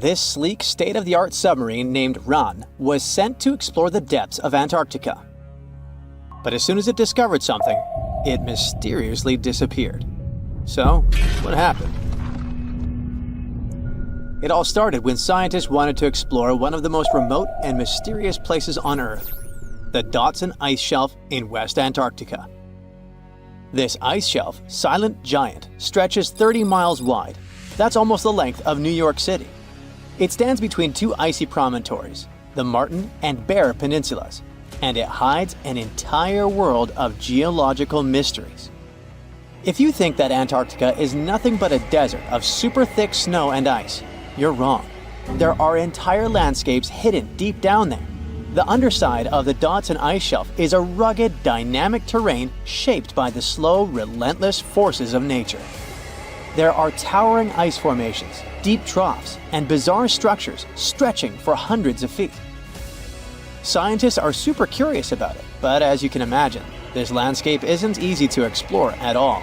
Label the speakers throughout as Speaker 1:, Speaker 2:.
Speaker 1: This sleek, state-of-the-art submarine named Ran was sent to explore the depths of Antarctica. But as soon as it discovered something, it mysteriously disappeared. So, what happened? It all started when scientists wanted to explore one of the most remote and mysterious places on Earth, the Dodson Ice Shelf in West Antarctica. This ice shelf, silent giant, stretches 30 miles wide. That's almost the length of New York City. It stands between two icy promontories, the Martin and Bear Peninsulas, and it hides an entire world of geological mysteries. If you think that Antarctica is nothing but a desert of super thick snow and ice, you're wrong. There are entire landscapes hidden deep down there. The underside of the Dodson Ice Shelf is a rugged, dynamic terrain shaped by the slow, relentless forces of nature. There are towering ice formations, deep troughs, and bizarre structures stretching for hundreds of feet. Scientists are super curious about it, but as you can imagine, this landscape isn't easy to explore at all.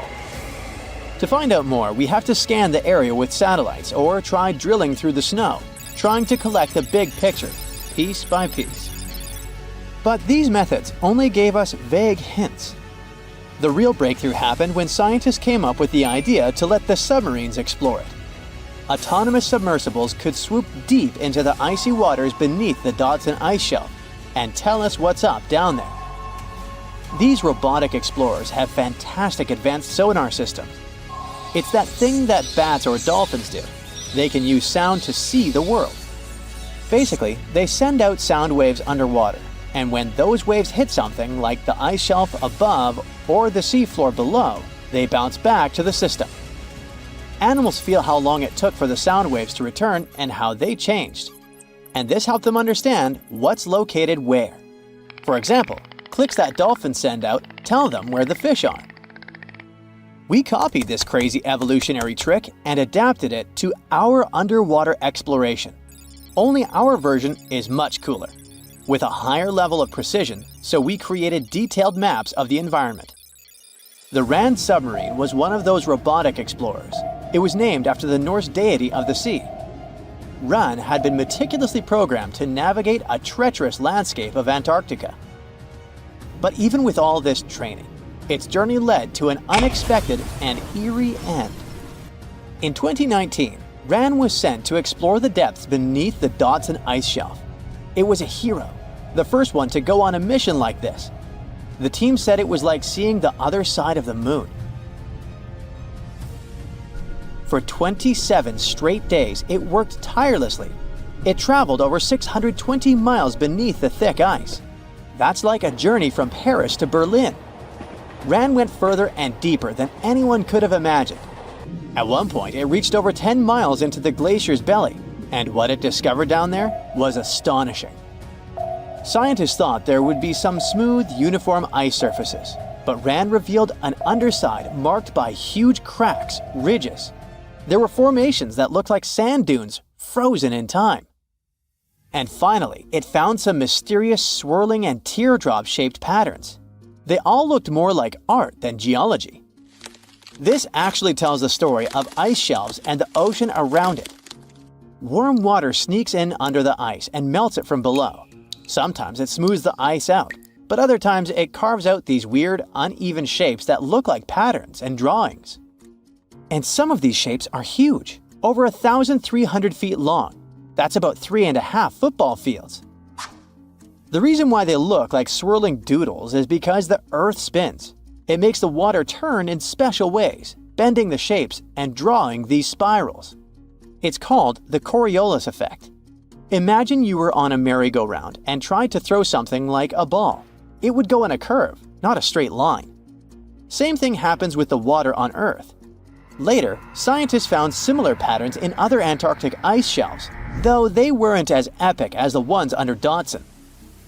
Speaker 1: To find out more, we have to scan the area with satellites or try drilling through the snow, trying to collect the big picture, piece by piece. But these methods only gave us vague hints. The real breakthrough happened when scientists came up with the idea to let the submarines explore it. Autonomous submersibles could swoop deep into the icy waters beneath the Dodson Ice Shelf and tell us what's up down there. These robotic explorers have fantastic advanced sonar systems. It's that thing that bats or dolphins do. They can use sound to see the world. Basically, they send out sound waves underwater, and when those waves hit something like the ice shelf above or the seafloor below, they bounce back to the system. Animals feel how long it took for the sound waves to return and how they changed. And this helped them understand what's located where. For example, clicks that dolphins send out tell them where the fish are. We copied this crazy evolutionary trick and adapted it to our underwater exploration. Only our version is much cooler, with a higher level of precision, so we created detailed maps of the environment. The Rand submarine was one of those robotic explorers. It was named after the Norse deity of the sea. Ran had been meticulously programmed to navigate a treacherous landscape of Antarctica. But even with all this training, its journey led to an unexpected and eerie end. In 2019, Ran was sent to explore the depths beneath the Dodson Ice Shelf. It was a hero, the first one to go on a mission like this. The team said it was like seeing the other side of the moon. For 27 straight days, it worked tirelessly. It traveled over 620 miles beneath the thick ice. That's like a journey from Paris to Berlin. Ran went further and deeper than anyone could have imagined. At one point, it reached over 10 miles into the glacier's belly, and what it discovered down there was astonishing. Scientists thought there would be some smooth, uniform ice surfaces, but Ran revealed an underside marked by huge cracks, ridges. There were formations that looked like sand dunes, frozen in time. And finally, it found some mysterious swirling and teardrop-shaped patterns. They all looked more like art than geology. This actually tells the story of ice shelves and the ocean around it. Warm water sneaks in under the ice and melts it from below. Sometimes it smooths the ice out, but other times it carves out these weird, uneven shapes that look like patterns and drawings. And some of these shapes are huge, over 1,300 feet long. That's about 3.5 football fields. The reason why they look like swirling doodles is because the Earth spins. It makes the water turn in special ways, bending the shapes and drawing these spirals. It's called the Coriolis effect. Imagine you were on a merry-go-round and tried to throw something like a ball. It would go in a curve, not a straight line. Same thing happens with the water on Earth. Later, scientists found similar patterns in other Antarctic ice shelves, though they weren't as epic as the ones under Dodson.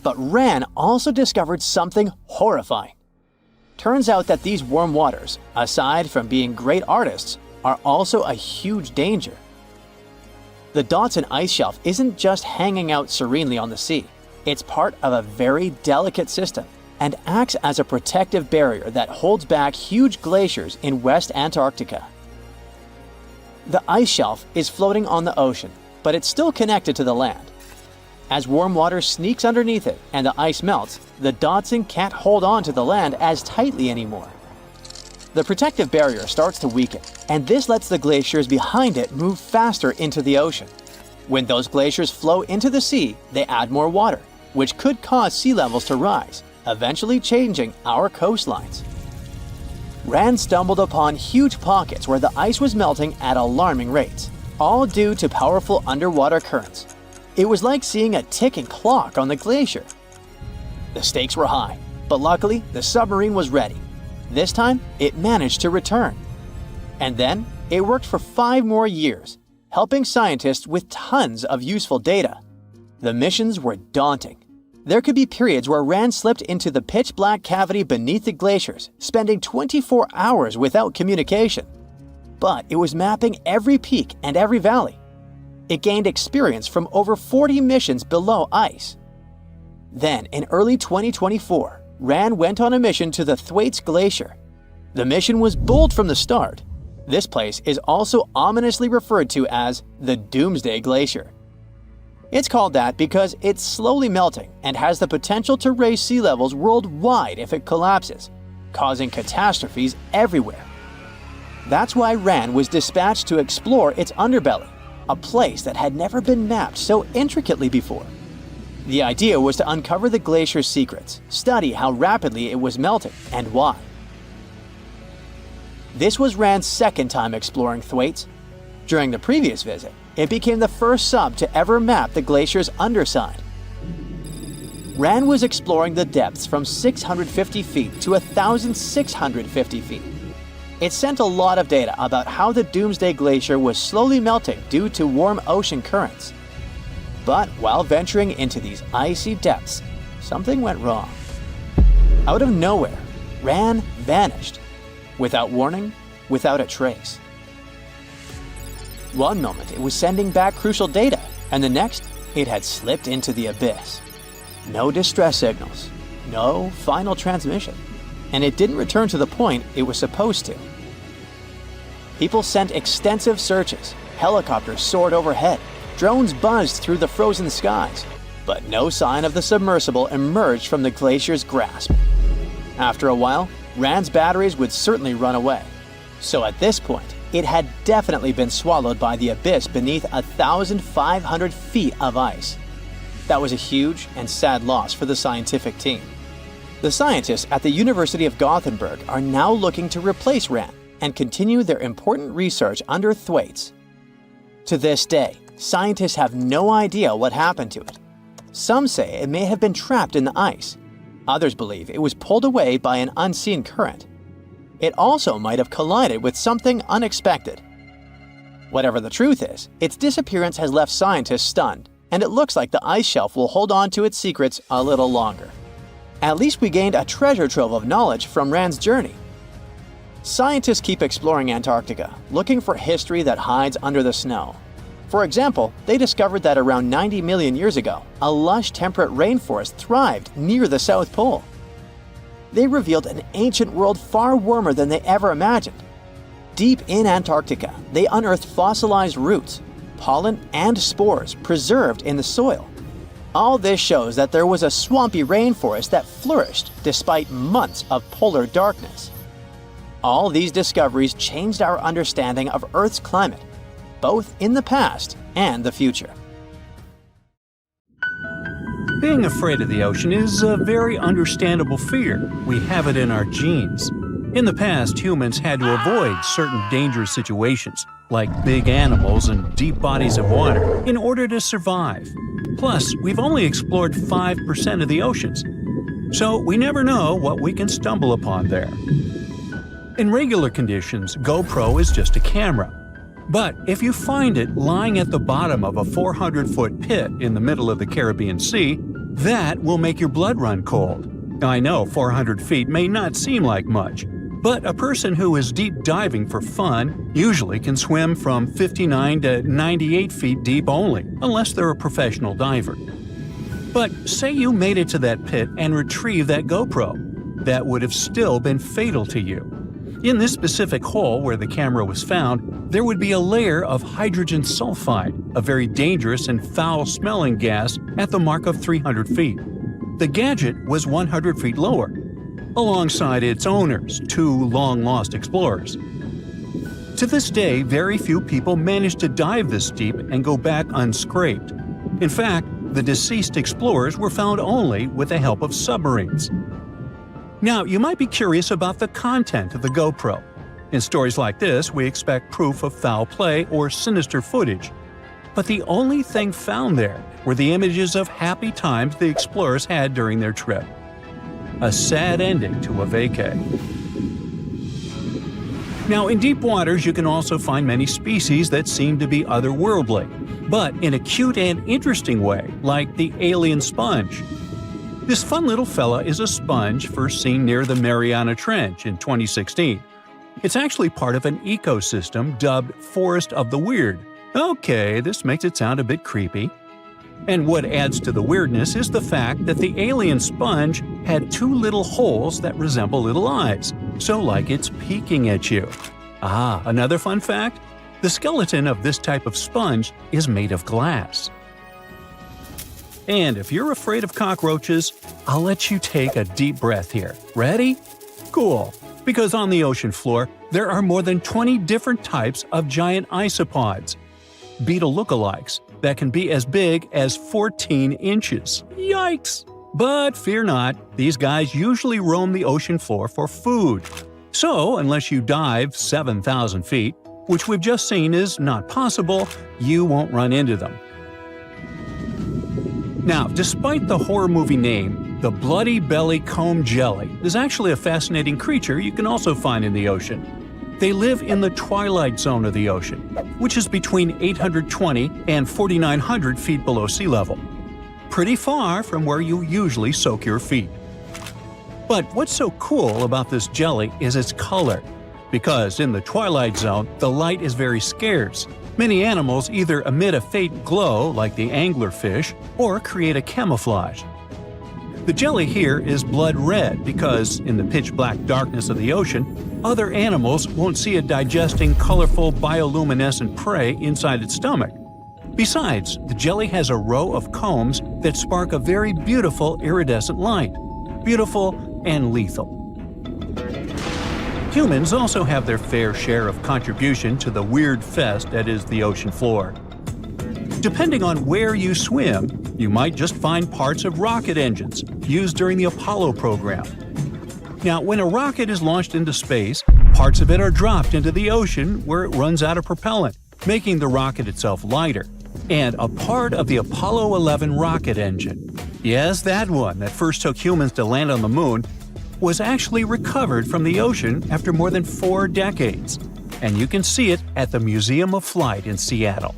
Speaker 1: But Ran also discovered something horrifying. Turns out that these warm waters, aside from being great artists, are also a huge danger. The Dodson Ice Shelf isn't just hanging out serenely on the sea. It's part of a very delicate system and acts as a protective barrier that holds back huge glaciers in West Antarctica. The ice shelf is floating on the ocean, but it's still connected to the land. As warm water sneaks underneath it and the ice melts, the Dotson can't hold on to the land as tightly anymore. The protective barrier starts to weaken, and this lets the glaciers behind it move faster into the ocean. When those glaciers flow into the sea, they add more water, which could cause sea levels to rise, eventually changing our coastlines. Rand stumbled upon huge pockets where the ice was melting at alarming rates, all due to powerful underwater currents. It was like seeing a ticking clock on the glacier. The stakes were high, but luckily the submarine was ready. This time, it managed to return. And then, it worked for 5 more years, helping scientists with tons of useful data. The missions were daunting. There could be periods where Rand slipped into the pitch-black cavity beneath the glaciers, spending 24 hours without communication. But it was mapping every peak and every valley. It gained experience from over 40 missions below ice. Then, in early 2024, Rand went on a mission to the Thwaites Glacier. The mission was bold from the start. This place is also ominously referred to as the Doomsday Glacier. It's called that because it's slowly melting and has the potential to raise sea levels worldwide if it collapses, causing catastrophes everywhere. That's why Rand was dispatched to explore its underbelly, a place that had never been mapped so intricately before. The idea was to uncover the glacier's secrets, study how rapidly it was melting and why. This was Rand's second time exploring Thwaites. During the previous visit, it became the first sub to ever map the glacier's underside. Rand was exploring the depths from 650 feet to 1,650 feet. It sent a lot of data about how the Doomsday Glacier was slowly melting due to warm ocean currents. But while venturing into these icy depths, something went wrong. Out of nowhere, Rand vanished, without warning, without a trace. One moment it was sending back crucial data, and the next it had slipped into the abyss. No distress signals, no final transmission, and it didn't return to the point it was supposed to. People sent extensive searches, helicopters soared overhead, drones buzzed through the frozen skies, but no sign of the submersible emerged from the glacier's grasp. After a while, Rand's batteries would certainly run away. So at this point, it had definitely been swallowed by the abyss beneath 1,500 feet of ice. That was a huge and sad loss for the scientific team. The scientists at the University of Gothenburg are now looking to replace Rand and continue their important research under Thwaites. To this day, scientists have no idea what happened to it. Some say it may have been trapped in the ice. Others believe it was pulled away by an unseen current. It also might have collided with something unexpected. Whatever the truth is, its disappearance has left scientists stunned, and it looks like the ice shelf will hold on to its secrets a little longer. At least we gained a treasure trove of knowledge from Rand's journey. Scientists keep exploring Antarctica, looking for history that hides under the snow. For example, they discovered that around 90 million years ago, a lush temperate rainforest thrived near the South Pole. They revealed an ancient world far warmer than they ever imagined. Deep in Antarctica, they unearthed fossilized roots, pollen, and spores preserved in the soil. All this shows that there was a swampy rainforest that flourished despite months of polar darkness. All these discoveries changed our understanding of Earth's climate, both in the past and the future.
Speaker 2: Being afraid of the ocean is a very understandable fear. We have it in our genes. In the past, humans had to avoid certain dangerous situations, like big animals and deep bodies of water, in order to survive. Plus, we've only explored 5% of the oceans, so we never know what we can stumble upon there. In regular conditions, GoPro is just a camera. But if you find it lying at the bottom of a 400-foot pit in the middle of the Caribbean Sea, that will make your blood run cold. I know 400 feet may not seem like much, but a person who is deep diving for fun usually can swim from 59 to 98 feet deep only, unless they're a professional diver. But say you made it to that pit and retrieved that GoPro. That would have still been fatal to you. In this specific hole where the camera was found, there would be a layer of hydrogen sulfide, a very dangerous and foul-smelling gas, at the mark of 300 feet. The gadget was 100 feet lower, alongside its owners, two long-lost explorers. To this day, very few people manage to dive this deep and go back unscraped. In fact, the deceased explorers were found only with the help of submarines. Now, you might be curious about the content of the GoPro. In stories like this, we expect proof of foul play or sinister footage. But the only thing found there were the images of happy times the explorers had during their trip. A sad ending to a vacay. Now, in deep waters, you can also find many species that seem to be otherworldly, but in a cute and interesting way, like the alien sponge. This fun little fella is a sponge first seen near the Mariana Trench in 2016. It's actually part of an ecosystem dubbed Forest of the Weird. Okay, this makes it sound a bit creepy. And what adds to the weirdness is the fact that the alien sponge had two little holes that resemble little eyes, so like it's peeking at you. Ah, another fun fact? The skeleton of this type of sponge is made of glass. And if you're afraid of cockroaches, I'll let you take a deep breath here. Ready? Cool. Because on the ocean floor, there are more than 20 different types of giant isopods, beetle lookalikes, that can be as big as 14 inches. Yikes! But fear not, these guys usually roam the ocean floor for food. So, unless you dive 7,000 feet, which we've just seen is not possible, you won't run into them. Now, despite the horror movie name, the bloody belly comb jelly is actually a fascinating creature you can also find in the ocean. They live in the twilight zone of the ocean, which is between 820 and 4,900 feet below sea level. Pretty far from where you usually soak your feet. But what's so cool about this jelly is its color. Because in the twilight zone, the light is very scarce. Many animals either emit a faint glow, like the anglerfish, or create a camouflage. The jelly here is blood red because, in the pitch-black darkness of the ocean, other animals won't see it digesting colorful bioluminescent prey inside its stomach. Besides, the jelly has a row of combs that spark a very beautiful iridescent light. Beautiful and lethal. Humans also have their fair share of contribution to the weird fest that is the ocean floor. Depending on where you swim, you might just find parts of rocket engines used during the Apollo program. Now, when a rocket is launched into space, parts of it are dropped into the ocean where it runs out of propellant, making the rocket itself lighter. And a part of the Apollo 11 rocket engine, yes, that one that first took humans to land on the moon, was actually recovered from the ocean after more than 4 decades. And you can see it at the Museum of Flight in Seattle.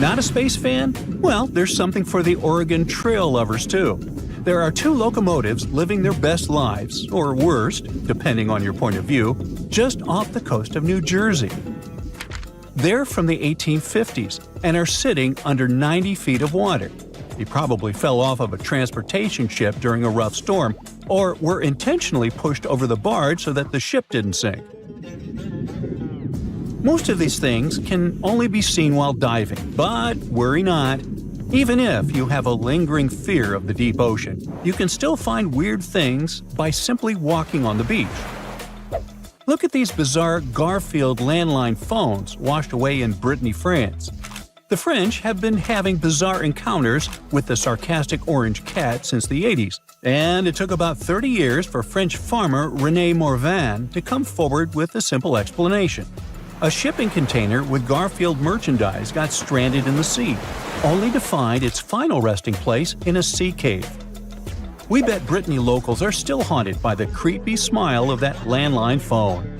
Speaker 2: Not a space fan? Well, there's something for the Oregon Trail lovers too. There are 2 locomotives living their best lives, or worst, depending on your point of view, just off the coast of New Jersey. They're from the 1850s and are sitting under 90 feet of water. They probably fell off of a transportation ship during a rough storm, or were intentionally pushed over the barge so that the ship didn't sink. Most of these things can only be seen while diving, but worry not. Even if you have a lingering fear of the deep ocean, you can still find weird things by simply walking on the beach. Look at these bizarre Garfield landline phones washed away in Brittany, France. The French have been having bizarre encounters with the sarcastic orange cat since the 80s, and it took about 30 years for French farmer René Morvan to come forward with a simple explanation. A shipping container with Garfield merchandise got stranded in the sea, only to find its final resting place in a sea cave. We bet Brittany locals are still haunted by the creepy smile of that landline phone.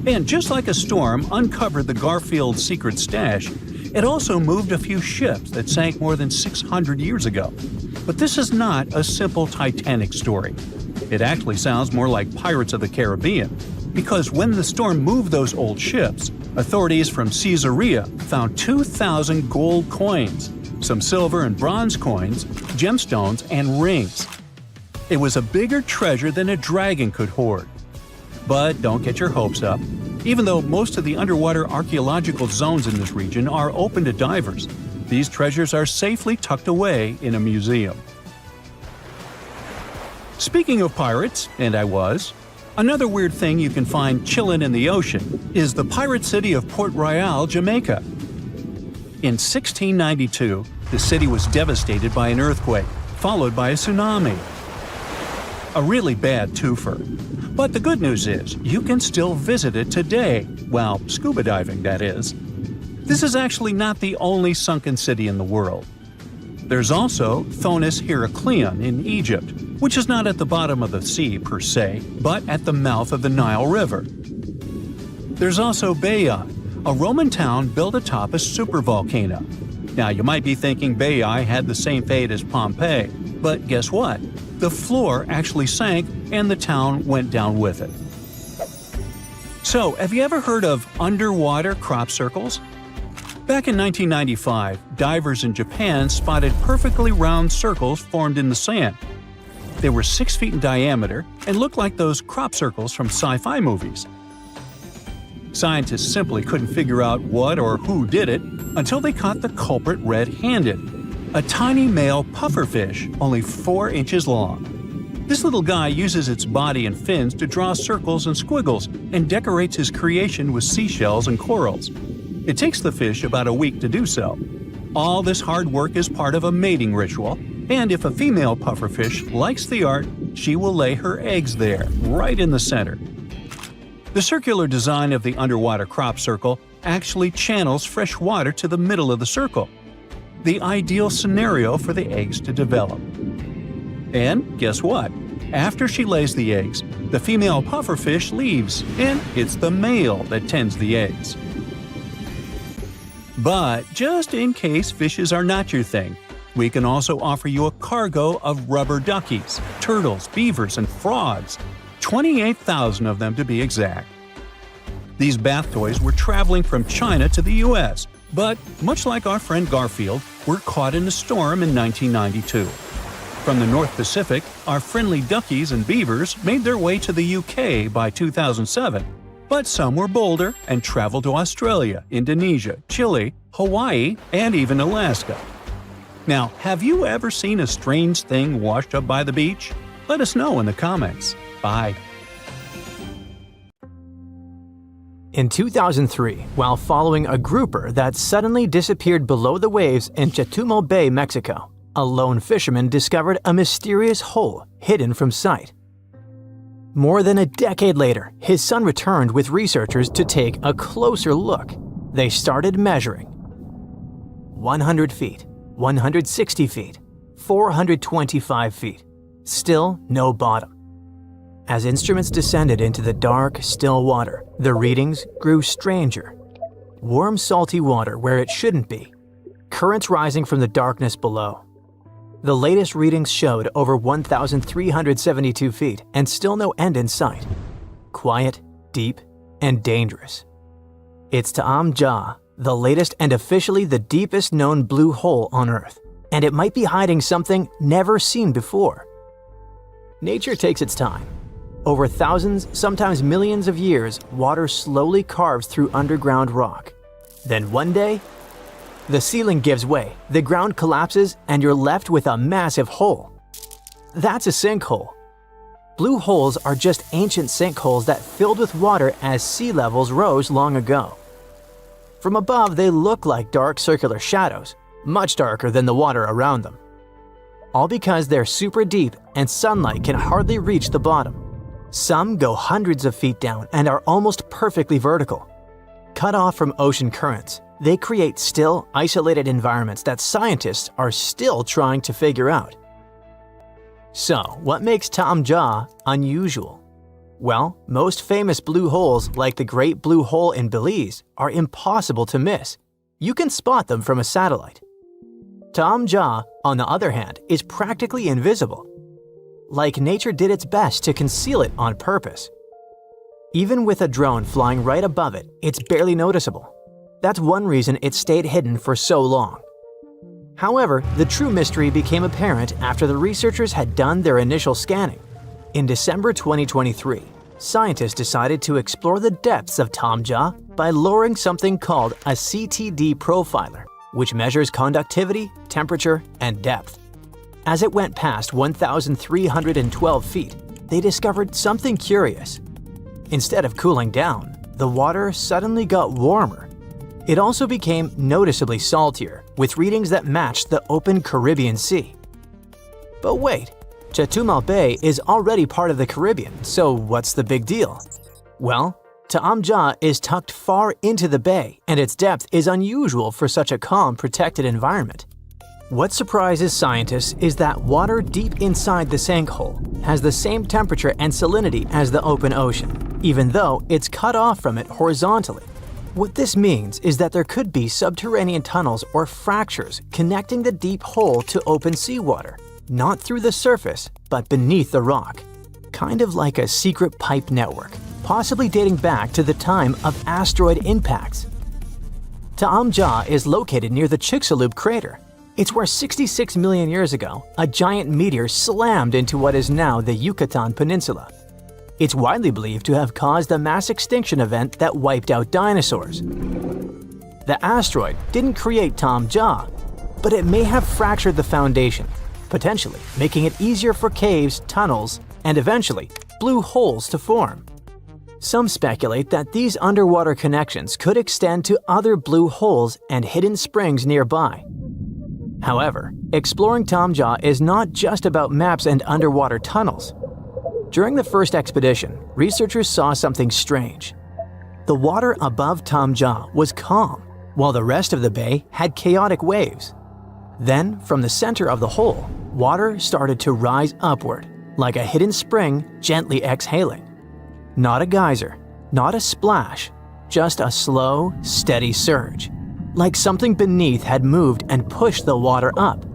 Speaker 2: And just like a storm uncovered the Garfield secret stash, it also moved a few ships that sank more than 600 years ago. But this is not a simple Titanic story. It actually sounds more like Pirates of the Caribbean, because when the storm moved those old ships, authorities from Caesarea found 2,000 gold coins, some silver and bronze coins, gemstones, and rings. It was a bigger treasure than a dragon could hoard. But don't get your hopes up. Even though most of the underwater archaeological zones in this region are open to divers, these treasures are safely tucked away in a museum. Speaking of pirates, and I was, another weird thing you can find chillin' in the ocean is the pirate city of Port Royal, Jamaica. In 1692, the city was devastated by an earthquake, followed by a tsunami. A really bad twofer. But the good news is, you can still visit it today, well, scuba diving, that is. This is actually not the only sunken city in the world. There's also Thonis Heracleion in Egypt, which is not at the bottom of the sea per se, but at the mouth of the Nile River. There's also Baiae, a Roman town built atop a supervolcano. Now, you might be thinking Baiae had the same fate as Pompeii, but guess what? The floor actually sank and the town went down with it. So, have you ever heard of underwater crop circles? Back in 1995, divers in Japan spotted perfectly round circles formed in the sand. They were 6 feet in diameter and looked like those crop circles from sci-fi movies. Scientists simply couldn't figure out what or who did it until they caught the culprit red-handed, a tiny male pufferfish only 4 inches long. This little guy uses its body and fins to draw circles and squiggles and decorates his creation with seashells and corals. It takes the fish about a week to do so. All this hard work is part of a mating ritual, and if a female pufferfish likes the art, she will lay her eggs there, right in the center. The circular design of the underwater crop circle actually channels fresh water to the middle of the circle, the ideal scenario for the eggs to develop. And guess what? After she lays the eggs, the female pufferfish leaves, and it's the male that tends the eggs. But just in case fishes are not your thing, we can also offer you a cargo of rubber duckies, turtles, beavers, and frogs. 28,000 of them to be exact. These bath toys were traveling from China to the US, but much like our friend Garfield, were caught in a storm in 1992. From the North Pacific, our friendly duckies and beavers made their way to the UK by 2007, but some were bolder and traveled to Australia, Indonesia, Chile, Hawaii, and even Alaska. Now, have you ever seen a strange thing washed up by the beach? Let us know in the comments. Bye.
Speaker 1: In 2003, while following a grouper that suddenly disappeared below the waves in Chetumal Bay, Mexico, a lone fisherman discovered a mysterious hole hidden from sight. More than a decade later, his son returned with researchers to take a closer look. They started measuring. 100 feet, 160 feet, 425 feet. Still no bottom. As instruments descended into the dark, still water, the readings grew stranger. Warm, salty water where it shouldn't be. Currents rising from the darkness below. The latest readings showed over 1,372 feet and still no end in sight. Quiet, deep, and dangerous. It's Taam Ja, the latest and officially the deepest known blue hole on Earth, and it might be hiding something never seen before. Nature takes its time. Over thousands, sometimes millions of years, water slowly carves through underground rock. Then one day, the ceiling gives way, the ground collapses, and you're left with a massive hole. That's a sinkhole. Blue holes are just ancient sinkholes that filled with water as sea levels rose long ago. From above, they look like dark circular shadows, much darker than the water around them. All because they're super deep and sunlight can hardly reach the bottom. Some go hundreds of feet down and are almost perfectly vertical. Cut off from ocean currents, they create still, isolated environments that scientists are still trying to figure out. So, what makes Taam Ja unusual? Well, most famous blue holes like the Great Blue Hole in Belize are impossible to miss. You can spot them from a satellite. Taam Ja, on the other hand, is practically invisible. Like nature did its best to conceal it on purpose. Even with a drone flying right above it, it's barely noticeable. That's one reason it stayed hidden for so long. However, the true mystery became apparent after the researchers had done their initial scanning. In December 2023, scientists decided to explore the depths of Taam Ja by lowering something called a CTD profiler, which measures conductivity, temperature, and depth. As it went past 1,312 feet, they discovered something curious. Instead of cooling down, the water suddenly got warmer. It also became noticeably saltier, with readings that matched the open Caribbean Sea. But wait, Chetumal Bay is already part of the Caribbean, so what's the big deal? Well, Taam Ja is tucked far into the bay, and its depth is unusual for such a calm, protected environment. What surprises scientists is that water deep inside the sinkhole has the same temperature and salinity as the open ocean, even though it's cut off from it horizontally. What this means is that there could be subterranean tunnels or fractures connecting the deep hole to open seawater, not through the surface, but beneath the rock. Kind of like a secret pipe network, possibly dating back to the time of asteroid impacts. Taam Ja is located near the Chicxulub crater. It's where 66 million years ago, a giant meteor slammed into what is now the Yucatan Peninsula. It's widely believed to have caused a mass extinction event that wiped out dinosaurs. The asteroid didn't create Taam Ja, but it may have fractured the foundation, potentially making it easier for caves, tunnels, and eventually blue holes to form. Some speculate that these underwater connections could extend to other blue holes and hidden springs nearby. However, exploring Taam Ja is not just about maps and underwater tunnels. During the first expedition, researchers saw something strange. The water above Taam Ja was calm, while the rest of the bay had chaotic waves. Then, from the center of the hole, water started to rise upward, like a hidden spring gently exhaling. Not a geyser, not a splash, just a slow, steady surge, like something beneath had moved and pushed the water up.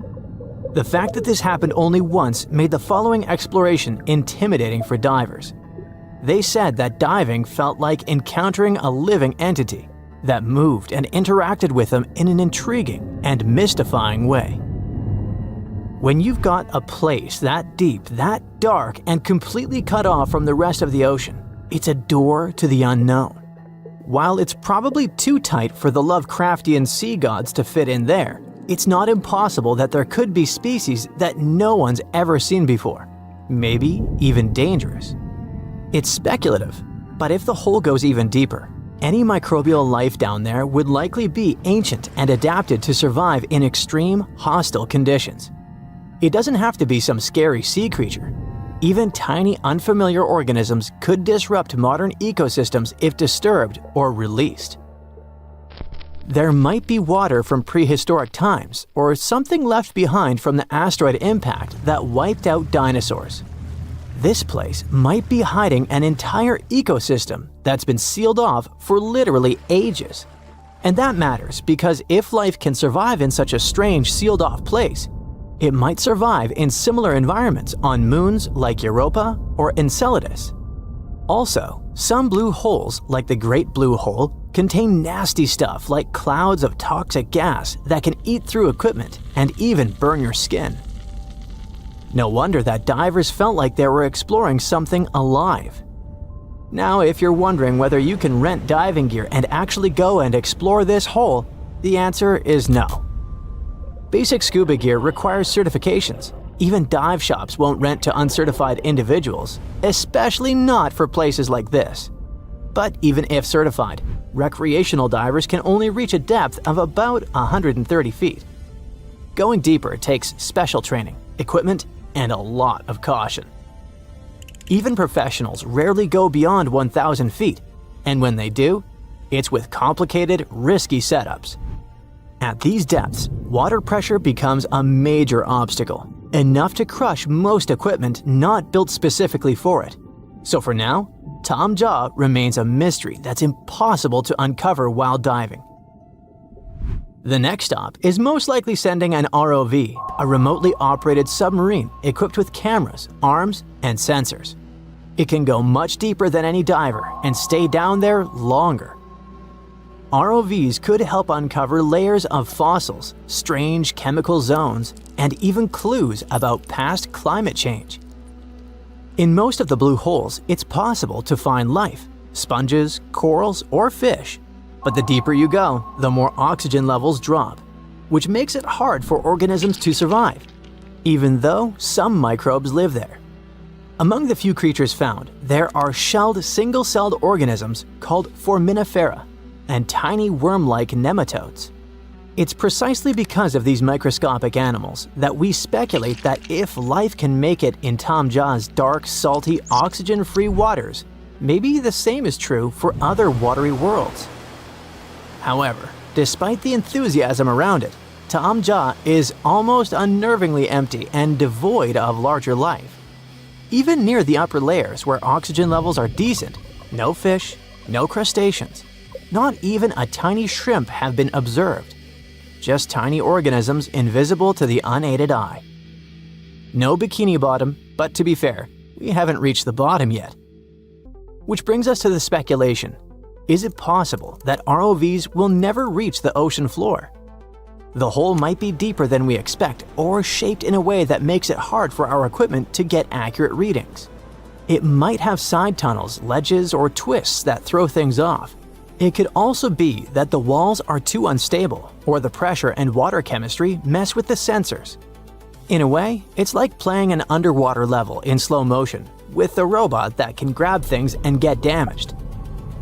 Speaker 1: The fact that this happened only once made the following exploration intimidating for divers. They said that diving felt like encountering a living entity that moved and interacted with them in an intriguing and mystifying way. When you've got a place that deep, that dark, and completely cut off from the rest of the ocean, it's a door to the unknown. While it's probably too tight for the Lovecraftian sea gods to fit in there, it's not impossible that there could be species that no one's ever seen before, maybe even dangerous. It's speculative, but if the hole goes even deeper, any microbial life down there would likely be ancient and adapted to survive in extreme, hostile conditions. It doesn't have to be some scary sea creature. Even tiny, unfamiliar organisms could disrupt modern ecosystems if disturbed or released. There might be water from prehistoric times or something left behind from the asteroid impact that wiped out dinosaurs. This place might be hiding an entire ecosystem that's been sealed off for literally ages. And that matters because if life can survive in such a strange sealed-off place, it might survive in similar environments on moons like Europa or Enceladus. Also, some blue holes, like the Great Blue Hole, contain nasty stuff like clouds of toxic gas that can eat through equipment and even burn your skin. No wonder that divers felt like they were exploring something alive. Now, if you're wondering whether you can rent diving gear and actually go and explore this hole, the answer is no. Basic scuba gear requires certifications. Even dive shops won't rent to uncertified individuals, especially not for places like this. But even if certified, recreational divers can only reach a depth of about 130 feet. Going deeper takes special training, equipment, and a lot of caution. Even professionals rarely go beyond 1,000 feet, and when they do, it's with complicated, risky setups. At these depths, water pressure becomes a major obstacle, enough to crush most equipment not built specifically for it. So for now, Taam Ja remains a mystery that's impossible to uncover while diving. The next stop is most likely sending an ROV, a remotely operated submarine equipped with cameras, arms, and sensors. It can go much deeper than any diver and stay down there longer. ROVs could help uncover layers of fossils, strange chemical zones, and even clues about past climate change. In most of the blue holes, it's possible to find life, sponges, corals, or fish. But the deeper you go, the more oxygen levels drop, which makes it hard for organisms to survive, even though some microbes live there. Among the few creatures found, there are shelled single-celled organisms called foraminifera and tiny worm-like nematodes. It's precisely because of these microscopic animals that we speculate that if life can make it in Taam Ja's dark, salty, oxygen-free waters, maybe the same is true for other watery worlds. However, despite the enthusiasm around it, Taam Ja is almost unnervingly empty and devoid of larger life. Even near the upper layers where oxygen levels are decent, no fish, no crustaceans, not even a tiny shrimp have been observed. Just tiny organisms invisible to the unaided eye. No bikini bottom, but to be fair, we haven't reached the bottom yet. Which brings us to the speculation. Is it possible that ROVs will never reach the ocean floor? The hole might be deeper than we expect or shaped in a way that makes it hard for our equipment to get accurate readings. It might have side tunnels, ledges, or twists that throw things off. It could also be that the walls are too unstable or the pressure and water chemistry mess with the sensors. In a way, it's like playing an underwater level in slow motion with a robot that can grab things and get damaged.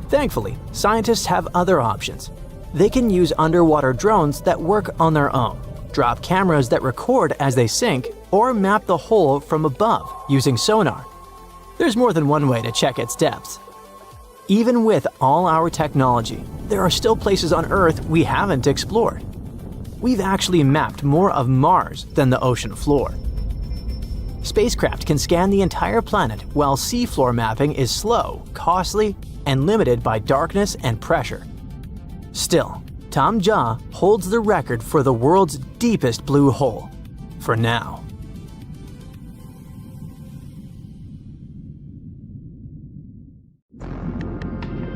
Speaker 1: Thankfully, scientists have other options. They can use underwater drones that work on their own, drop cameras that record as they sink, or map the hole from above using sonar. There's more than one way to check its depths. Even with all our technology, there are still places on Earth we haven't explored. We've actually mapped more of Mars than the ocean floor. Spacecraft can scan the entire planet while seafloor mapping is slow, costly, and limited by darkness and pressure. Still, Taam Ja holds the record for the world's deepest blue hole, for now.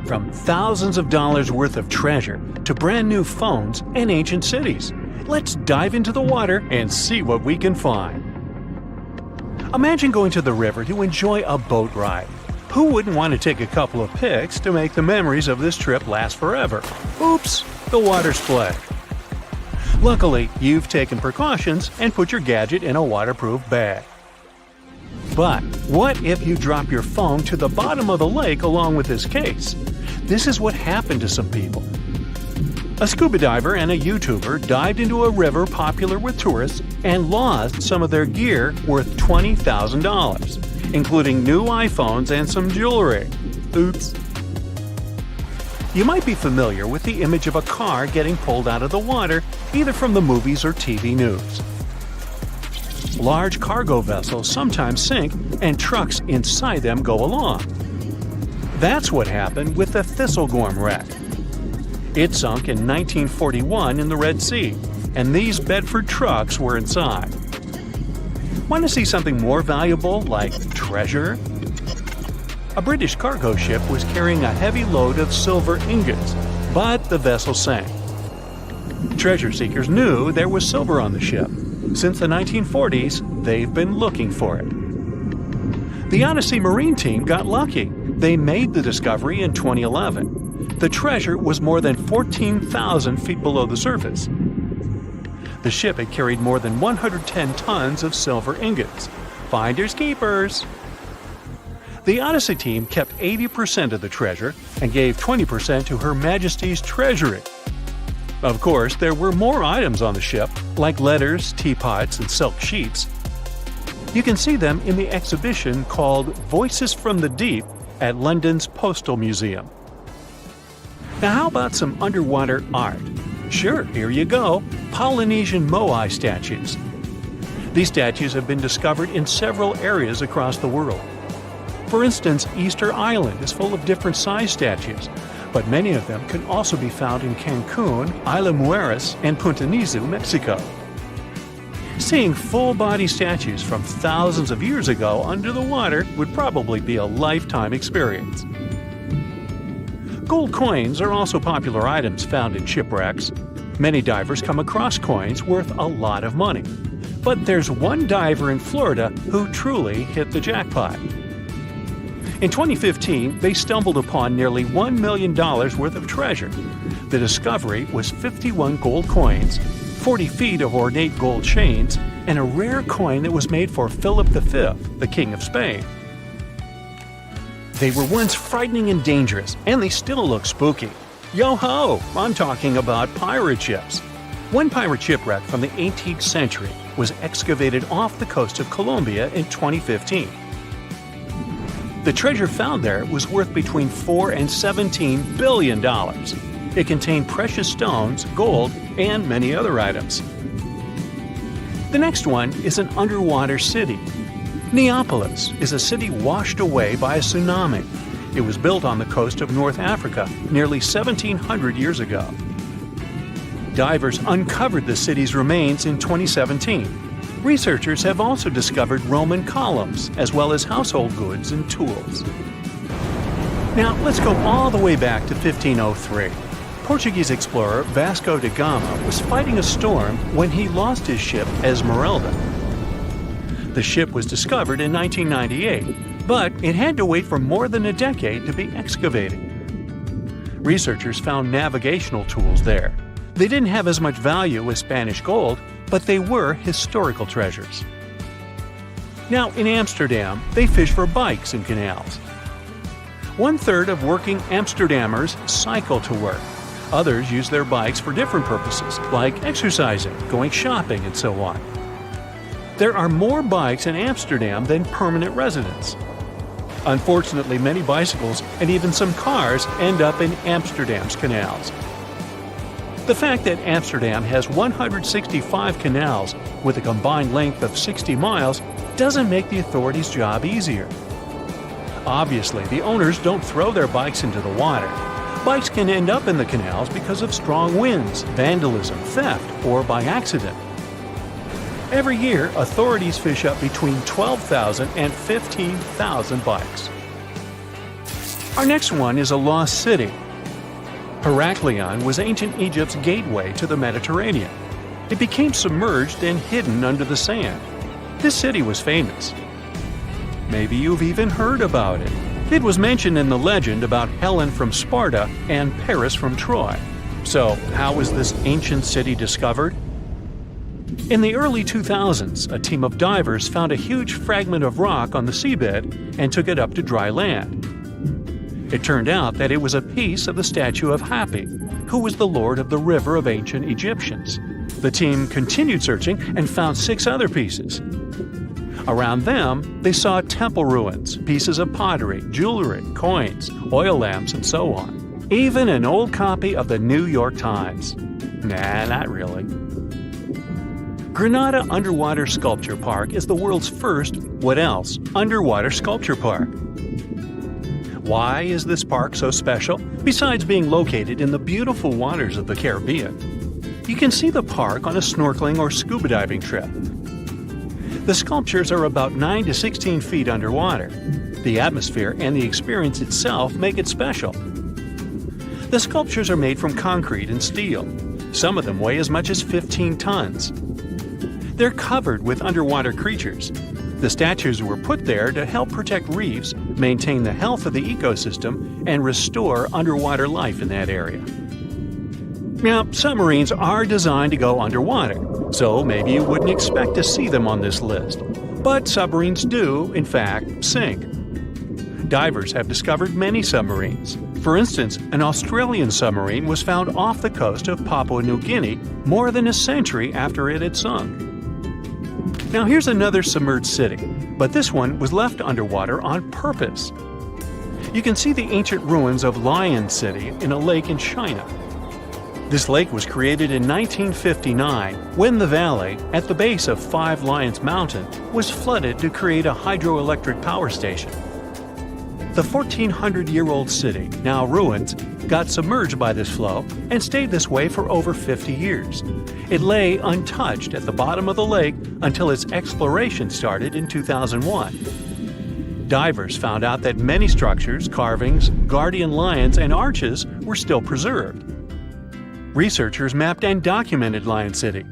Speaker 2: From thousands of dollars worth of treasure to brand new phones and ancient cities, let's dive into the water and see what we can find. Imagine going to the river to enjoy a boat ride. Who wouldn't want to take a couple of pics to make the memories of this trip last forever? Oops, the water split. Luckily, you've taken precautions and put your gadget in a waterproof bag. But what if you drop your phone to the bottom of the lake along with this case? This is what happened to some people. A scuba diver and a YouTuber dived into a river popular with tourists and lost some of their gear worth $20,000, including new iPhones and some jewelry. Oops. You might be familiar with the image of a car getting pulled out of the water, either from the movies or TV news. Large cargo vessels sometimes sink, and trucks inside them go along. That's what happened with the Thistlegorm wreck. It sunk in 1941 in the Red Sea, and these Bedford trucks were inside. Want to see something more valuable, like treasure? A British cargo ship was carrying a heavy load of silver ingots, but the vessel sank. Treasure seekers knew there was silver on the ship. Since the 1940s, they've been looking for it. The Odyssey Marine team got lucky. They made the discovery in 2011. The treasure was more than 14,000 feet below the surface. The ship had carried more than 110 tons of silver ingots. Finders keepers. The Odyssey team kept 80% of the treasure and gave 20% to Her Majesty's Treasury. Of course, there were more items on the ship, like letters, teapots, and silk sheets. You can see them in the exhibition called Voices from the Deep at London's Postal Museum. Now how about some underwater art? Sure, here you go, Polynesian moai statues. These statues have been discovered in several areas across the world. For instance, Easter Island is full of different size statues, but many of them can also be found in Cancun, Isla Mujeres, and Punta Nizu, Mexico. Seeing full-body statues from thousands of years ago under the water would probably be a lifetime experience. Gold coins are also popular items found in shipwrecks. Many divers come across coins worth a lot of money. But there's one diver in Florida who truly hit the jackpot. In 2015, they stumbled upon nearly $1 million worth of treasure. The discovery was 51 gold coins, 40 feet of ornate gold chains, and a rare coin that was made for Philip V, the King of Spain. They were once frightening and dangerous, and they still look spooky. Yo-ho! I'm talking about pirate ships. One pirate shipwreck from the 18th century was excavated off the coast of Colombia in 2015. The treasure found there was worth between $4 and $17 billion. It contained precious stones, gold, and many other items. The next one is an underwater city. Neapolis is a city washed away by a tsunami. It was built on the coast of North Africa nearly 1,700 years ago. Divers uncovered the city's remains in 2017. Researchers have also discovered Roman columns, as well as household goods and tools. Now, let's go all the way back to 1503. Portuguese explorer Vasco da Gama was fighting a storm when he lost his ship Esmeralda. The ship was discovered in 1998, but it had to wait for more than a decade to be excavated. Researchers found navigational tools there. They didn't have as much value as Spanish gold, but they were historical treasures. Now, in Amsterdam, they fish for bikes in canals. 1/3 of working Amsterdammers cycle to work. Others use their bikes for different purposes, like exercising, going shopping, and so on. There are more bikes in Amsterdam than permanent residents. Unfortunately, many bicycles and even some cars end up in Amsterdam's canals. The fact that Amsterdam has 165 canals with a combined length of 60 miles doesn't make the authorities' job easier. Obviously, the owners don't throw their bikes into the water. Bikes can end up in the canals because of strong winds, vandalism, theft, or by accident. Every year, authorities fish up between 12,000 and 15,000 bikes. Our next one is a lost city. Heraklion was ancient Egypt's gateway to the Mediterranean. It became submerged and hidden under the sand. This city was famous. Maybe you've even heard about it. It was mentioned in the legend about Helen from Sparta and Paris from Troy. So, how was this ancient city discovered? In the early 2000s, a team of divers found a huge fragment of rock on the seabed and took it up to dry land. It turned out that it was a piece of the statue of Hapi, who was the lord of the river of ancient Egyptians. The team continued searching and found 6 other pieces. Around them, they saw temple ruins, pieces of pottery, jewelry, coins, oil lamps, and so on. Even an old copy of the New York Times. Nah, not really. Granada Underwater Sculpture Park is the world's first, what else, underwater sculpture park. Why is this park so special, besides being located in the beautiful waters of the Caribbean? You can see the park on a snorkeling or scuba diving trip. The sculptures are about 9 to 16 feet underwater. The atmosphere and the experience itself make it special. The sculptures are made from concrete and steel. Some of them weigh as much as 15 tons. They're covered with underwater creatures. The statues were put there to help protect reefs, maintain the health of the ecosystem, and restore underwater life in that area. Now, submarines are designed to go underwater, so maybe you wouldn't expect to see them on this list. But submarines do, in fact, sink. Divers have discovered many submarines. For instance, an Australian submarine was found off the coast of Papua New Guinea more than a century after it had sunk. Now here's another submerged city, but this one was left underwater on purpose. You can see the ancient ruins of Lion City in a lake in China. This lake was created in 1959 when the valley, at the base of Five Lions Mountain, was flooded to create a hydroelectric power station. The 1,400-year-old city, now ruins, got submerged by this flow and stayed this way for over 50 years. It lay untouched at the bottom of the lake until its exploration started in 2001. Divers found out that many structures, carvings, guardian lions, and arches were still preserved. Researchers mapped and documented Lion City.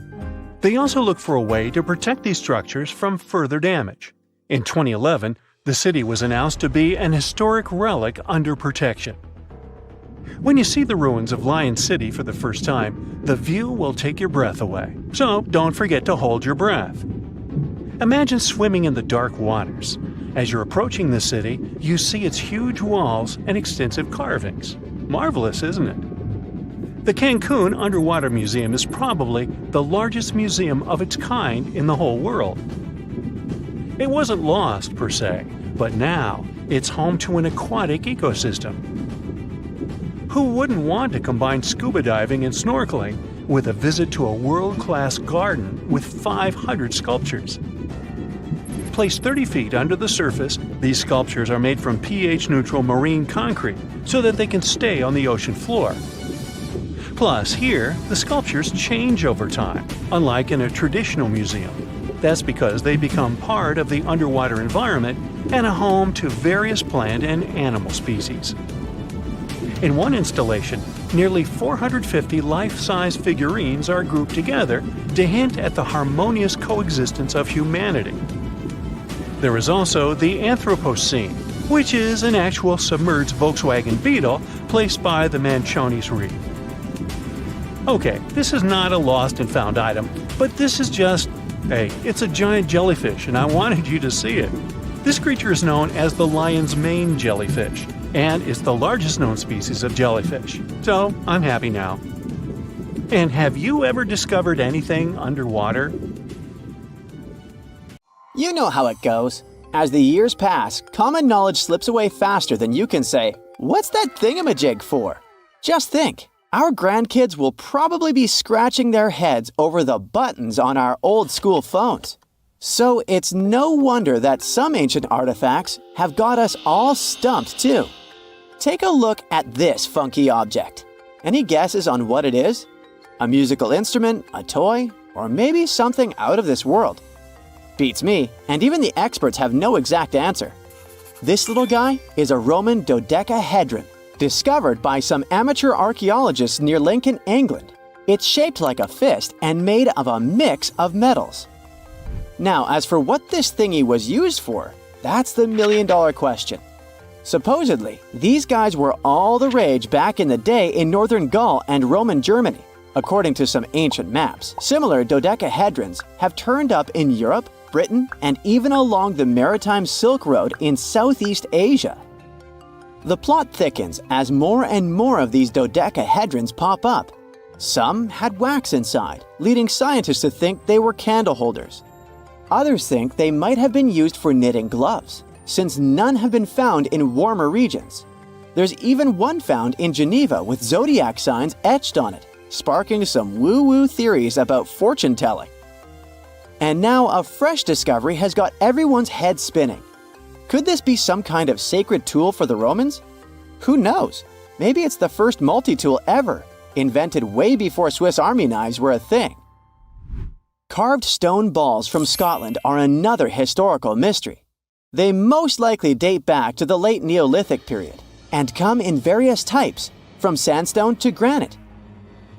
Speaker 2: They also looked for a way to protect these structures from further damage. In 2011, the city was announced to be an historic relic under protection. When you see the ruins of Lion City for the first time, the view will take your breath away. So don't forget to hold your breath. Imagine swimming in the dark waters. As you're approaching the city, you see its huge walls and extensive carvings. Marvelous, isn't it? The Cancun Underwater Museum is probably the largest museum of its kind in the whole world. It wasn't lost, per se, but now it's home to an aquatic ecosystem. Who wouldn't want to combine scuba diving and snorkeling with a visit to a world-class garden with 500 sculptures? Placed 30 feet under the surface, these sculptures are made from pH-neutral marine concrete so that they can stay on the ocean floor. Plus, here, the sculptures change over time, unlike in a traditional museum. That's because they become part of the underwater environment and a home to various plant and animal species. In one installation, nearly 450 life-size figurines are grouped together to hint at the harmonious coexistence of humanity. There is also the Anthropocene, which is an actual submerged Volkswagen Beetle placed by the Manchonis Reef. Okay, this is not a lost and found item, but this is just, hey, it's a giant jellyfish and I wanted you to see it. This creature is known as the lion's mane jellyfish, and it's the largest known species of jellyfish. So, I'm happy now. And have you ever discovered anything underwater?
Speaker 1: You know how it goes. As the years pass, common knowledge slips away faster than you can say, "What's that thingamajig for?" Just think. Our grandkids will probably be scratching their heads over the buttons on our old school phones. So it's no wonder that some ancient artifacts have got us all stumped too. Take a look at this funky object. Any guesses on what it is? A musical instrument, a toy, or maybe something out of this world? Beats me, and even the experts have no exact answer. This little guy is a Roman dodecahedron, discovered by some amateur archaeologists near Lincoln, England. It's shaped like a fist and made of a mix of metals. Now, as for what this thingy was used for, that's the million-dollar question. Supposedly, these guys were all the rage back in the day in northern Gaul and Roman Germany. According to some ancient maps, similar dodecahedrons have turned up in Europe, Britain, and even along the maritime Silk Road in Southeast Asia. The plot thickens as more and more of these dodecahedrons pop up. Some had wax inside, leading scientists to think they were candle holders. Others think they might have been used for knitting gloves, since none have been found in warmer regions. There's even one found in Geneva with zodiac signs etched on it, sparking some woo-woo theories about fortune-telling. And now a fresh discovery has got everyone's head spinning. Could this be some kind of sacred tool for the Romans? Who knows? Maybe it's the first multi-tool ever, invented way before Swiss Army knives were a thing. Carved stone balls from Scotland are another historical mystery. They most likely date back to the late Neolithic period and come in various types, from sandstone to granite.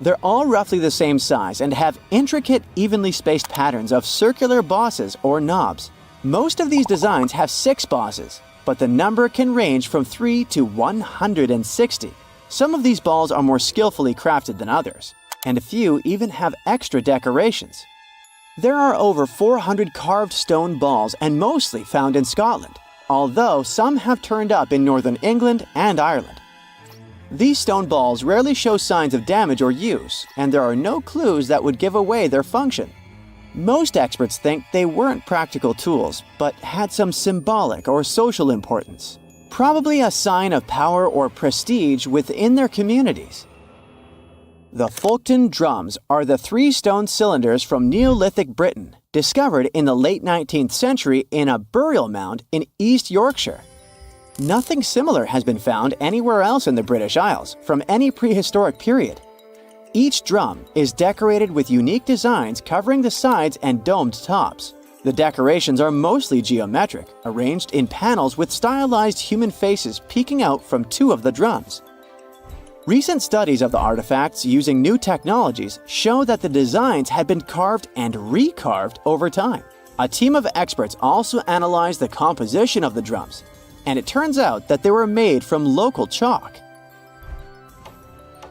Speaker 1: They're all roughly the same size and have intricate, evenly spaced patterns of circular bosses or knobs. Most of these designs have 6 bosses, but the number can range from 3 to 160. Some of these balls are more skillfully crafted than others, and a few even have extra decorations. There are over 400 carved stone balls and mostly found in Scotland, although some have turned up in northern England and Ireland. These stone balls rarely show signs of damage or use, and there are no clues that would give away their function. Most experts think they weren't practical tools, but had some symbolic or social importance, probably a sign of power or prestige within their communities. The Folkton drums are the 3 stone cylinders from Neolithic Britain, discovered in the late 19th century in a burial mound in East Yorkshire. Nothing similar has been found anywhere else in the British Isles from any prehistoric period. Each drum is decorated with unique designs covering the sides and domed tops. The decorations are mostly geometric, arranged in panels with stylized human faces peeking out from two of the drums. Recent studies of the artifacts using new technologies show that the designs had been carved and recarved over time. A team of experts also analyzed the composition of the drums, and it turns out that they were made from local chalk.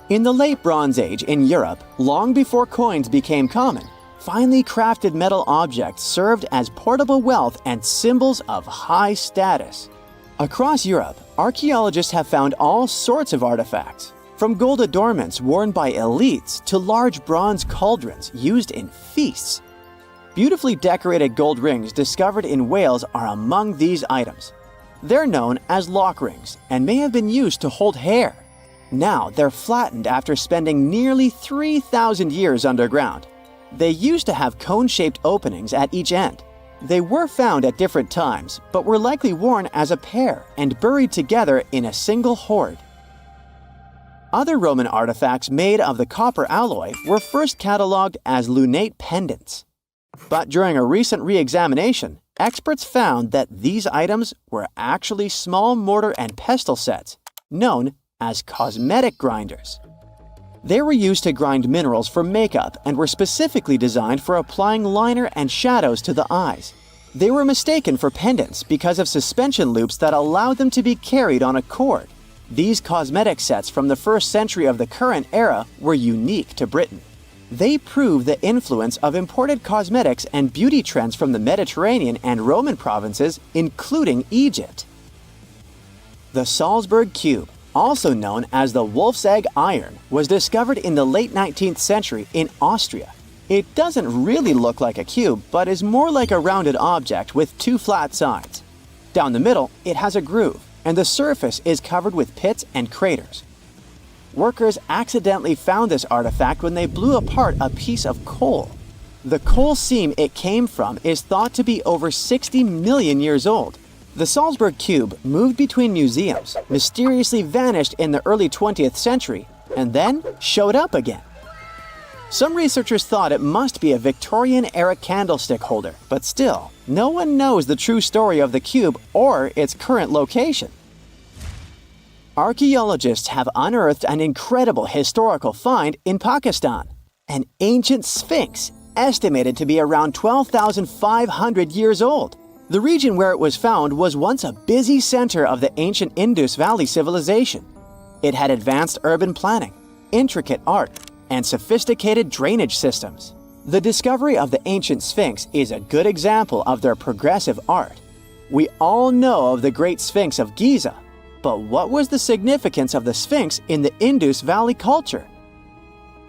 Speaker 1: In the late Bronze Age in Europe, long before coins became common, finely crafted metal objects served as portable wealth and symbols of high status. Across Europe, archaeologists have found all sorts of artifacts, from gold adornments worn by elites to large bronze cauldrons used in feasts. Beautifully decorated gold rings discovered in Wales are among these items. They're known as lock rings and may have been used to hold hair. Now they're flattened after spending nearly 3,000 years underground. They used to have cone-shaped openings at each end. They were found at different times, but were likely worn as a pair and buried together in a single hoard. Other Roman artifacts made of the copper alloy were first catalogued as lunate pendants. But during a recent re-examination, experts found that these items were actually small mortar and pestle sets, known as cosmetic grinders. They were used to grind minerals for makeup and were specifically designed for applying liner and shadows to the eyes. They were mistaken for pendants because of suspension loops that allowed them to be carried on a cord. These cosmetic sets from the 1st century of the current era were unique to Britain. They prove the influence of imported cosmetics and beauty trends from the Mediterranean and Roman provinces, including Egypt. The Salzburg Cube, also known as the Wolf's Egg Iron, was discovered in the late 19th century in Austria. It doesn't really look like a cube, but is more like a rounded object with two flat sides. Down the middle, it has a groove, and the surface is covered with pits and craters. Workers accidentally found this artifact when they blew apart a piece of coal. The coal seam it came from is thought to be over 60 million years old. The Salzburg Cube moved between museums, mysteriously vanished in the early 20th century, and then showed up again. Some researchers thought it must be a Victorian-era candlestick holder, but still, no one knows the true story of the cube or its current location. Archaeologists have unearthed an incredible historical find in Pakistan, an ancient sphinx estimated to be around 12,500 years old. The region where it was found was once a busy center of the ancient Indus Valley civilization. It had advanced urban planning, intricate art, and sophisticated drainage systems. The discovery of the ancient Sphinx is a good example of their progressive art. We all know of the Great Sphinx of Giza, but what was the significance of the Sphinx in the Indus Valley culture?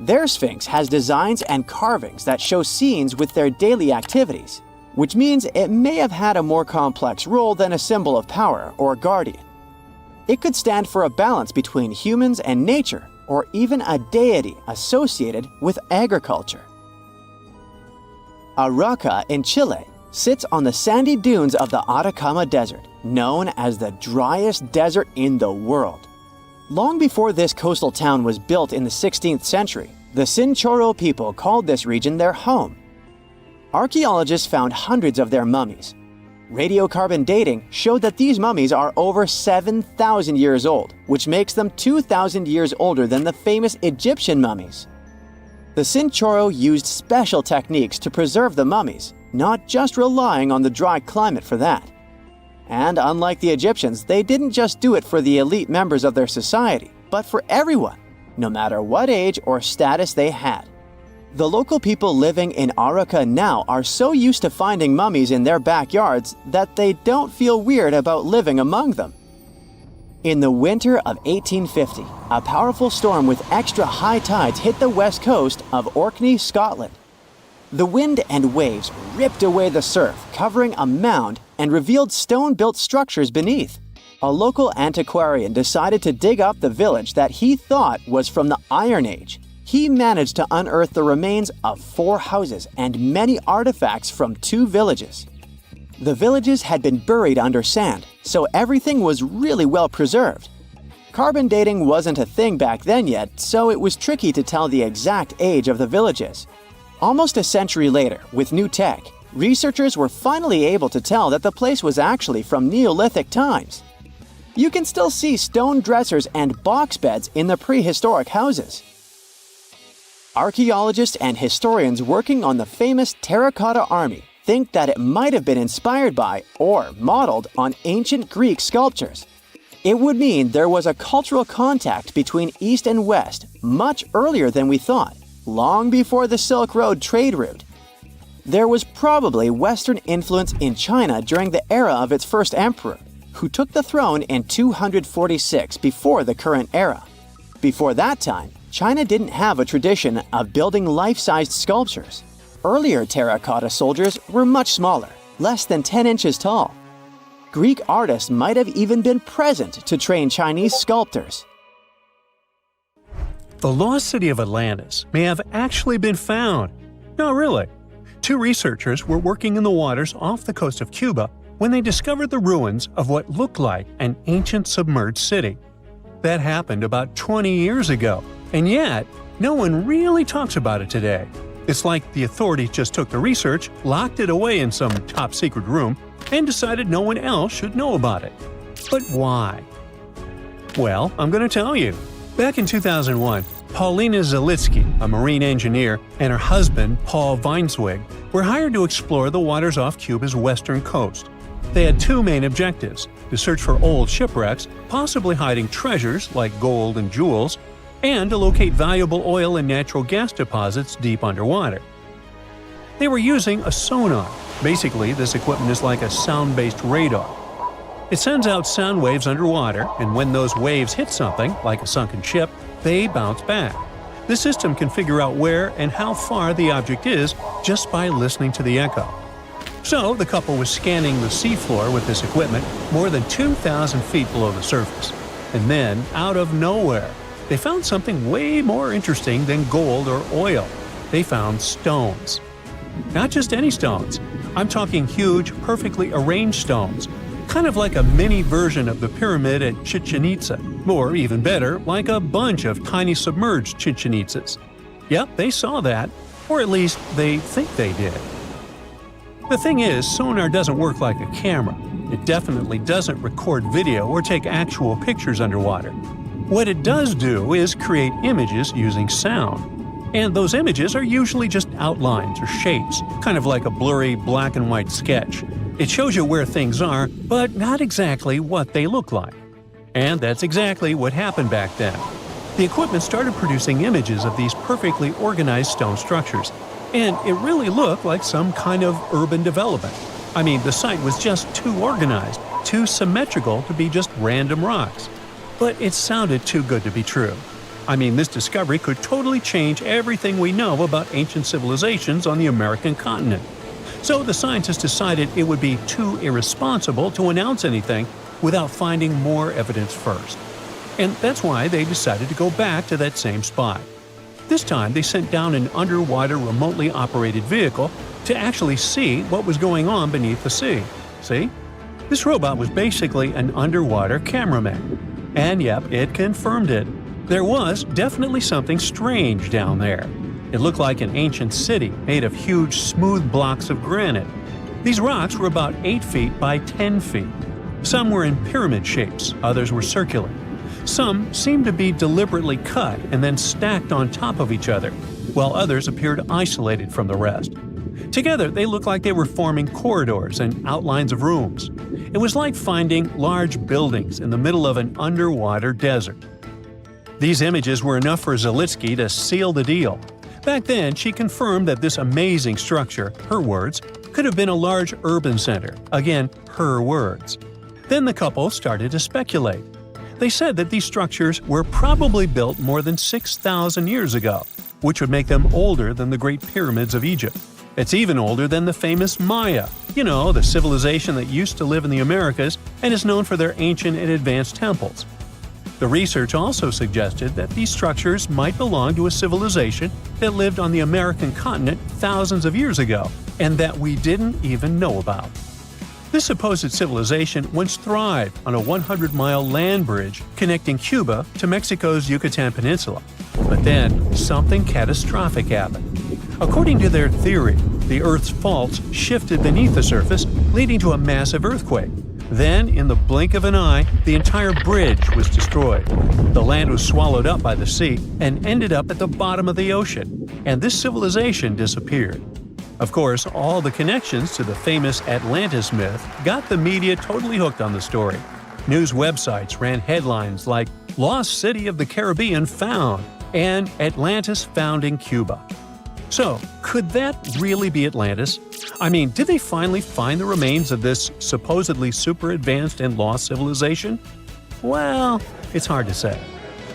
Speaker 1: Their Sphinx has designs and carvings that show scenes with their daily activities, which means it may have had a more complex role than a symbol of power or guardian. It could stand for a balance between humans and nature, or even a deity associated with agriculture. Arauca in Chile sits on the sandy dunes of the Atacama Desert, known as the driest desert in the world. Long before this coastal town was built in the 16th century, the Chinchorro people called this region their home. Archaeologists found hundreds of their mummies. Radiocarbon dating showed that these mummies are over 7,000 years old, which makes them 2,000 years older than the famous Egyptian mummies. The Chinchorro used special techniques to preserve the mummies, not just relying on the dry climate for that. And unlike the Egyptians, they didn't just do it for the elite members of their society, but for everyone, no matter what age or status they had. The local people living in Arauca now are so used to finding mummies in their backyards that they don't feel weird about living among them. In the winter of 1850, a powerful storm with extra high tides hit the west coast of Orkney, Scotland. The wind and waves ripped away the surf, covering a mound, and revealed stone-built structures beneath. A local antiquarian decided to dig up the village that he thought was from the Iron Age. He managed to unearth the remains of 4 houses and many artifacts from 2 villages. The villages had been buried under sand, so everything was really well preserved. Carbon dating wasn't a thing back then yet, so it was tricky to tell the exact age of the villages. Almost a century later, with new tech, researchers were finally able to tell that the place was actually from Neolithic times. You can still see stone dressers and box beds in the prehistoric houses. Archaeologists and historians working on the famous Terracotta Army think that it might have been inspired by or modeled on ancient Greek sculptures. It would mean there was a cultural contact between East and West much earlier than we thought, long before the Silk Road trade route. There was probably Western influence in China during the era of its first emperor, who took the throne in 246 before the current era. Before that time, China didn't have a tradition of building life-sized sculptures. Earlier terracotta soldiers were much smaller, less than 10 inches tall. Greek artists might have even been present to train Chinese sculptors.
Speaker 2: The lost city of Atlantis may have actually been found. No, really. Two researchers were working in the waters off the coast of Cuba when they discovered the ruins of what looked like an ancient submerged city. That happened about 20 years ago, and yet no one really talks about it today. It's like the authorities just took the research, locked it away in some top-secret room, and decided no one else should know about it. But why? Well, I'm going to tell you. Back in 2001, Paulina Zalitsky, a marine engineer, and her husband, Paul Weinswig, were hired to explore the waters off Cuba's western coast. They had two main objectives: to search for old shipwrecks, possibly hiding treasures like gold and jewels, and to locate valuable oil and natural gas deposits deep underwater. They were using a sonar. Basically, this equipment is like a sound-based radar. It sends out sound waves underwater, and when those waves hit something, like a sunken ship, they bounce back. The system can figure out where and how far the object is just by listening to the echo. So, the couple was scanning the seafloor with this equipment more than 2,000 feet below the surface. And then, out of nowhere, they found something way more interesting than gold or oil. They found stones. Not just any stones. I'm talking huge, perfectly arranged stones. Kind of like a mini version of the pyramid at Chichen Itza. Or even better, like a bunch of tiny submerged Chichen Itzas. Yep, they saw that. Or at least, they think they did. The thing is, sonar doesn't work like a camera. It definitely doesn't record video or take actual pictures underwater. What it does do is create images using sound. And those images are usually just outlines or shapes, kind of like a blurry black and white sketch. It shows you where things are, but not exactly what they look like. And that's exactly what happened back then. The equipment started producing images of these perfectly organized stone structures, and it really looked like some kind of urban development. I mean, the site was just too organized, too symmetrical to be just random rocks. But it sounded too good to be true. I mean, this discovery could totally change everything we know about ancient civilizations on the American continent. So the scientists decided it would be too irresponsible to announce anything without finding more evidence first. And that's why they decided to go back to that same spot. This time they sent down an underwater remotely operated vehicle to actually see what was going on beneath the sea. See? This robot was basically an underwater cameraman. And yep, it confirmed it. There was definitely something strange down there. It looked like an ancient city made of huge, smooth blocks of granite. These rocks were about 8 feet by 10 feet. Some were in pyramid shapes, others were circular. Some seemed to be deliberately cut and then stacked on top of each other, while others appeared isolated from the rest. Together, they looked like they were forming corridors and outlines of rooms. It was like finding large buildings in the middle of an underwater desert. These images were enough for Zalitsky to seal the deal. Back then, she confirmed that this amazing structure, her words, could have been a large urban center. Again, her words. Then the couple started to speculate. They said that these structures were probably built more than 6,000 years ago, which would make them older than the Great Pyramids of Egypt. It's even older than the famous Maya, you know, the civilization that used to live in the Americas and is known for their ancient and advanced temples. The research also suggested that these structures might belong to a civilization that lived on the American continent thousands of years ago, and that we didn't even know about. This supposed civilization once thrived on a 100-mile land bridge connecting Cuba to Mexico's Yucatan Peninsula. But then, something catastrophic happened. According to their theory, the Earth's faults shifted beneath the surface, leading to a massive earthquake. Then, in the blink of an eye, the entire bridge was destroyed. The land was swallowed up by the sea and ended up at the bottom of the ocean, and this civilization disappeared. Of course, all the connections to the famous Atlantis myth got the media totally hooked on the story. News websites ran headlines like "Lost City of the Caribbean Found" and "Atlantis Found in Cuba." So, could that really be Atlantis? I mean, did they finally find the remains of this supposedly super advanced and lost civilization? Well, it's hard to say.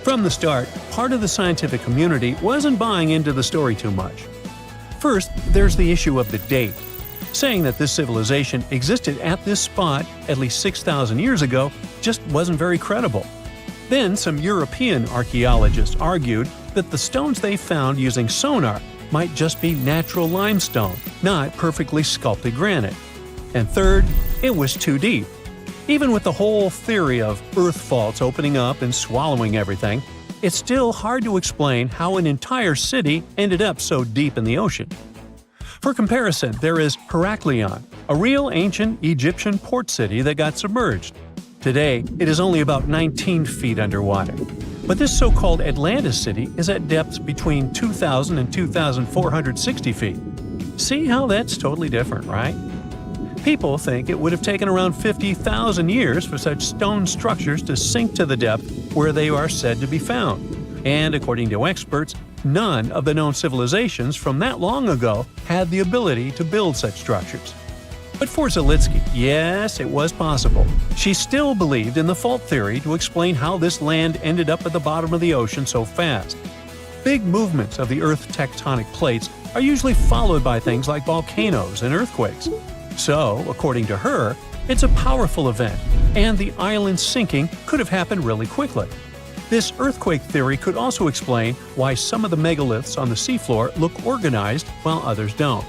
Speaker 2: From the start, part of the scientific community wasn't buying into the story too much. First, there's the issue of the date. Saying that this civilization existed at this spot at least 6,000 years ago just wasn't very credible. Then, some European archaeologists argued that the stones they found using sonar might just be natural limestone, not perfectly sculpted granite. And third, it was too deep. Even with the whole theory of earth faults opening up and swallowing everything, it's still hard to explain how an entire city ended up so deep in the ocean. For comparison, there is Heraklion, a real ancient Egyptian port city that got submerged. Today, it is only about 19 feet underwater. But this so-called Atlantis city is at depths between 2,000 and 2,460 feet. See how that's totally different, right? People think it would have taken around 50,000 years for such stone structures to sink to the depth where they are said to be found. And according to experts, none of the known civilizations from that long ago had the ability to build such structures. But for Zalitsky, yes, it was possible. She still believed in the fault theory to explain how this land ended up at the bottom of the ocean so fast. Big movements of the Earth's tectonic plates are usually followed by things like volcanoes and earthquakes. So, according to her, it's a powerful event, and the island sinking could have happened really quickly. This earthquake theory could also explain why some of the megaliths on the seafloor look organized while others don't.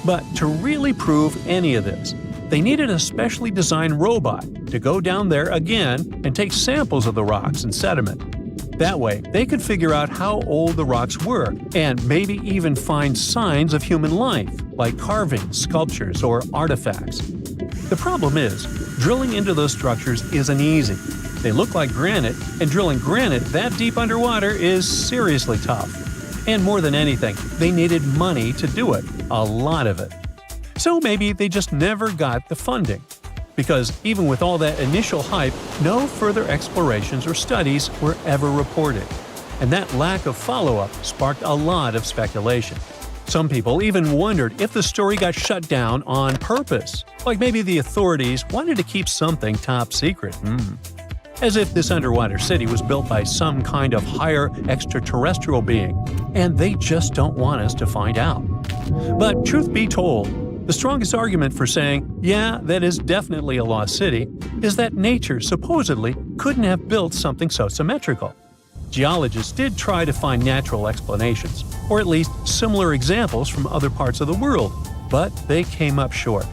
Speaker 2: But to really prove any of this, they needed a specially designed robot to go down there again and take samples of the rocks and sediment. That way, they could figure out how old the rocks were and maybe even find signs of human life, like carvings, sculptures, or artifacts. The problem is, drilling into those structures isn't easy. They look like granite, and drilling granite that deep underwater is seriously tough. And more than anything, they needed money to do it, a lot of it. So maybe they just never got the funding. Because even with all that initial hype, no further explorations or studies were ever reported. And that lack of follow-up sparked a lot of speculation. Some people even wondered if the story got shut down on purpose, like maybe the authorities wanted to keep something top secret. As if this underwater city was built by some kind of higher extraterrestrial being, and they just don't want us to find out. But truth be told, the strongest argument for saying, yeah, that is definitely a lost city, is that nature supposedly couldn't have built something so symmetrical. Geologists did try to find natural explanations, or at least similar examples from other parts of the world, but they came up short.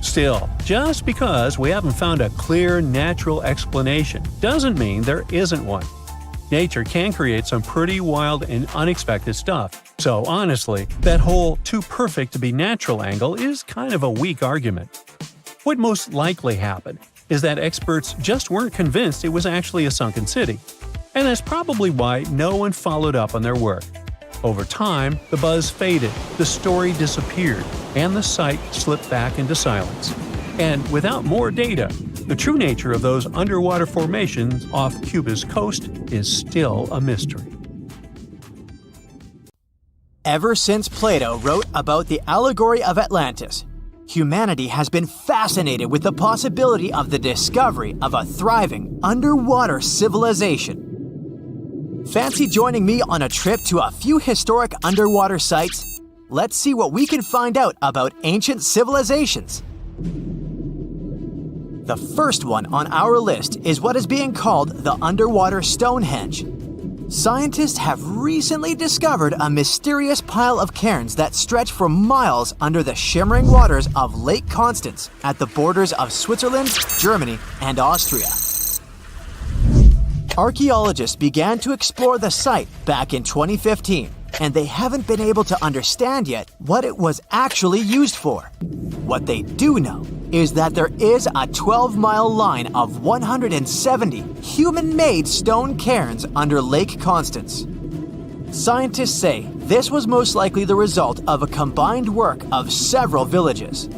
Speaker 2: Still, just because we haven't found a clear natural explanation doesn't mean there isn't one. Nature can create some pretty wild and unexpected stuff, so honestly, that whole too perfect to be natural angle is kind of a weak argument. What most likely happened is that experts just weren't convinced it was actually a sunken city, and that's probably why no one followed up on their work. Over time, the buzz faded, the story disappeared, and the site slipped back into silence. And without more data, the true nature of those underwater formations off Cuba's coast is still a mystery.
Speaker 1: Ever since Plato wrote about the allegory of Atlantis, humanity has been fascinated with the possibility of the discovery of a thriving underwater civilization. Fancy joining me on a trip to a few historic underwater sites? Let's see what we can find out about ancient civilizations. The first one on our list is what is being called the underwater Stonehenge. Scientists have recently discovered a mysterious pile of cairns that stretch for miles under the shimmering waters of Lake Constance at the borders of Switzerland, Germany, and Austria. Archaeologists began to explore the site back in 2015, and they haven't been able to understand yet what it was actually used for. What they do know is that there is a 12-mile line of 170 human-made stone cairns under Lake Constance. Scientists say this was most likely the result of a combined work of several villages.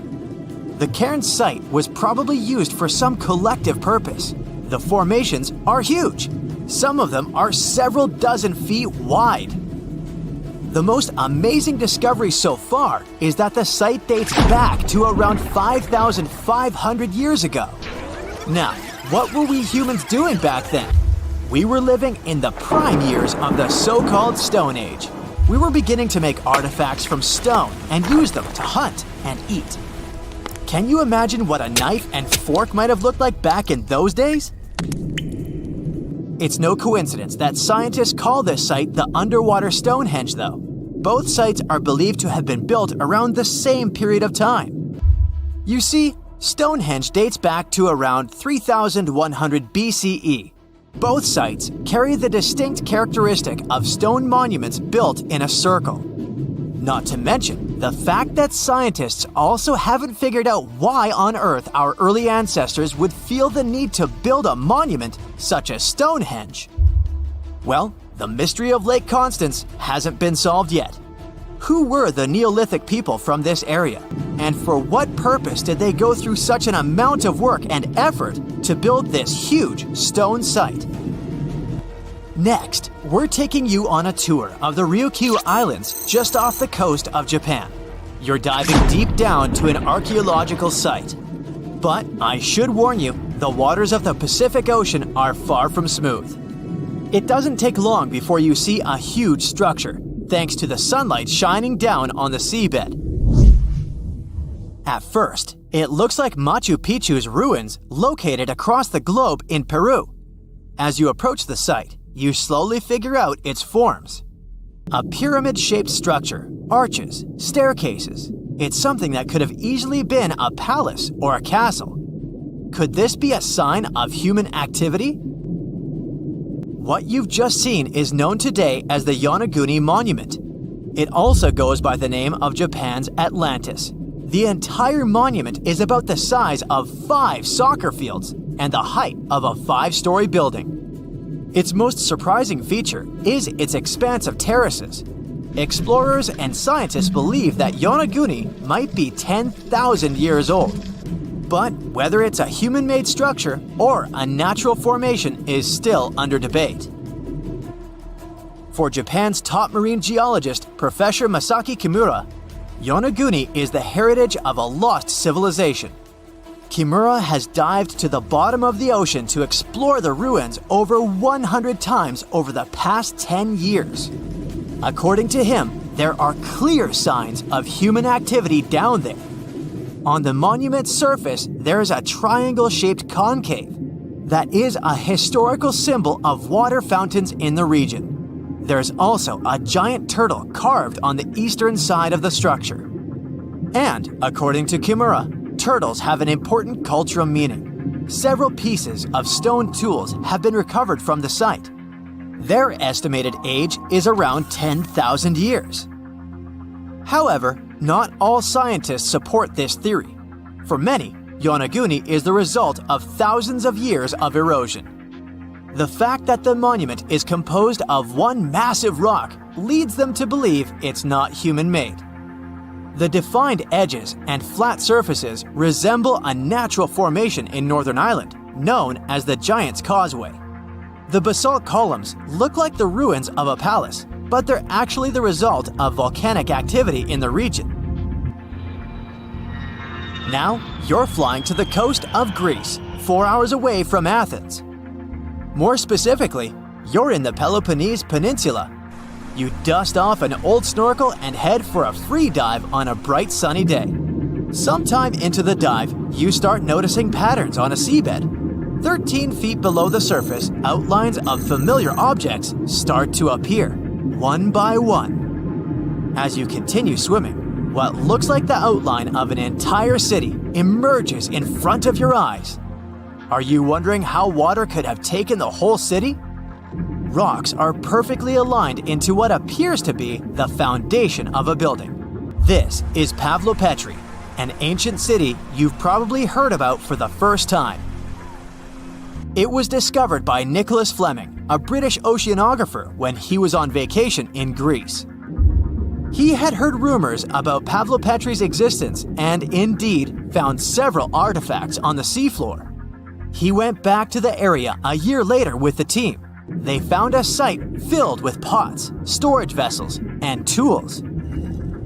Speaker 1: The cairn site was probably used for some collective purpose. The formations are huge. Some of them are several dozen feet wide. The most amazing discovery so far is that the site dates back to around 5,500 years ago. Now, what were we humans doing back then? We were living in the prime years of the so-called Stone Age. We were beginning to make artifacts from stone and use them to hunt and eat. Can you imagine what a knife and fork might have looked like back in those days? It's no coincidence that scientists call this site the underwater Stonehenge, though. Both sites are believed to have been built around the same period of time. You see, Stonehenge dates back to around 3100 BCE. Both sites carry the distinct characteristic of stone monuments built in a circle. Not to mention the fact that scientists also haven't figured out why on Earth our early ancestors would feel the need to build a monument such as Stonehenge. Well, the mystery of Lake Constance hasn't been solved yet. Who were the Neolithic people from this area? And for what purpose did they go through such an amount of work and effort to build this huge stone site? Next, we're taking you on a tour of the Ryukyu Islands just off the coast of Japan. You're diving deep down to an archaeological site. But I should warn you, the waters of the Pacific Ocean are far from smooth. It doesn't take long before you see a huge structure, thanks to the sunlight shining down on the seabed. At first, it looks like Machu Picchu's ruins located across the globe in Peru. As you approach the site, you slowly figure out its forms. A pyramid-shaped structure, arches, staircases. It's something that could have easily been a palace or a castle. Could this be a sign of human activity? What you've just seen is known today as the Yonaguni Monument. It also goes by the name of Japan's Atlantis. The entire monument is about the size of 5 soccer fields and the height of a 5-story building. Its most surprising feature is its expanse of terraces. Explorers and scientists believe that Yonaguni might be 10,000 years old. But whether it's a human-made structure or a natural formation is still under debate. For Japan's top marine geologist, Professor Masaki Kimura, Yonaguni is the heritage of a lost civilization. Kimura has dived to the bottom of the ocean to explore the ruins over 100 times over the past 10 years. According to him, there are clear signs of human activity down there. On the monument's surface, there is a triangle-shaped concave that is a historical symbol of water fountains in the region. There's also a giant turtle carved on the eastern side of the structure. And, according to Kimura, turtles have an important cultural meaning. Several pieces of stone tools have been recovered from the site. Their estimated age is around 10,000 years. However, not all scientists support this theory. For many, Yonaguni is the result of thousands of years of erosion. The fact that the monument is composed of one massive rock leads them to believe it's not human-made. The defined edges and flat surfaces resemble a natural formation in Northern Ireland, known as the Giant's Causeway. The basalt columns look like the ruins of a palace, but they're actually the result of volcanic activity in the region. Now, you're flying to the coast of Greece, 4 hours away from Athens. More specifically, you're in the Peloponnese Peninsula. You dust off an old snorkel and head for a free dive on a bright sunny day. Sometime into the dive, you start noticing patterns on a seabed. 13 feet below the surface, outlines of familiar objects start to appear, one by one. As you continue swimming, what looks like the outline of an entire city emerges in front of your eyes. Are you wondering how water could have taken the whole city? rocks are perfectly aligned into what appears to be the foundation of a building. This is Pavlo Petri, an ancient city you've probably heard about for the first time. It was discovered by Nicholas Fleming, a British oceanographer, when he was on vacation in Greece. He had heard rumors about Pavlo Petri's existence and indeed found several artifacts on the seafloor. He went back to the area a year later with the team. They found a site filled with pots, storage vessels, and tools.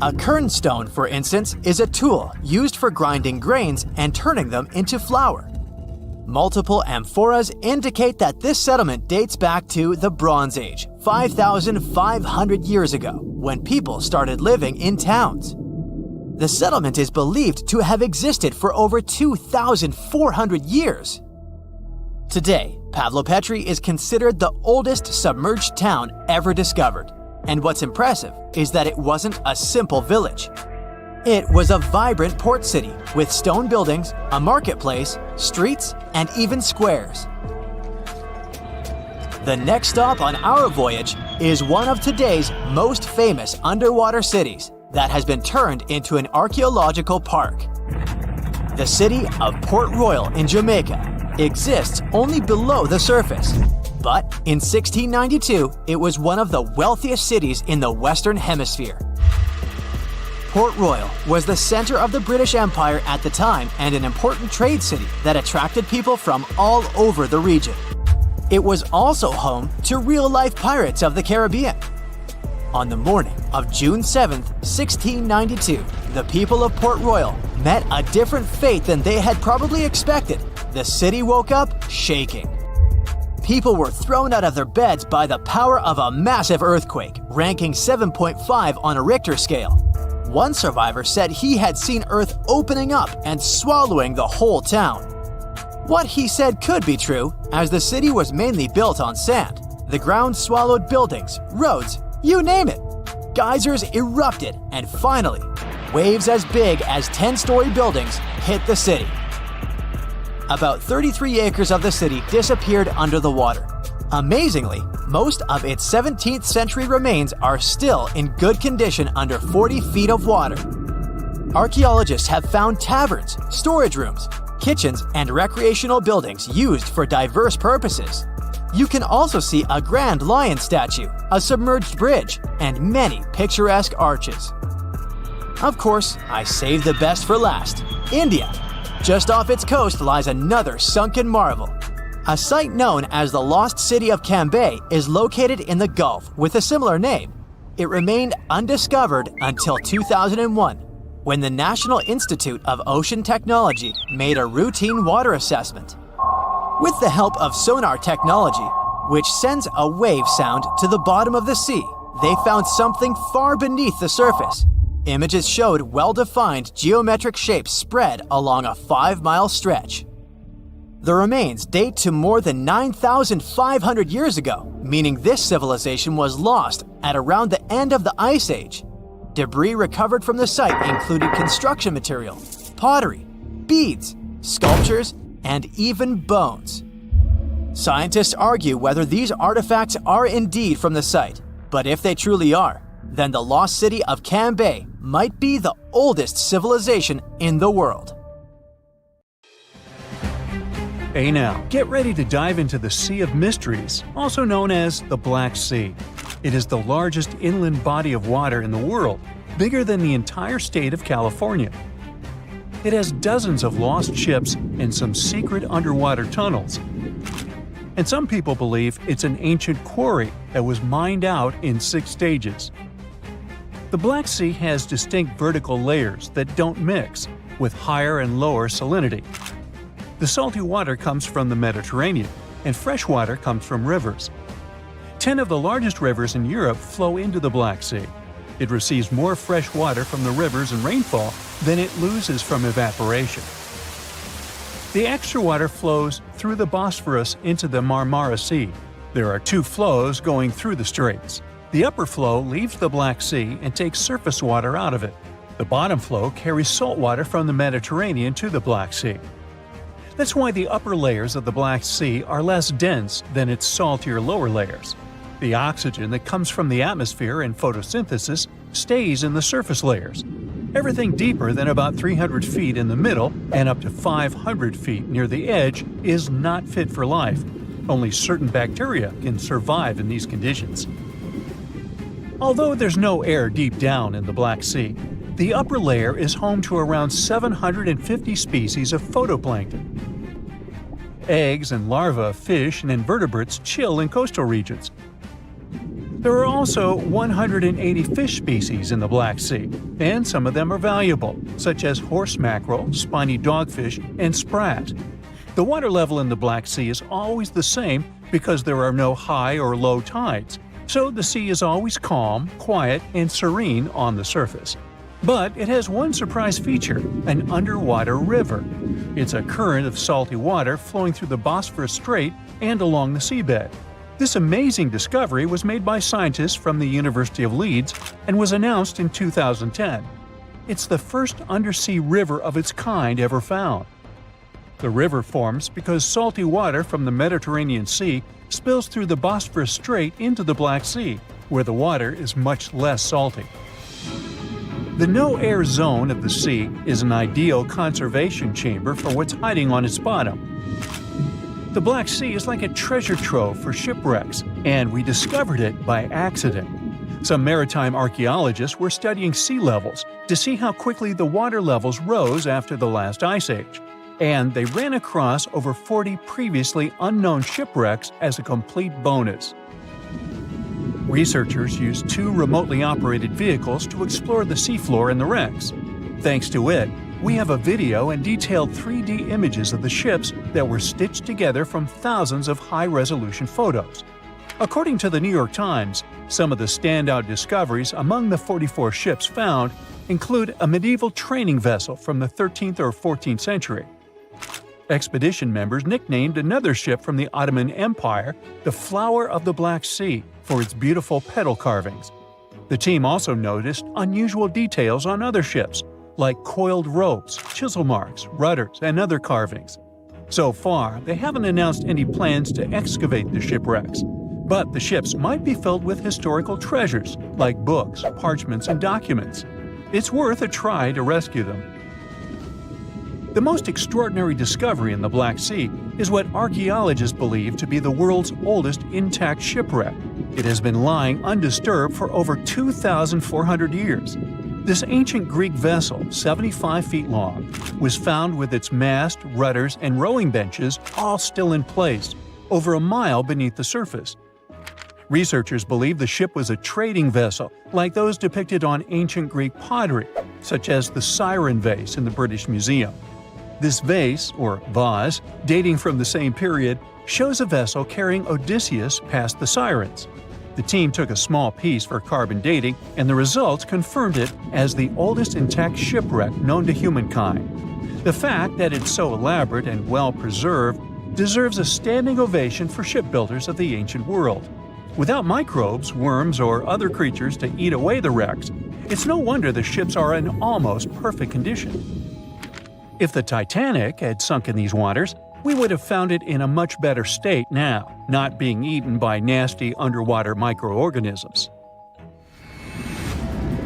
Speaker 1: A kernstone, for instance, is a tool used for grinding grains and turning them into flour. Multiple amphoras indicate that this settlement dates back to the Bronze Age, 5,500 years ago, when people started living in towns. The settlement is believed to have existed for over 2,400 years. Today, Pavlo Petri is considered the oldest submerged town ever discovered, and what's impressive is that it wasn't a simple village. It was a vibrant port city with stone buildings, a marketplace, streets, and even squares. The next stop on our voyage is one of today's most famous underwater cities that has been turned into an archaeological park. The city of Port Royal in Jamaica exists only below the surface, but in 1692 it was one of the wealthiest cities in the Western Hemisphere. Port Royal was the center of the British Empire at the time and an important trade city that attracted people from all over the region. It was also home to real-life pirates of the Caribbean. On the morning of June 7, 1692, the people of Port Royal met a different fate than they had probably expected. The city woke up shaking. People were thrown out of their beds by the power of a massive earthquake, ranking 7.5 on a Richter scale. One survivor said he had seen Earth opening up and swallowing the whole town. What he said could be true, as the city was mainly built on sand. The ground swallowed buildings, roads, you name it. Geysers erupted, and finally, waves as big as 10-story buildings hit the city. About 33 acres of the city disappeared under the water. Amazingly, most of its 17th century remains are still in good condition under 40 feet of water. Archaeologists have found taverns, storage rooms, kitchens, and recreational buildings used for diverse purposes. You can also see a grand lion statue, a submerged bridge, and many picturesque arches. Of course, I saved the best for last: India. Just off its coast lies another sunken marvel. A site known as the Lost City of Cambay is located in the Gulf with a similar name. It remained undiscovered until 2001, when the National Institute of Ocean Technology made a routine water assessment. With the help of sonar technology, which sends a wave sound to the bottom of the sea, they found something far beneath the surface. Images showed well-defined geometric shapes spread along a 5-mile stretch. The remains date to more than 9,500 years ago, meaning this civilization was lost at around the end of the Ice Age. Debris recovered from the site included construction material, pottery, beads, sculptures, and even bones. Scientists argue whether these artifacts are indeed from the site, but if they truly are, then the lost city of Cambay might be the oldest civilization in the world.
Speaker 2: Hey now, get ready to dive into the Sea of Mysteries, also known as the Black Sea. It is the largest inland body of water in the world, bigger than the entire state of California. It has dozens of lost ships and some secret underwater tunnels. And some people believe it's an ancient quarry that was mined out in 6 stages. The Black Sea has distinct vertical layers that don't mix, with higher and lower salinity. The salty water comes from the Mediterranean, and fresh water comes from rivers. 10 of the largest rivers in Europe flow into the Black Sea. It receives more fresh water from the rivers and rainfall than it loses from evaporation. The extra water flows through the Bosphorus into the Marmara Sea. There are 2 flows going through the straits. The upper flow leaves the Black Sea and takes surface water out of it. The bottom flow carries salt water from the Mediterranean to the Black Sea. That's why the upper layers of the Black Sea are less dense than its saltier lower layers. The oxygen that comes from the atmosphere and photosynthesis stays in the surface layers. Everything deeper than about 300 feet in the middle and up to 500 feet near the edge is not fit for life. Only certain bacteria can survive in these conditions. Although there's no air deep down in the Black Sea, the upper layer is home to around 750 species of phytoplankton. Eggs and larvae of fish and invertebrates chill in coastal regions. There are also 180 fish species in the Black Sea, and some of them are valuable, such as horse mackerel, spiny dogfish, and sprat. The water level in the Black Sea is always the same because there are no high or low tides, so the sea is always calm, quiet, and serene on the surface. But it has one surprise feature: an underwater river. It's a current of salty water flowing through the Bosphorus Strait and along the seabed. This amazing discovery was made by scientists from the University of Leeds and was announced in 2010. It's the first undersea river of its kind ever found. The river forms because salty water from the Mediterranean Sea spills through the Bosphorus Strait into the Black Sea, where the water is much less salty. The no-air zone of the sea is an ideal conservation chamber for what's hiding on its bottom. The Black Sea is like a treasure trove for shipwrecks, and we discovered it by accident. Some maritime archaeologists were studying sea levels to see how quickly the water levels rose after the last ice age, and they ran across over 40 previously unknown shipwrecks as a complete bonus. Researchers used 2 remotely operated vehicles to explore the seafloor and the wrecks. Thanks to it, we have a video and detailed 3D images of the ships that were stitched together from thousands of high-resolution photos. According to the New York Times, some of the standout discoveries among the 44 ships found include a medieval training vessel from the 13th or 14th century. Expedition members nicknamed another ship from the Ottoman Empire the Flower of the Black Sea for its beautiful petal carvings. The team also noticed unusual details on other ships, like coiled ropes, chisel marks, rudders, and other carvings. So far, they haven't announced any plans to excavate the shipwrecks, but the ships might be filled with historical treasures like books, parchments, and documents. It's worth a try to rescue them. The most extraordinary discovery in the Black Sea is what archaeologists believe to be the world's oldest intact shipwreck. It has been lying undisturbed for over 2,400 years. This ancient Greek vessel, 75 feet long, was found with its mast, rudders, and rowing benches all still in place, over a mile beneath the surface. Researchers believe the ship was a trading vessel, like those depicted on ancient Greek pottery, such as the Siren vase in the British Museum. This vase, or vase, dating from the same period, shows a vessel carrying Odysseus past the Sirens. The team took a small piece for carbon dating, and the results confirmed it as the oldest intact shipwreck known to humankind. The fact that it's so elaborate and well-preserved deserves a standing ovation for shipbuilders of the ancient world. Without microbes, worms, or other creatures to eat away the wrecks, it's no wonder the ships are in almost perfect condition. If the Titanic had sunk in these waters, we would have found it in a much better state now, not being eaten by nasty underwater microorganisms.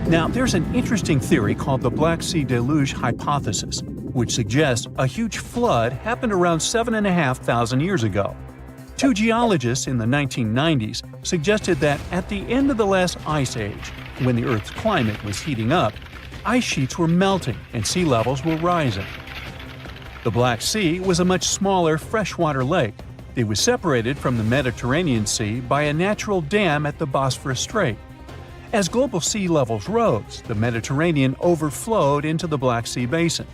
Speaker 2: Now, there's an interesting theory called the Black Sea Deluge hypothesis, which suggests a huge flood happened around 7,500 years ago. 2 geologists in the 1990s suggested that at the end of the last ice age, when the Earth's climate was heating up, ice sheets were melting and sea levels were rising. The Black Sea was a much smaller freshwater lake. It was separated from the Mediterranean Sea by a natural dam at the Bosphorus Strait. As global sea levels rose, the Mediterranean overflowed into the Black Sea basin.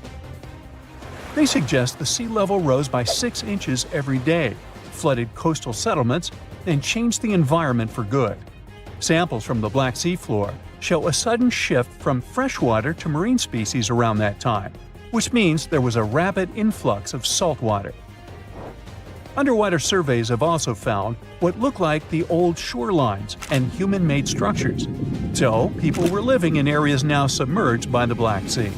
Speaker 2: They suggest the sea level rose by 6 inches every day, flooded coastal settlements, and changed the environment for good. Samples from the Black Sea floor show a sudden shift from freshwater to marine species around that time, which means there was a rapid influx of salt water. Underwater surveys have also found what look like the old shorelines and human-made structures. So, people were living in areas now submerged by the Black Sea.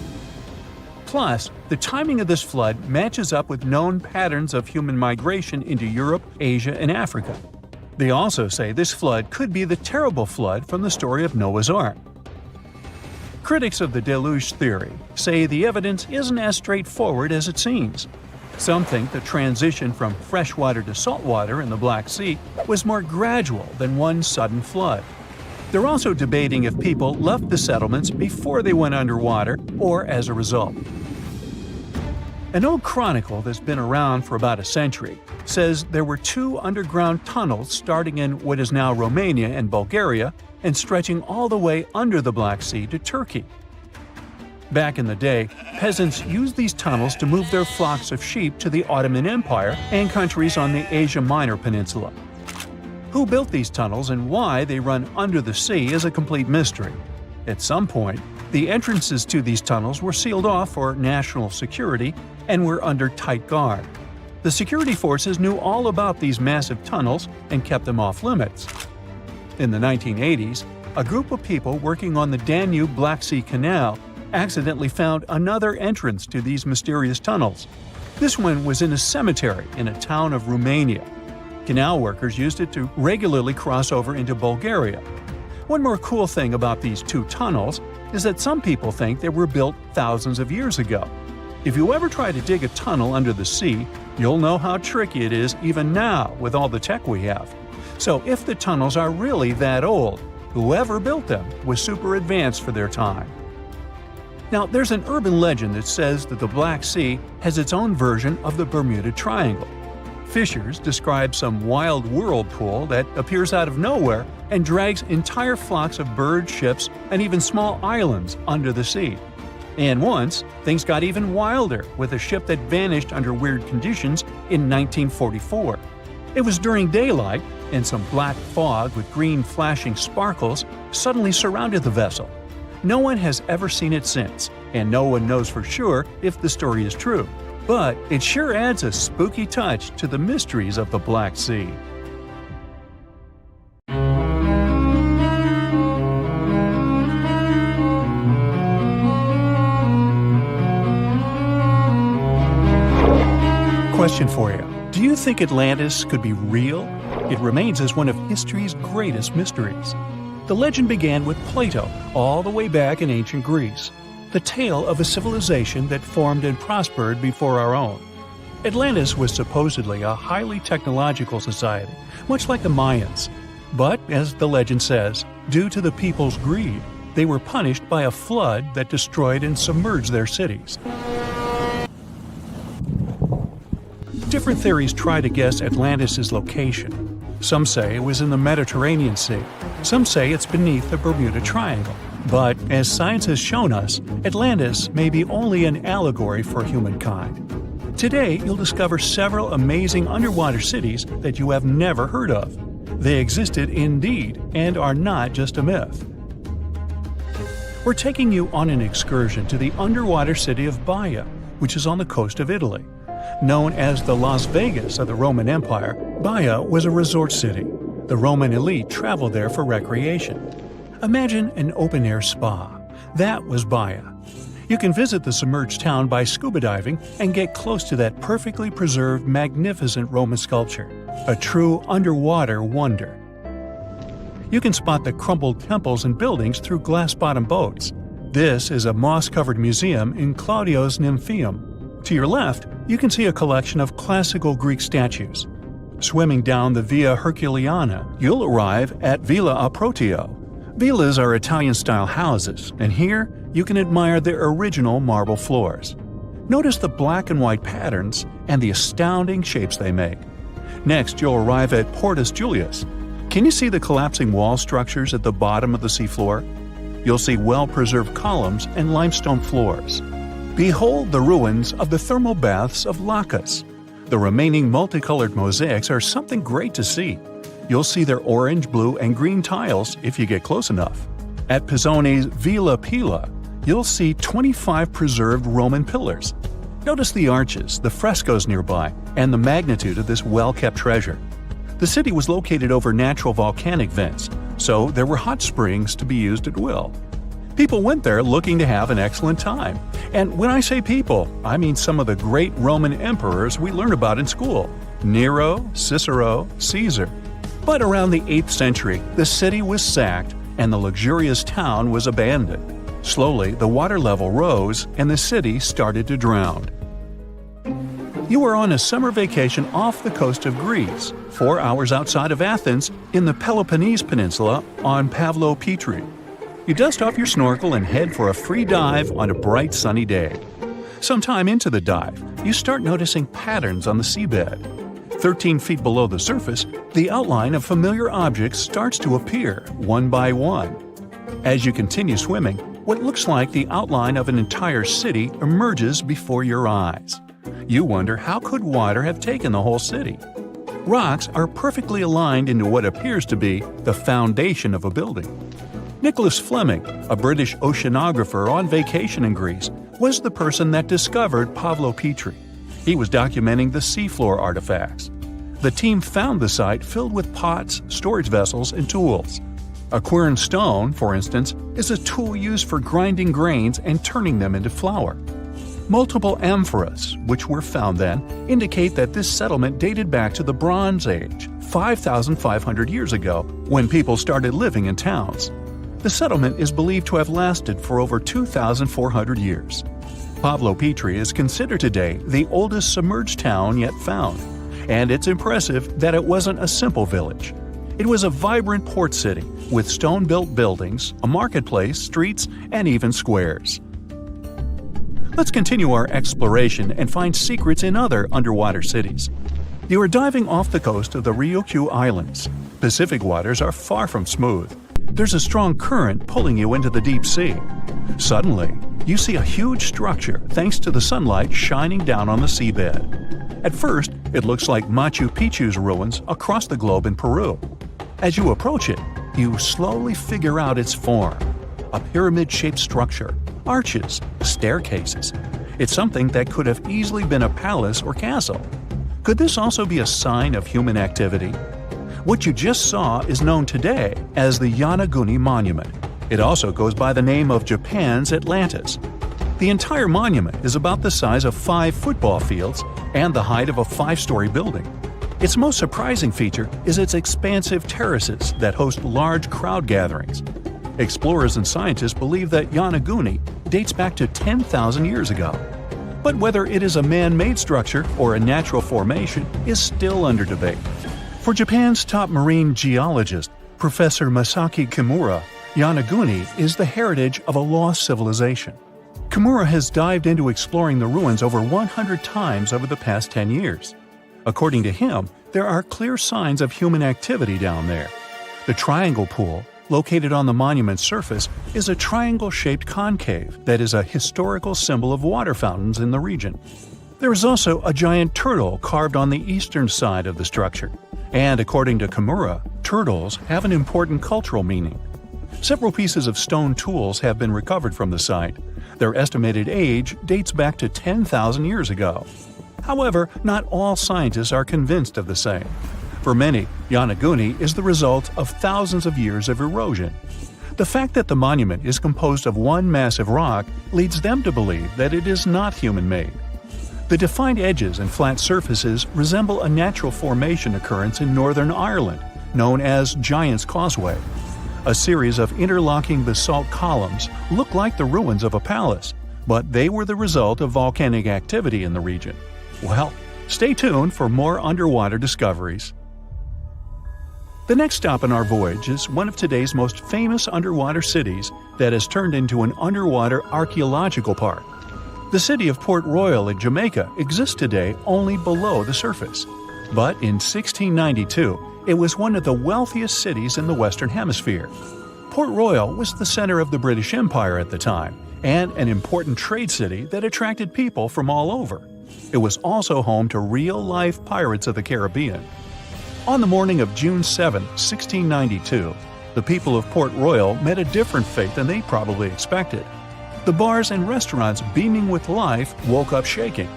Speaker 2: Plus, the timing of this flood matches up with known patterns of human migration into Europe, Asia, and Africa. They also say this flood could be the terrible flood from the story of Noah's Ark. Critics of the deluge theory say the evidence isn't as straightforward as it seems. Some think the transition from freshwater to saltwater in the Black Sea was more gradual than one sudden flood. They're also debating if people left the settlements before they went underwater or as a result. An old chronicle that's been around for about a century says there were 2 underground tunnels starting in what is now Romania and Bulgaria and stretching all the way under the Black Sea to Turkey. Back in the day, peasants used these tunnels to move their flocks of sheep to the Ottoman Empire and countries on the Asia Minor Peninsula. Who built these tunnels and why they run under the sea is a complete mystery. At some point, the entrances to these tunnels were sealed off for national security and were under tight guard. The security forces knew all about these massive tunnels and kept them off limits. In the 1980s, a group of people working on the Danube-Black Sea Canal accidentally found another entrance to these mysterious tunnels. This one was in a cemetery in a town of Romania. Canal workers used it to regularly cross over into Bulgaria. One more cool thing about these 2 tunnels is that some people think they were built thousands of years ago. If you ever try to dig a tunnel under the sea, you'll know how tricky it is even now with all the tech we have. So if the tunnels are really that old, whoever built them was super advanced for their time. Now, there's an urban legend that says that the Black Sea has its own version of the Bermuda Triangle. Fishers describe some wild whirlpool that appears out of nowhere and drags entire flocks of birds, ships, and even small islands under the sea. And once, things got even wilder with a ship that vanished under weird conditions in 1944. It was during daylight, and some black fog with green flashing sparkles suddenly surrounded the vessel. No one has ever seen it since, and no one knows for sure if the story is true. But it sure adds a spooky touch to the mysteries of the Black Sea. Question for you. Do you think Atlantis could be real? It remains as one of history's greatest mysteries. The legend began with Plato, all the way back in ancient Greece. The tale of a civilization that formed and prospered before our own. Atlantis was supposedly a highly technological society, much like the Mayans. But, as the legend says, due to the people's greed, they were punished by a flood that destroyed and submerged their cities. Different theories try to guess Atlantis' location. Some say it was in the Mediterranean Sea. Some say it's beneath the Bermuda Triangle. But, as science has shown us, Atlantis may be only an allegory for humankind. Today, you'll discover several amazing underwater cities that you have never heard of. They existed indeed and are not just a myth. We're taking you on an excursion to the underwater city of Baia, which is on the coast of Italy. Known as the Las Vegas of the Roman Empire, Baia was a resort city. The Roman elite traveled there for recreation. Imagine an open-air spa. That was Baia. You can visit the submerged town by scuba diving and get close to that perfectly preserved, magnificent Roman sculpture, a true underwater wonder. You can spot the crumbled temples and buildings through glass-bottom boats. This is a moss-covered museum in Claudio's Nymphaeum. To your left, you can see a collection of classical Greek statues. Swimming down the Via Herculeana, you'll arrive at Villa Aprotio. Villas are Italian-style houses, and here you can admire their original marble floors. Notice the black and white patterns and the astounding shapes they make. Next, you'll arrive at Portus Julius. Can you see the collapsing wall structures at the bottom of the seafloor? You'll see well-preserved columns and limestone floors. Behold the ruins of the thermal baths of Lacus. The remaining multicolored mosaics are something great to see. You'll see their orange, blue, and green tiles if you get close enough. At Pisoni's Villa Pila, you'll see 25 preserved Roman pillars. Notice the arches, the frescoes nearby, and the magnitude of this well-kept treasure. The city was located over natural volcanic vents, so there were hot springs to be used at will. People went there looking to have an excellent time. And when I say people, I mean some of the great Roman emperors we learn about in school: Nero, Cicero, Caesar. But around the 8th century, the city was sacked and the luxurious town was abandoned. Slowly, the water level rose and the city started to drown. You were on a summer vacation off the coast of Greece, 4 hours outside of Athens, in the Peloponnese Peninsula on Pavlo, Petri. You dust off your snorkel and head for a free dive on a bright sunny day. Sometime into the dive, you start noticing patterns on the seabed. 13 feet below the surface, the outline of familiar objects starts to appear, one by one. As you continue swimming, what looks like the outline of an entire city emerges before your eyes. You wonder, how could water have taken the whole city? Rocks are perfectly aligned into what appears to be the foundation of a building. Nicholas Fleming, a British oceanographer on vacation in Greece, was the person that discovered Pavlo Petri. He was documenting the seafloor artifacts. The team found the site filled with pots, storage vessels, and tools. A quern stone, for instance, is a tool used for grinding grains and turning them into flour. Multiple amphoras, which were found then, indicate that this settlement dated back to the Bronze Age, 5,500 years ago, when people started living in towns. The settlement is believed to have lasted for over 2,400 years. Pavlo Petri is considered today the oldest submerged town yet found, and it's impressive that it wasn't a simple village. It was a vibrant port city with stone-built buildings, a marketplace, streets, and even squares. Let's continue our exploration and find secrets in other underwater cities. You are diving off the coast of the Ryukyu Islands. Pacific waters are far from smooth. There's a strong current pulling you into the deep sea. Suddenly, you see a huge structure thanks to the sunlight shining down on the seabed. At first, it looks like Machu Picchu's ruins across the globe in Peru. As you approach it, you slowly figure out its form. A pyramid-shaped structure, arches, staircases. It's something that could have easily been a palace or castle. Could this also be a sign of human activity? What you just saw is known today as the Yonaguni Monument. It also goes by the name of Japan's Atlantis. The entire monument is about the size of 5 football fields and the height of a 5-story building. Its most surprising feature is its expansive terraces that host large crowd gatherings. Explorers and scientists believe that Yonaguni dates back to 10,000 years ago. But whether it is a man-made structure or a natural formation is still under debate. For Japan's top marine geologist, Professor Masaki Kimura, Yonaguni is the heritage of a lost civilization. Kimura has dived into exploring the ruins over 100 times over the past 10 years. According to him, there are clear signs of human activity down there. The triangle pool, located on the monument's surface, is a triangle-shaped concave that is a historical symbol of water fountains in the region. There is also a giant turtle carved on the eastern side of the structure. And according to Kimura, turtles have an important cultural meaning. Several pieces of stone tools have been recovered from the site. Their estimated age dates back to 10,000 years ago. However, not all scientists are convinced of the same. For many, Yonaguni is the result of thousands of years of erosion. The fact that the monument is composed of one massive rock leads them to believe that it is not human-made. The defined edges and flat surfaces resemble a natural formation occurrence in Northern Ireland, known as Giant's Causeway. A series of interlocking basalt columns look like the ruins of a palace, but they were the result of volcanic activity in the region. Well, stay tuned for more underwater discoveries. The next stop on our voyage is one of today's most famous underwater cities that has turned into an underwater archaeological park. The city of Port Royal in Jamaica exists today only below the surface. But in 1692, it was one of the wealthiest cities in the Western Hemisphere. Port Royal was the center of the British Empire at the time, and an important trade city that attracted people from all over. It was also home to real-life pirates of the Caribbean. On the morning of June 7, 1692, the people of Port Royal met a different fate than they probably expected. The bars and restaurants beaming with life woke up shaking.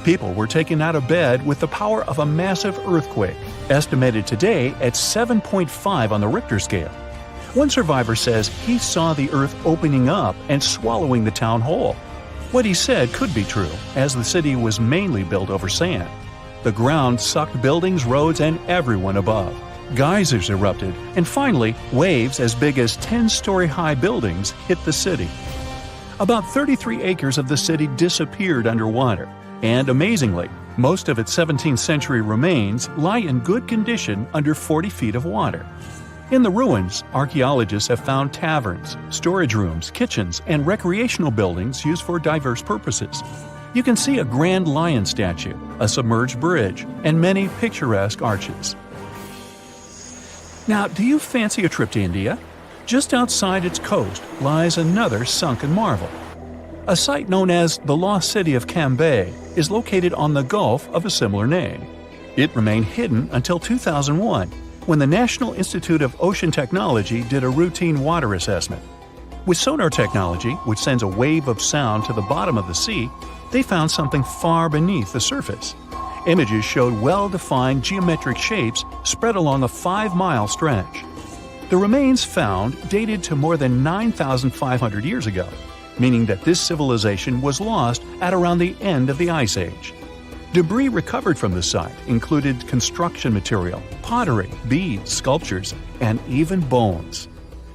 Speaker 2: People were taken out of bed with the power of a massive earthquake, estimated today at 7.5 on the Richter scale. One survivor says he saw the earth opening up and swallowing the town whole. What he said could be true, as the city was mainly built over sand. The ground sucked buildings, roads, and everyone above. geysers erupted, and finally, waves as big as 10-story-high buildings hit the city. About 33 acres of the city disappeared underwater, and amazingly, most of its 17th century remains lie in good condition under 40 feet of water. In the ruins, archaeologists have found taverns, storage rooms, kitchens, and recreational buildings used for diverse purposes. You can see a grand lion statue, a submerged bridge, and many picturesque arches. Now, do you fancy a trip to India? Just outside its coast lies another sunken marvel. A site known as the Lost City of Cambay is located on the Gulf of a similar name. It remained hidden until 2001, when the National Institute of Ocean Technology did a routine water assessment. With sonar technology, which sends a wave of sound to the bottom of the sea, they found something far beneath the surface. Images showed well-defined geometric shapes spread along a 5-mile stretch. The remains found dated to more than 9,500 years ago, meaning that this civilization was lost at around the end of the Ice Age. Debris recovered from the site included construction material, pottery, beads, sculptures, and even bones.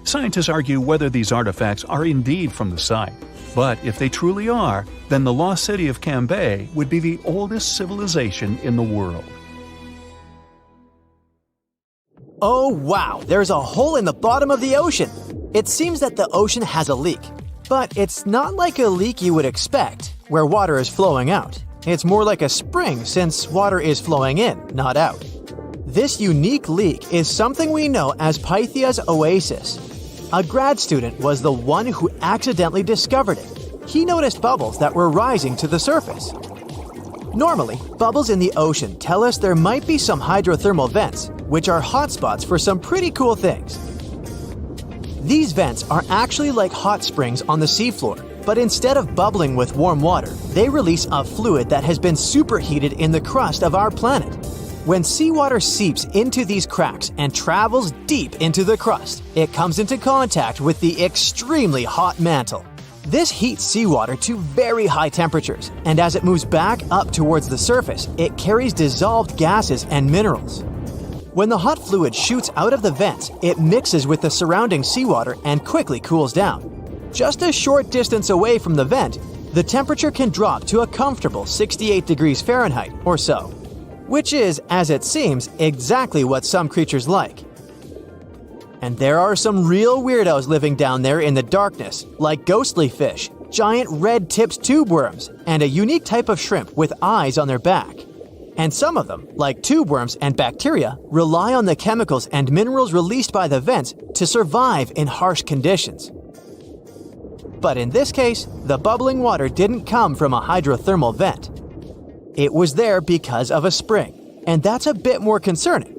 Speaker 2: Scientists argue whether these artifacts are indeed from the site, but if they truly are, then the lost city of Cambay would be the oldest civilization in the world.
Speaker 1: Oh wow, there's a hole in the bottom of the ocean! It seems that the ocean has a leak. But it's not like a leak you would expect, where water is flowing out. It's more like a spring since water is flowing in, not out. This unique leak is something we know as Pythia's oasis. A grad student was the one who accidentally discovered it. He noticed bubbles that were rising to the surface. Normally, bubbles in the ocean tell us there might be some hydrothermal vents, which are hotspots for some pretty cool things. These vents are actually like hot springs on the seafloor, but instead of bubbling with warm water, they release a fluid that has been superheated in the crust of our planet. When seawater seeps into these cracks and travels deep into the crust, it comes into contact with the extremely hot mantle. This heats seawater to very high temperatures, and as it moves back up towards the surface, it carries dissolved gases and minerals. When the hot fluid shoots out of the vents, it mixes with the surrounding seawater and quickly cools down. Just a short distance away from the vent, the temperature can drop to a comfortable 68 degrees Fahrenheit or so, which is, as it seems, exactly what some creatures like. And there are some real weirdos living down there in the darkness, like ghostly fish, giant red-tipped tube worms, and a unique type of shrimp with eyes on their back. And some of them, like tube worms and bacteria, rely on the chemicals and minerals released by the vents to survive in harsh conditions. But in this case, the bubbling water didn't come from a hydrothermal vent. It was there because of a spring, and that's a bit more concerning.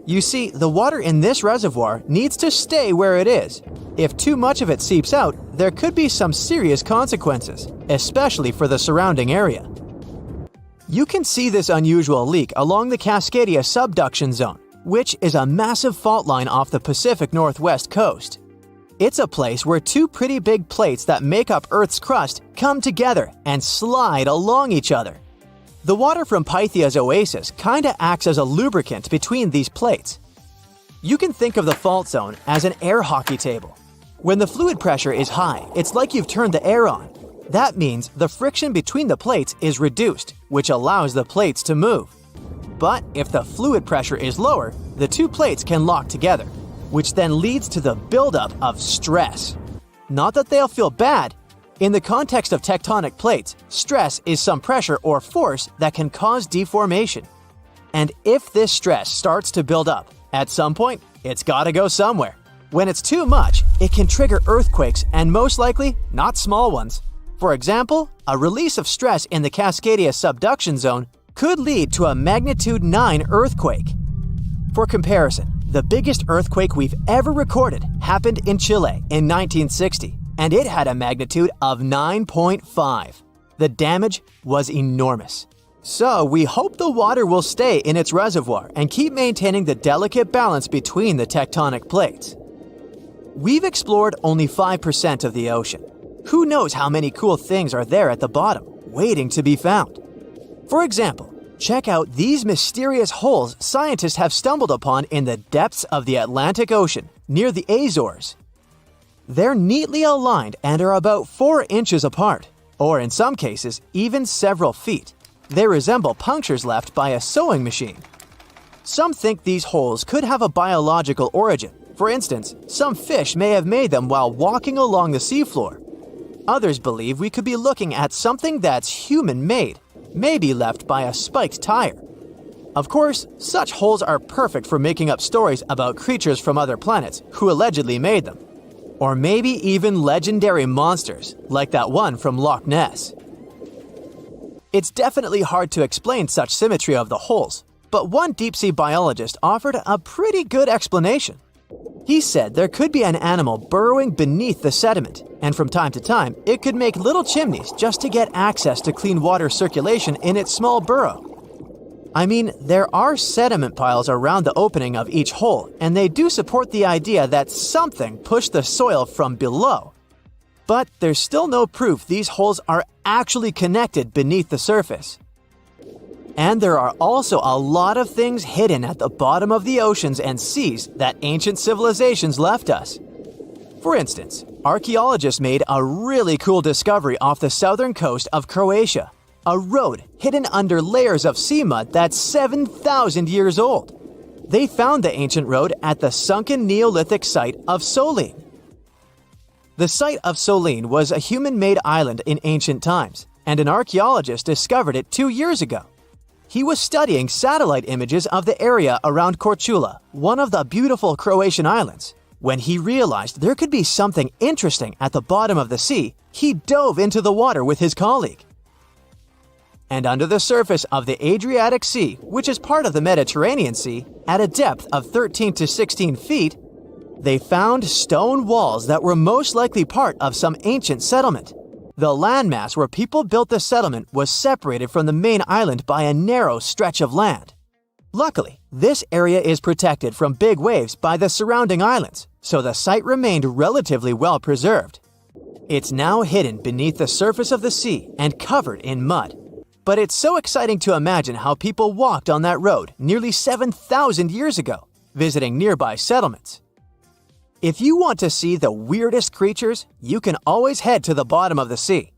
Speaker 1: You see, the water in this reservoir needs to stay where it is. If too much of it seeps out, there could be some serious consequences, especially for the surrounding area. You can see this unusual leak along the Cascadia subduction zone, which is a massive fault line off the Pacific Northwest coast. It's a place where two pretty big plates that make up Earth's crust come together and slide along each other. The water from Pythia's oasis kinda acts as a lubricant between these plates. You can think of the fault zone as an air hockey table. When the fluid pressure is high, it's like you've turned the air on. That means the friction between the plates is reduced, which allows the plates to move. But if the fluid pressure is lower, the two plates can lock together, which then leads to the buildup of stress. Not that they'll feel bad. In the context of tectonic plates, stress is some pressure or force that can cause deformation. And if this stress starts to build up, at some point, it's gotta go somewhere. When it's too much, it can trigger earthquakes and most likely, not small ones. For example, a release of stress in the Cascadia subduction zone could lead to a magnitude 9 earthquake. For comparison, the biggest earthquake we've ever recorded happened in Chile in 1960, and it had a magnitude of 9.5. The damage was enormous. So we hope the water will stay in its reservoir and keep maintaining the delicate balance between the tectonic plates. We've explored only 5% of the ocean. Who knows how many cool things are there at the bottom, waiting to be found? For example, Check out these mysterious holes scientists have stumbled upon in the depths of the Atlantic Ocean, near the Azores. They're neatly aligned and are about 4 inches apart, or in some cases, even several feet. They resemble punctures left by a sewing machine. Some think these holes could have a biological origin. For instance, some fish may have made them while walking along the seafloor. Others believe we could be looking at something that's human-made, maybe left by a spiked tire. Of course, such holes are perfect for making up stories about creatures from other planets who allegedly made them. Or maybe even legendary monsters, like that one from Loch Ness. It's definitely hard to explain such symmetry of the holes, but one deep-sea biologist offered a pretty good explanation. He said there could be an animal burrowing beneath the sediment, and from time to time, it could make little chimneys just to get access to clean water circulation in its small burrow. I mean, there are sediment piles around the opening of each hole, and they do support the idea that something pushed the soil from below. But there's still no proof these holes are actually connected beneath the surface. And there are also a lot of things hidden at the bottom of the oceans and seas that ancient civilizations left us. For instance, archaeologists made a really cool discovery off the southern coast of Croatia, a road hidden under layers of sea mud that's 7,000 years old. They found the ancient road at the sunken Neolithic site of Solin. The site of Solin was a human-made island in ancient times, and an archaeologist discovered it 2 years ago. He was studying satellite images of the area around Korčula, one of the beautiful Croatian islands. When he realized there could be something interesting at the bottom of the sea, he dove into the water with his colleague. And under the surface of the Adriatic Sea, which is part of the Mediterranean Sea, at a depth of 13 to 16 feet, they found stone walls that were most likely part of some ancient settlement. The landmass where people built the settlement was separated from the main island by a narrow stretch of land. Luckily, this area is protected from big waves by the surrounding islands, so the site remained relatively well preserved. It's now hidden beneath the surface of the sea and covered in mud. But it's so exciting to imagine how people walked on that road nearly 7,000 years ago, visiting nearby settlements. If you want to see the weirdest creatures, you can always head to the bottom of the sea.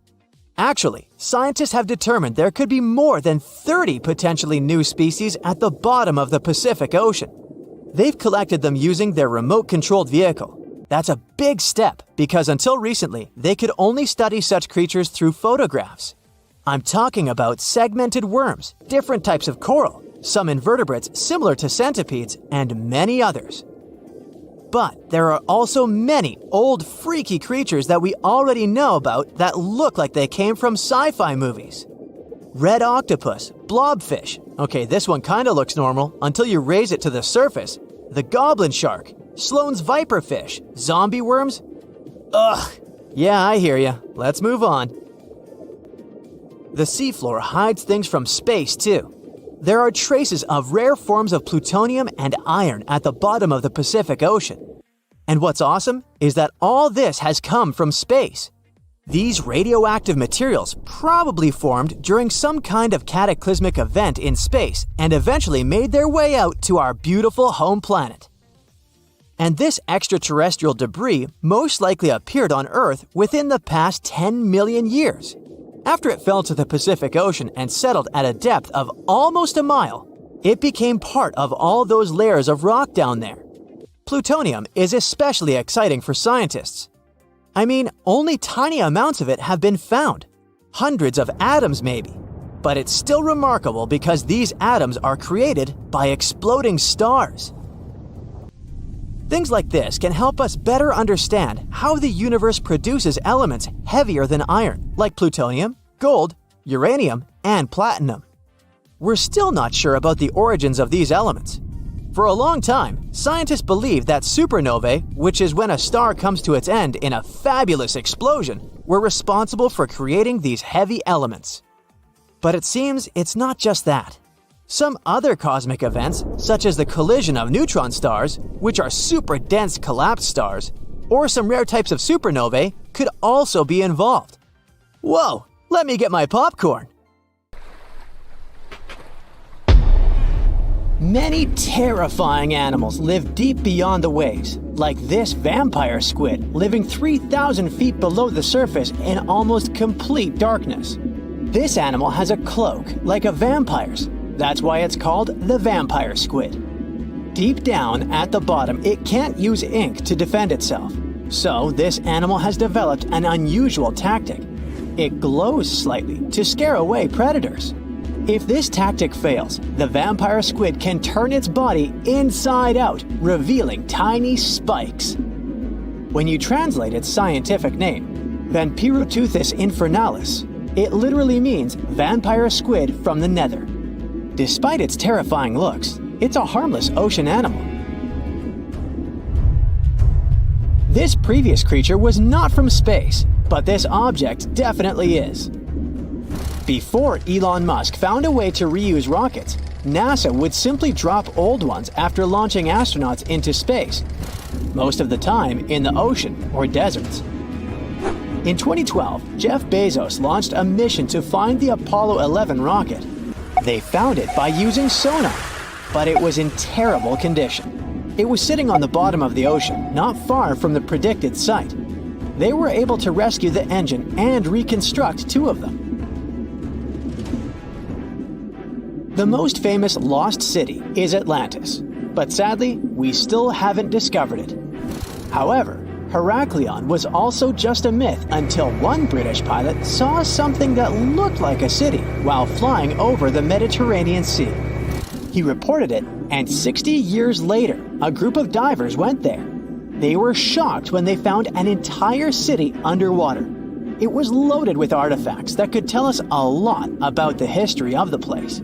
Speaker 1: Actually, scientists have determined there could be more than 30 potentially new species at the bottom of the Pacific Ocean. They've collected them using their remote-controlled vehicle. That's a big step because until recently, they could only study such creatures through photographs. I'm talking about segmented worms, different types of coral, some invertebrates similar to centipedes, and many others. But there are also many old freaky creatures that we already know about that look like they came from sci-fi movies. Red octopus, blobfish. Okay, this one kinda looks normal until you raise it to the surface. The goblin shark, Sloane's viperfish, zombie worms. Ugh. Yeah, I hear ya. Let's move on. The seafloor hides things from space too. There are traces of rare forms of plutonium and iron at the bottom of the Pacific Ocean. And what's awesome is that all this has come from space. These radioactive materials probably formed during some kind of cataclysmic event in space and eventually made their way out to our beautiful home planet. And this extraterrestrial debris most likely appeared on Earth within the past 10 million years. After it fell to the Pacific Ocean and settled at a depth of almost a mile, it became part of all those layers of rock down there. Plutonium is especially exciting for scientists. I mean, only tiny amounts of it have been found, hundreds of atoms maybe. But it's still remarkable because these atoms are created by exploding stars. Things like this can help us better understand how the universe produces elements heavier than iron, like plutonium, gold, uranium, and platinum. We're still not sure about the origins of these elements. For a long time, scientists believed that supernovae, which is when a star comes to its end in a fabulous explosion, were responsible for creating these heavy elements. But it seems it's not just that. Some other cosmic events, such as the collision of neutron stars, which are super dense collapsed stars, or some rare types of supernovae, could also be involved. Whoa, let me get my popcorn. Many terrifying animals live deep beyond the waves, like this vampire squid living 3,000 feet below the surface in almost complete darkness. This animal has a cloak, like a vampire's. That's why it's called the vampire squid. Deep down at the bottom, it can't use ink to defend itself. So this animal has developed an unusual tactic. It glows slightly to scare away predators. If this tactic fails, the vampire squid can turn its body inside out, revealing tiny spikes. When you translate its scientific name, Vampiroteuthis infernalis, it literally means vampire squid from the nether. Despite its terrifying looks, it's a harmless ocean animal. This previous creature was not from space, but this object definitely is. Before Elon Musk found a way to reuse rockets, NASA would simply drop old ones after launching astronauts into space, most of the time in the ocean or deserts. In 2012, Jeff Bezos launched a mission to find the Apollo 11 rocket. They found it by using sonar, but it was in terrible condition. It was sitting on the bottom of the ocean, not far from the predicted site. They were able to rescue the engine and reconstruct 2 of them. The most famous lost city is Atlantis, but sadly, we still haven't discovered it. However, Heraklion was also just a myth until one British pilot saw something that looked like a city while flying over the Mediterranean Sea. He reported it, and 60 years later, a group of divers went there. They were shocked when they found an entire city underwater. It was loaded with artifacts that could tell us a lot about the history of the place.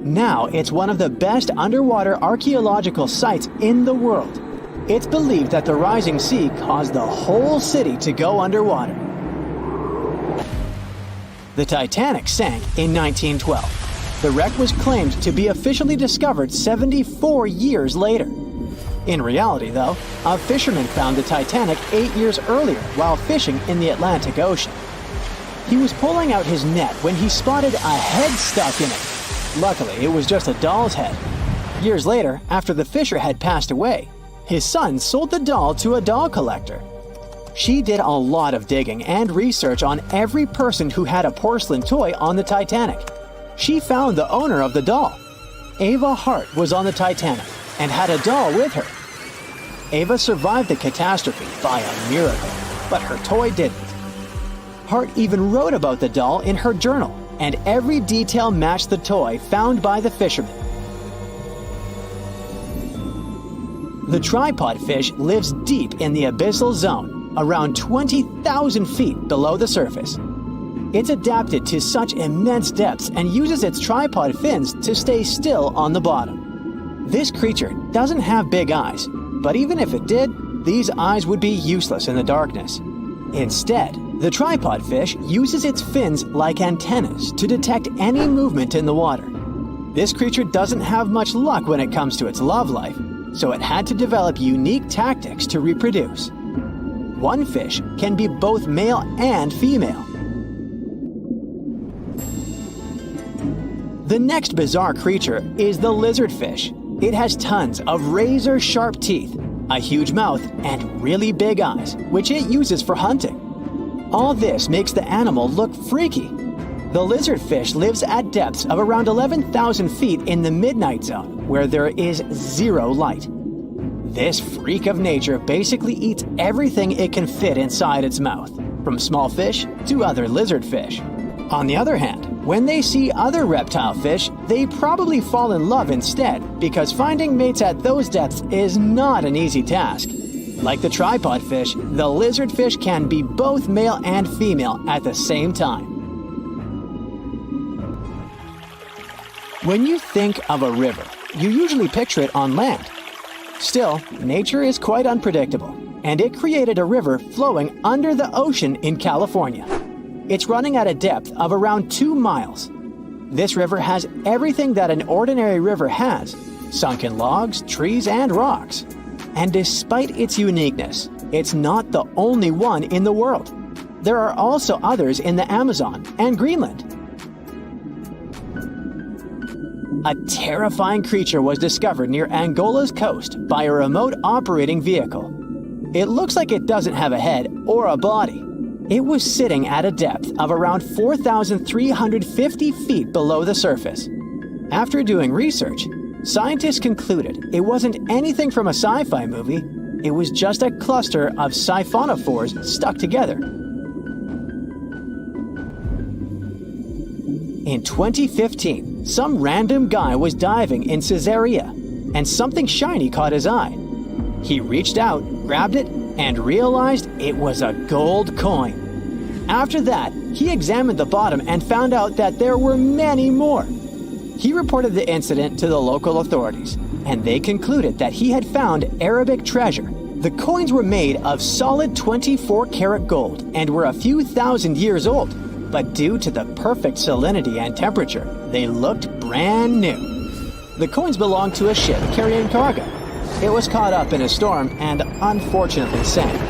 Speaker 1: Now it's one of the best underwater archaeological sites in the world. It's believed that the rising sea caused the whole city to go underwater. The Titanic sank in 1912. The wreck was claimed to be officially discovered 74 years later. In reality, though, a fisherman found the Titanic 8 years earlier while fishing in the Atlantic Ocean. He was pulling out his net when he spotted a head stuck in it. Luckily, it was just a doll's head. Years later, after the fisher had passed away, his son sold the doll to a doll collector. She did a lot of digging and research on every person who had a porcelain toy on the Titanic. She found the owner of the doll. Ava Hart was on the Titanic and had a doll with her. Ava survived the catastrophe by a miracle, but her toy didn't. Hart even wrote about the doll in her journal, and every detail matched the toy found by the fisherman. The tripod fish lives deep in the abyssal zone, around 20,000 feet below the surface. It's adapted to such immense depths and uses its tripod fins to stay still on the bottom. This creature doesn't have big eyes, but even if it did, these eyes would be useless in the darkness. Instead, the tripod fish uses its fins like antennas to detect any movement in the water. This creature doesn't have much luck when it comes to its love life, so it had to develop unique tactics to reproduce. One fish can be both male and female. The next bizarre creature is the lizardfish. It has tons of razor-sharp teeth, a huge mouth, and really big eyes, which it uses for hunting. All this makes the animal look freaky. The lizardfish lives at depths of around 11,000 feet in the midnight zone, where there is zero light. This freak of nature basically eats everything it can fit inside its mouth, from small fish to other lizardfish. On the other hand, when they see other reptile fish, they probably fall in love instead, because finding mates at those depths is not an easy task. Like the tripod fish, the lizardfish can be both male and female at the same time. When you think of a river, you usually picture it on land. Still, nature is quite unpredictable, and it created a river flowing under the ocean in California. It's running at a depth of around 2 miles. This river has everything that an ordinary river has: sunken logs, trees, and rocks. And despite its uniqueness, it's not the only one in the world. There are also others in the Amazon and Greenland. a terrifying creature was discovered near Angola's coast by a remote operating vehicle. It looks like it doesn't have a head or a body. It was sitting at a depth of around 4,350 feet below the surface. After doing research, scientists concluded it wasn't anything from a sci-fi movie, it was just a cluster of siphonophores stuck together. In 2015, some random guy was diving in Caesarea, and something shiny caught his eye. He reached out, grabbed it, and realized it was a gold coin. After that, he examined the bottom and found out that there were many more. He reported the incident to the local authorities, and they concluded that he had found Arabic treasure. The coins were made of solid 24-karat gold and were a few thousand years old, but due to the perfect salinity and temperature, they looked brand new. The coins belonged to a ship carrying cargo. It was caught up in a storm and unfortunately sank.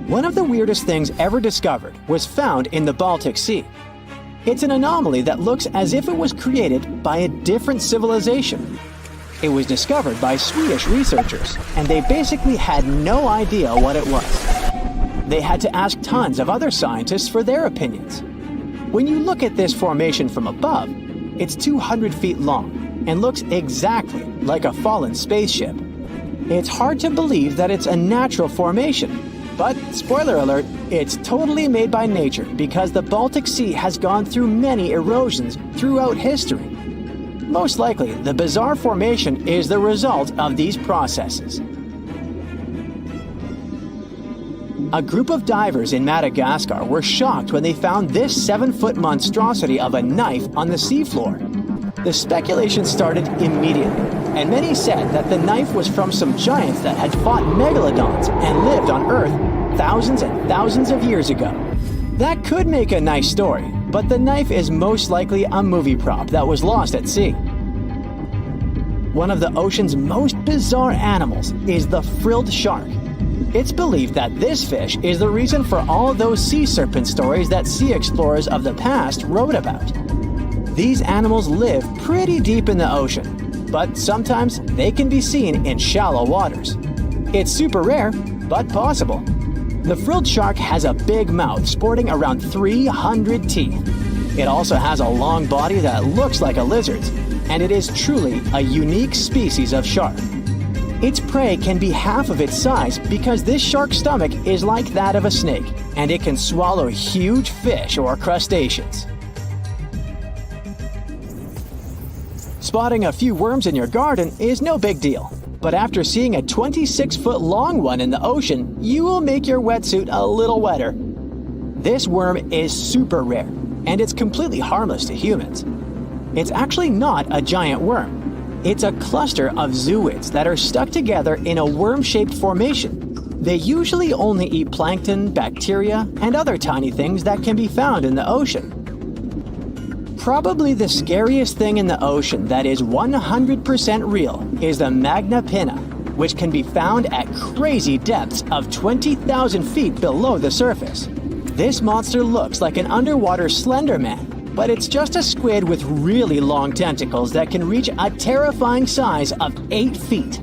Speaker 1: One of the weirdest things ever discovered was found in the Baltic Sea. It's an anomaly that looks as if it was created by a different civilization. It was discovered by Swedish researchers, and they basically had no idea what it was. They had to ask tons of other scientists for their opinions. When you look at this formation from above, it's 200 feet long and looks exactly like a fallen spaceship. It's hard to believe that it's a natural formation, but spoiler alert, it's totally made by nature because the Baltic Sea has gone through many erosions throughout history. Most likely, the bizarre formation is the result of these processes. A group of divers in Madagascar were shocked when they found this 7-foot monstrosity of a knife on the seafloor. The speculation started immediately, and many said that the knife was from some giants that had fought megalodons and lived on Earth thousands and thousands of years ago. That could make a nice story, but the knife is most likely a movie prop that was lost at sea. One of the ocean's most bizarre animals is the frilled shark. It's believed that this fish is the reason for all those sea serpent stories that sea explorers of the past wrote about. These animals live pretty deep in the ocean, but sometimes they can be seen in shallow waters. It's super rare, but possible. The frilled shark has a big mouth sporting around 300 teeth. It also has a long body that looks like a lizard's, and it is truly a unique species of shark. Its prey can be half of its size because this shark's stomach is like that of a snake, and it can swallow huge fish or crustaceans. Spotting a few worms in your garden is no big deal, but after seeing a 26-foot long one in the ocean, you will make your wetsuit a little wetter. This worm is super rare, and it's completely harmless to humans. It's actually not a giant worm. It's a cluster of zooids that are stuck together in a worm-shaped formation. They usually only eat plankton, bacteria, and other tiny things that can be found in the ocean. Probably the scariest thing in the ocean that is 100% real is the Magna Pinna, which can be found at crazy depths of 20,000 feet below the surface. This monster looks like an underwater Slender Man, but it's just a squid with really long tentacles that can reach a terrifying size of 8 feet.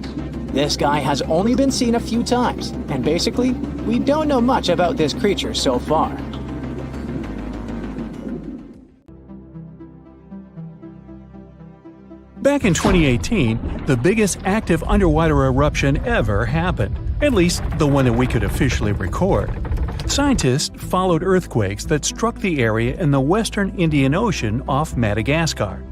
Speaker 1: This guy has only been seen a few times, and basically, we don't know much about this creature so far.
Speaker 2: Back in 2018, the biggest active underwater eruption ever happened, at least the one that we could officially record. Scientists followed earthquakes that struck the area in the western Indian Ocean off Madagascar.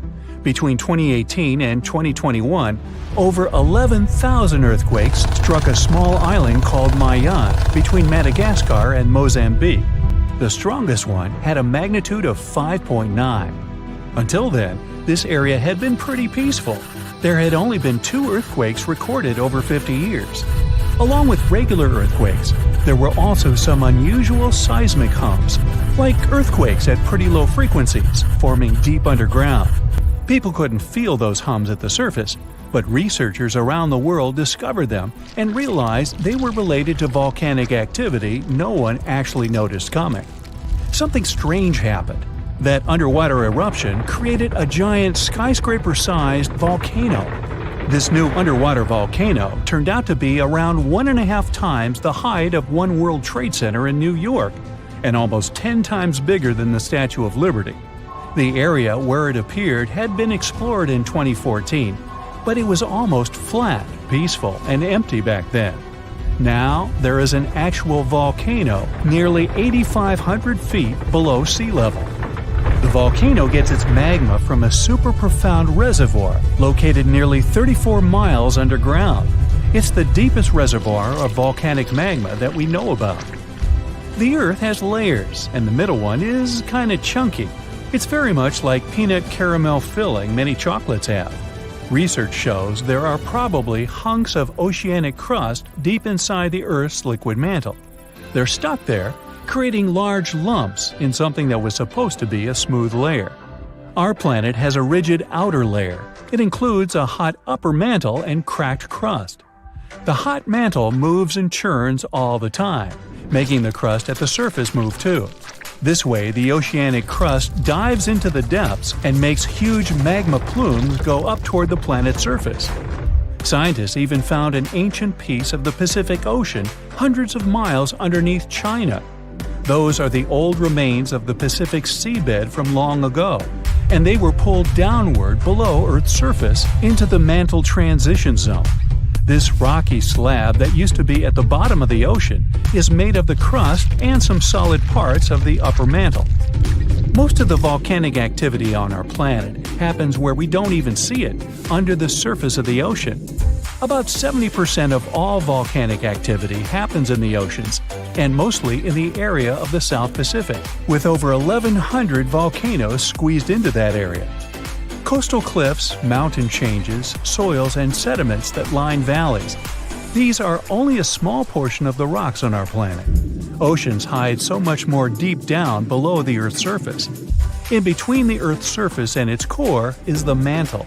Speaker 2: Between 2018 and 2021, over 11,000 earthquakes struck a small island called Mayan between Madagascar and Mozambique. The strongest one had a magnitude of 5.9. Until then, this area had been pretty peaceful. There had only been 2 earthquakes recorded over 50 years. Along with regular earthquakes, there were also some unusual seismic hums, like earthquakes at pretty low frequencies, forming deep underground. People couldn't feel those hums at the surface, but researchers around the world discovered them and realized they were related to volcanic activity no one actually noticed coming. Something strange happened. That underwater eruption created a giant skyscraper-sized volcano. This new underwater volcano turned out to be around 1.5 times the height of One World Trade Center in New York, and almost 10 times bigger than the Statue of Liberty. The area where it appeared had been explored in 2014, but it was almost flat, peaceful, and empty back then. Now, there is an actual volcano nearly 8,500 feet below sea level. The volcano gets its magma from a super profound reservoir located nearly 34 miles underground. It's the deepest reservoir of volcanic magma that we know about. The Earth has layers, and the middle one is kinda chunky. It's very much like peanut caramel filling many chocolates have. Research shows there are probably hunks of oceanic crust deep inside the Earth's liquid mantle. They're stuck there, creating large lumps in something that was supposed to be a smooth layer. Our planet has a rigid outer layer. It includes a hot upper mantle and cracked crust. The hot mantle moves and churns all the time, making the crust at the surface move too. This way, the oceanic crust dives into the depths and makes huge magma plumes go up toward the planet's surface. Scientists even found an ancient piece of the Pacific Ocean hundreds of miles underneath China. Those are the old remains of the Pacific seabed from long ago, and they were pulled downward below Earth's surface into the mantle transition zone. This rocky slab that used to be at the bottom of the ocean is made of the crust and some solid parts of the upper mantle. Most of the volcanic activity on our planet happens where we don't even see it, under the surface of the ocean. About 70% of all volcanic activity happens in the oceans, and mostly in the area of the South Pacific, with over 1,100 volcanoes squeezed into that area. Coastal cliffs, mountain changes, soils, and sediments that line valleys. These are only a small portion of the rocks on our planet. Oceans hide so much more deep down below the Earth's surface. In between the Earth's surface and its core is the mantle.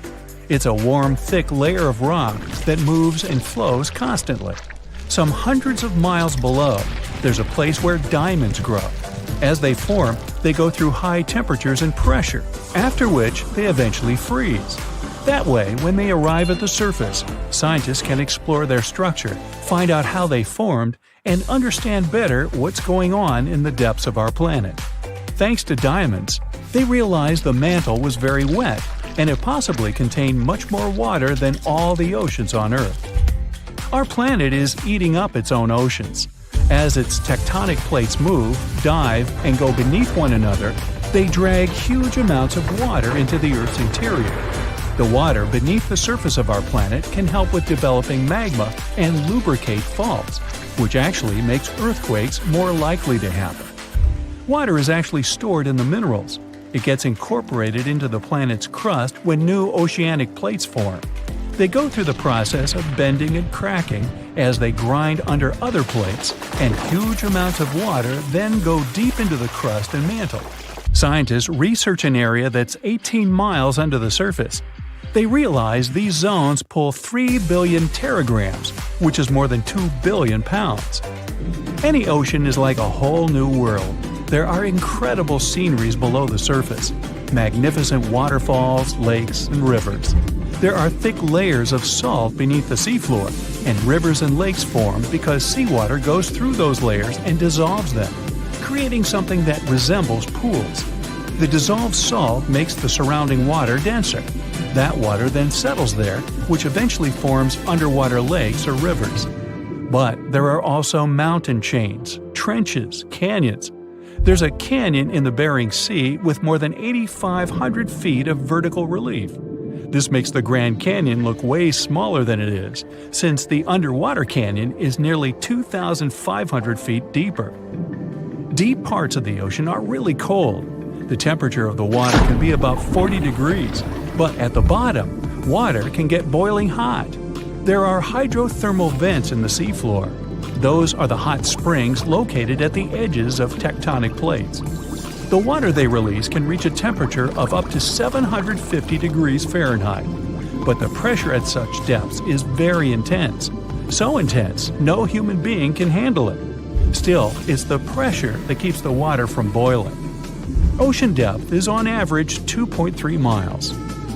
Speaker 2: It's a warm, thick layer of rock that moves and flows constantly. Some hundreds of miles below, there's a place where diamonds grow. As they form, they go through high temperatures and pressure, after which they eventually freeze. That way, when they arrive at the surface, scientists can explore their structure, find out how they formed, and understand better what's going on in the depths of our planet. Thanks to diamonds, they realized the mantle was very wet, and it possibly contained much more water than all the oceans on Earth. Our planet is eating up its own oceans. As its tectonic plates move, dive, and go beneath one another, they drag huge amounts of water into the Earth's interior. The water beneath the surface of our planet can help with developing magma and lubricate faults, which actually makes earthquakes more likely to happen. Water is actually stored in the minerals. It gets incorporated into the planet's crust when new oceanic plates form. They go through the process of bending and cracking as they grind under other plates, and huge amounts of water then go deep into the crust and mantle. Scientists research an area that's 18 miles under the surface. They realize these zones pull 3 billion teragrams, which is more than 2 billion pounds. Any ocean is like a whole new world. There are incredible sceneries below the surface, magnificent waterfalls, lakes, and rivers. There are thick layers of salt beneath the seafloor, and rivers and lakes form because seawater goes through those layers and dissolves them, creating something that resembles pools. The dissolved salt makes the surrounding water denser. That water then settles there, which eventually forms underwater lakes or rivers. But there are also mountain chains, trenches, canyons. There's a canyon in the Bering Sea with more than 8,500 feet of vertical relief. This makes the Grand Canyon look way smaller than it is, since the underwater canyon is nearly 2,500 feet deeper. Deep parts of the ocean are really cold. The temperature of the water can be about 40 degrees, but at the bottom, water can get boiling hot. There are hydrothermal vents in the seafloor. Those are the hot springs located at the edges of tectonic plates. The water they release can reach a temperature of up to 750 degrees Fahrenheit, but the pressure at such depths is very intense. So intense, no human being can handle it. Still, it's the pressure that keeps the water from boiling. Ocean depth is on average 2.3 miles.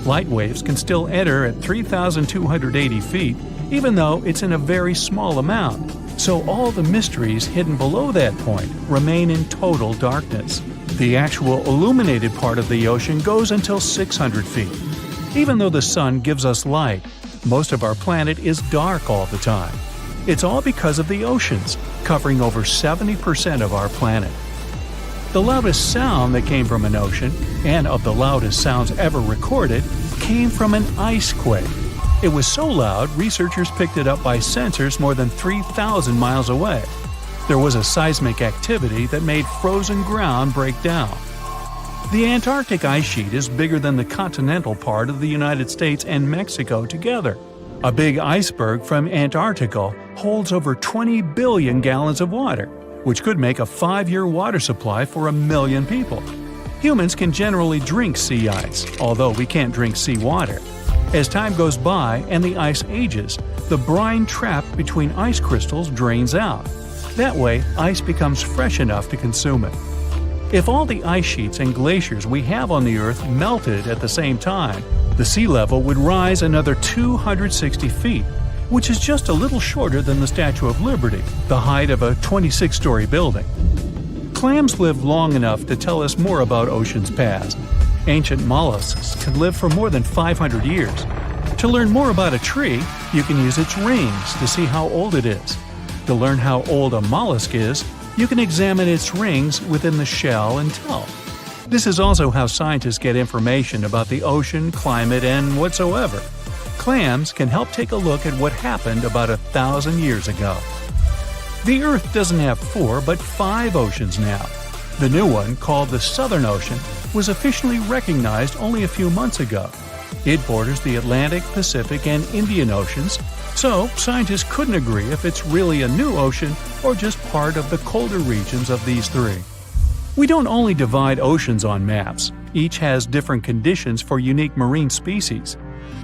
Speaker 2: Light waves can still enter at 3,280 feet, even though it's in a very small amount, so all the mysteries hidden below that point remain in total darkness. The actual illuminated part of the ocean goes until 600 feet. Even though the sun gives us light, most of our planet is dark all the time. It's all because of the oceans, covering over 70% of our planet. The loudest sound that came from an ocean, and of the loudest sounds ever recorded, came from an ice quake. It was so loud, researchers picked it up by sensors more than 3,000 miles away. There was a seismic activity that made frozen ground break down. The Antarctic ice sheet is bigger than the continental part of the United States and Mexico together. A big iceberg from Antarctica holds over 20 billion gallons of water, which could make a 5-year water supply for 1 million people. Humans can generally drink sea ice, although we can't drink seawater. As time goes by and the ice ages, the brine trapped between ice crystals drains out. That way, ice becomes fresh enough to consume it. If all the ice sheets and glaciers we have on the Earth melted at the same time, the sea level would rise another 260 feet, which is just a little shorter than the Statue of Liberty, the height of a 26-story building. Clams live long enough to tell us more about oceans past. Ancient mollusks can live for more than 500 years. To learn more about a tree, you can use its rings to see how old it is. To learn how old a mollusk is, you can examine its rings within the shell and tell. This is also how scientists get information about the ocean, climate, and whatsoever. Clams can help take a look at what happened about 1,000 years ago. The Earth doesn't have 4 but 5 oceans now. The new one, called the Southern Ocean, was officially recognized only a few months ago. It borders the Atlantic, Pacific, and Indian Oceans, so scientists couldn't agree if it's really a new ocean or just part of the colder regions of these 3. We don't only divide oceans on maps, each has different conditions for unique marine species.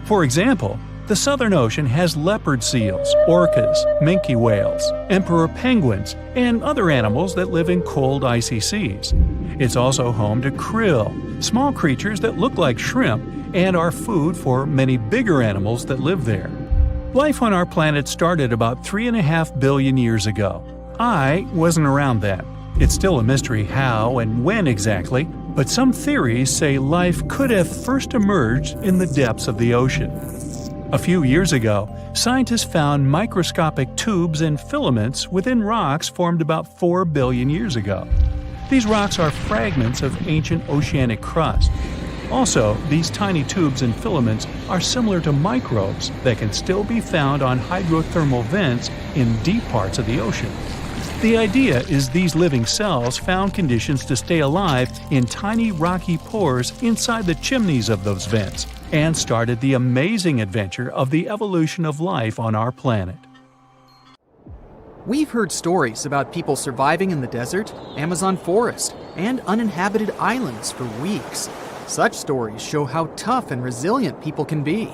Speaker 2: For example, the Southern Ocean has leopard seals, orcas, minke whales, emperor penguins, and other animals that live in cold, icy seas. It's also home to krill, small creatures that look like shrimp and are food for many bigger animals that live there. Life on our planet started about 3.5 billion years ago. I wasn't around then. It's still a mystery how and when exactly, but some theories say life could have first emerged in the depths of the ocean. A few years ago, scientists found microscopic tubes and filaments within rocks formed about 4 billion years ago. These rocks are fragments of ancient oceanic crust. Also, these tiny tubes and filaments are similar to microbes that can still be found on hydrothermal vents in deep parts of the ocean. The idea is these living cells found conditions to stay alive in tiny rocky pores inside the chimneys of those vents, and started the amazing adventure of the evolution of life on our planet.
Speaker 3: We've heard stories about people surviving in the desert, Amazon forest, and uninhabited islands for weeks. Such stories show how tough and resilient people can be.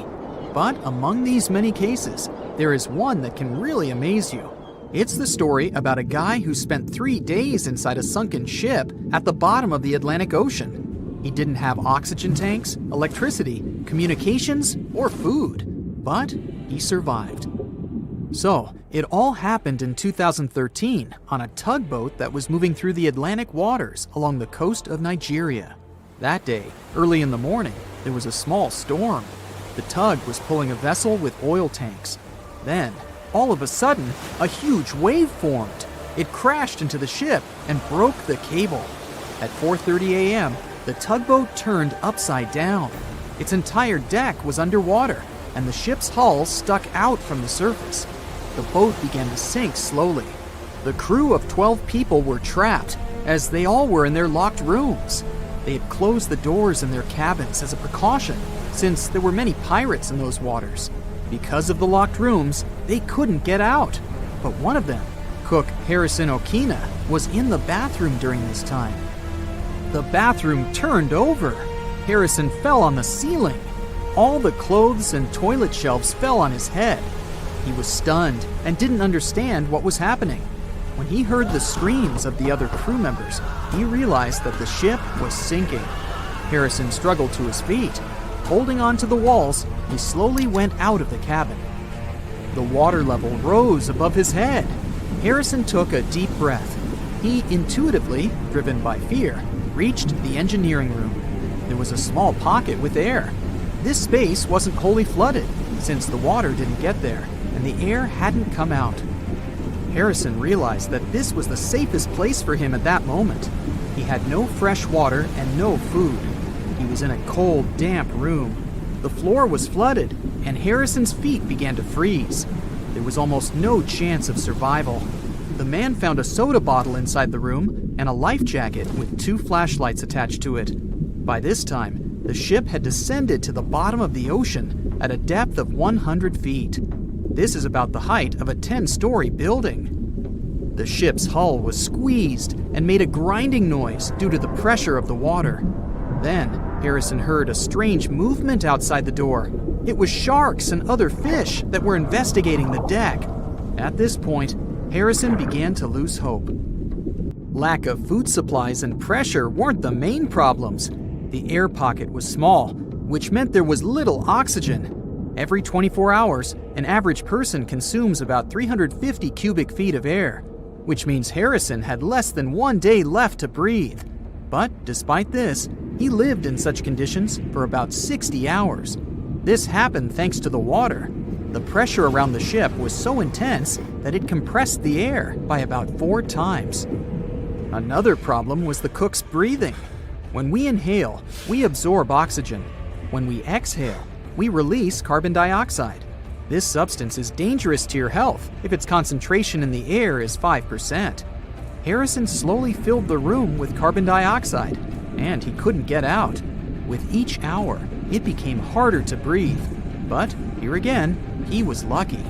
Speaker 3: But among these many cases, there is one that can really amaze you. It's the story about a guy who spent 3 days inside a sunken ship at the bottom of the Atlantic Ocean. He didn't have oxygen tanks, electricity, communications, or food, but he survived. So, it all happened in 2013 on a tugboat that was moving through the Atlantic waters along the coast of Nigeria. That day, early in the morning, there was a small storm. The tug was pulling a vessel with oil tanks. Then, all of a sudden, a huge wave formed. It crashed into the ship and broke the cable. At 4:30 a.m., the tugboat turned upside down. Its entire deck was underwater, and the ship's hull stuck out from the surface. The boat began to sink slowly. The crew of 12 people were trapped, as they all were in their locked rooms. They had closed the doors in their cabins as a precaution, since there were many pirates in those waters. Because of the locked rooms, they couldn't get out. But one of them, cook Harrison Okina, was in the bathroom during this time. The bathroom turned over. Harrison fell on the ceiling. All the clothes and toilet shelves fell on his head. He was stunned and didn't understand what was happening. When he heard the screams of the other crew members, he realized that the ship was sinking. Harrison struggled to his feet. Holding onto the walls, he slowly went out of the cabin. The water level rose above his head. Harrison took a deep breath. He intuitively, driven by fear, reached the engineering room. There was a small pocket with air. This space wasn't wholly flooded, since the water didn't get there, and the air hadn't come out. Harrison realized that this was the safest place for him at that moment. He had no fresh water and no food. He was in a cold, damp room. The floor was flooded, and Harrison's feet began to freeze. There was almost no chance of survival. The man found a soda bottle inside the room and a life jacket with 2 flashlights attached to it. By this time, the ship had descended to the bottom of the ocean at a depth of 100 feet. This is about the height of a 10-story building. The ship's hull was squeezed and made a grinding noise due to the pressure of the water. Then, Harrison heard a strange movement outside the door. It was sharks and other fish that were investigating the deck. At this point, Harrison began to lose hope. Lack of food supplies and pressure weren't the main problems. The air pocket was small, which meant there was little oxygen. Every 24 hours, an average person consumes about 350 cubic feet of air, which means Harrison had less than 1 day left to breathe. But despite this, he lived in such conditions for about 60 hours. This happened thanks to the water. The pressure around the ship was so intense that it compressed the air by about 4 times. Another problem was the cook's breathing. When we inhale, we absorb oxygen. When we exhale, we release carbon dioxide. This substance is dangerous to your health if its concentration in the air is 5%. Harrison slowly filled the room with carbon dioxide, and he couldn't get out. With each hour, it became harder to breathe. But here again, he was lucky.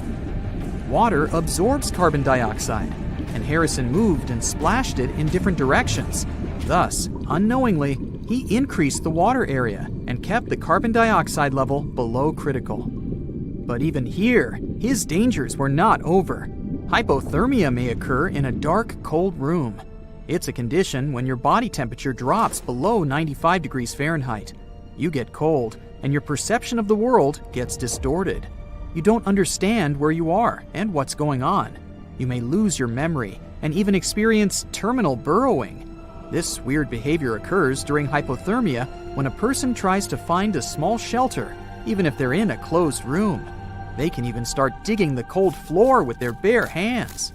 Speaker 3: Water absorbs carbon dioxide, and Harrison moved and splashed it in different directions. Thus, unknowingly, he increased the water area and kept the carbon dioxide level below critical. But even here, his dangers were not over. Hypothermia may occur in a dark, cold room. It's a condition when your body temperature drops below 95 degrees Fahrenheit. You get cold, and your perception of the world gets distorted. You don't understand where you are and what's going on. You may lose your memory and even experience terminal burrowing. This weird behavior occurs during hypothermia when a person tries to find a small shelter, even if they're in a closed room. They can even start digging the cold floor with their bare hands.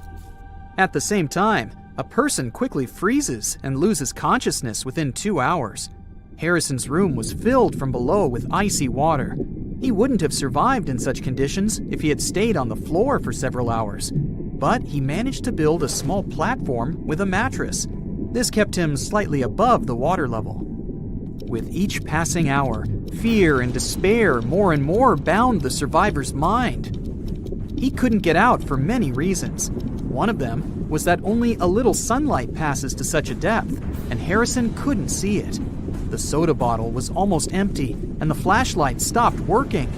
Speaker 3: At the same time, a person quickly freezes and loses consciousness within 2 hours. Harrison's room was filled from below with icy water. He wouldn't have survived in such conditions if he had stayed on the floor for several hours. But he managed to build a small platform with a mattress. This kept him slightly above the water level. With each passing hour, fear and despair more and more bound the survivor's mind. He couldn't get out for many reasons. One of them was that only a little sunlight passes to such a depth, and Harrison couldn't see it. The soda bottle was almost empty, and the flashlight stopped working.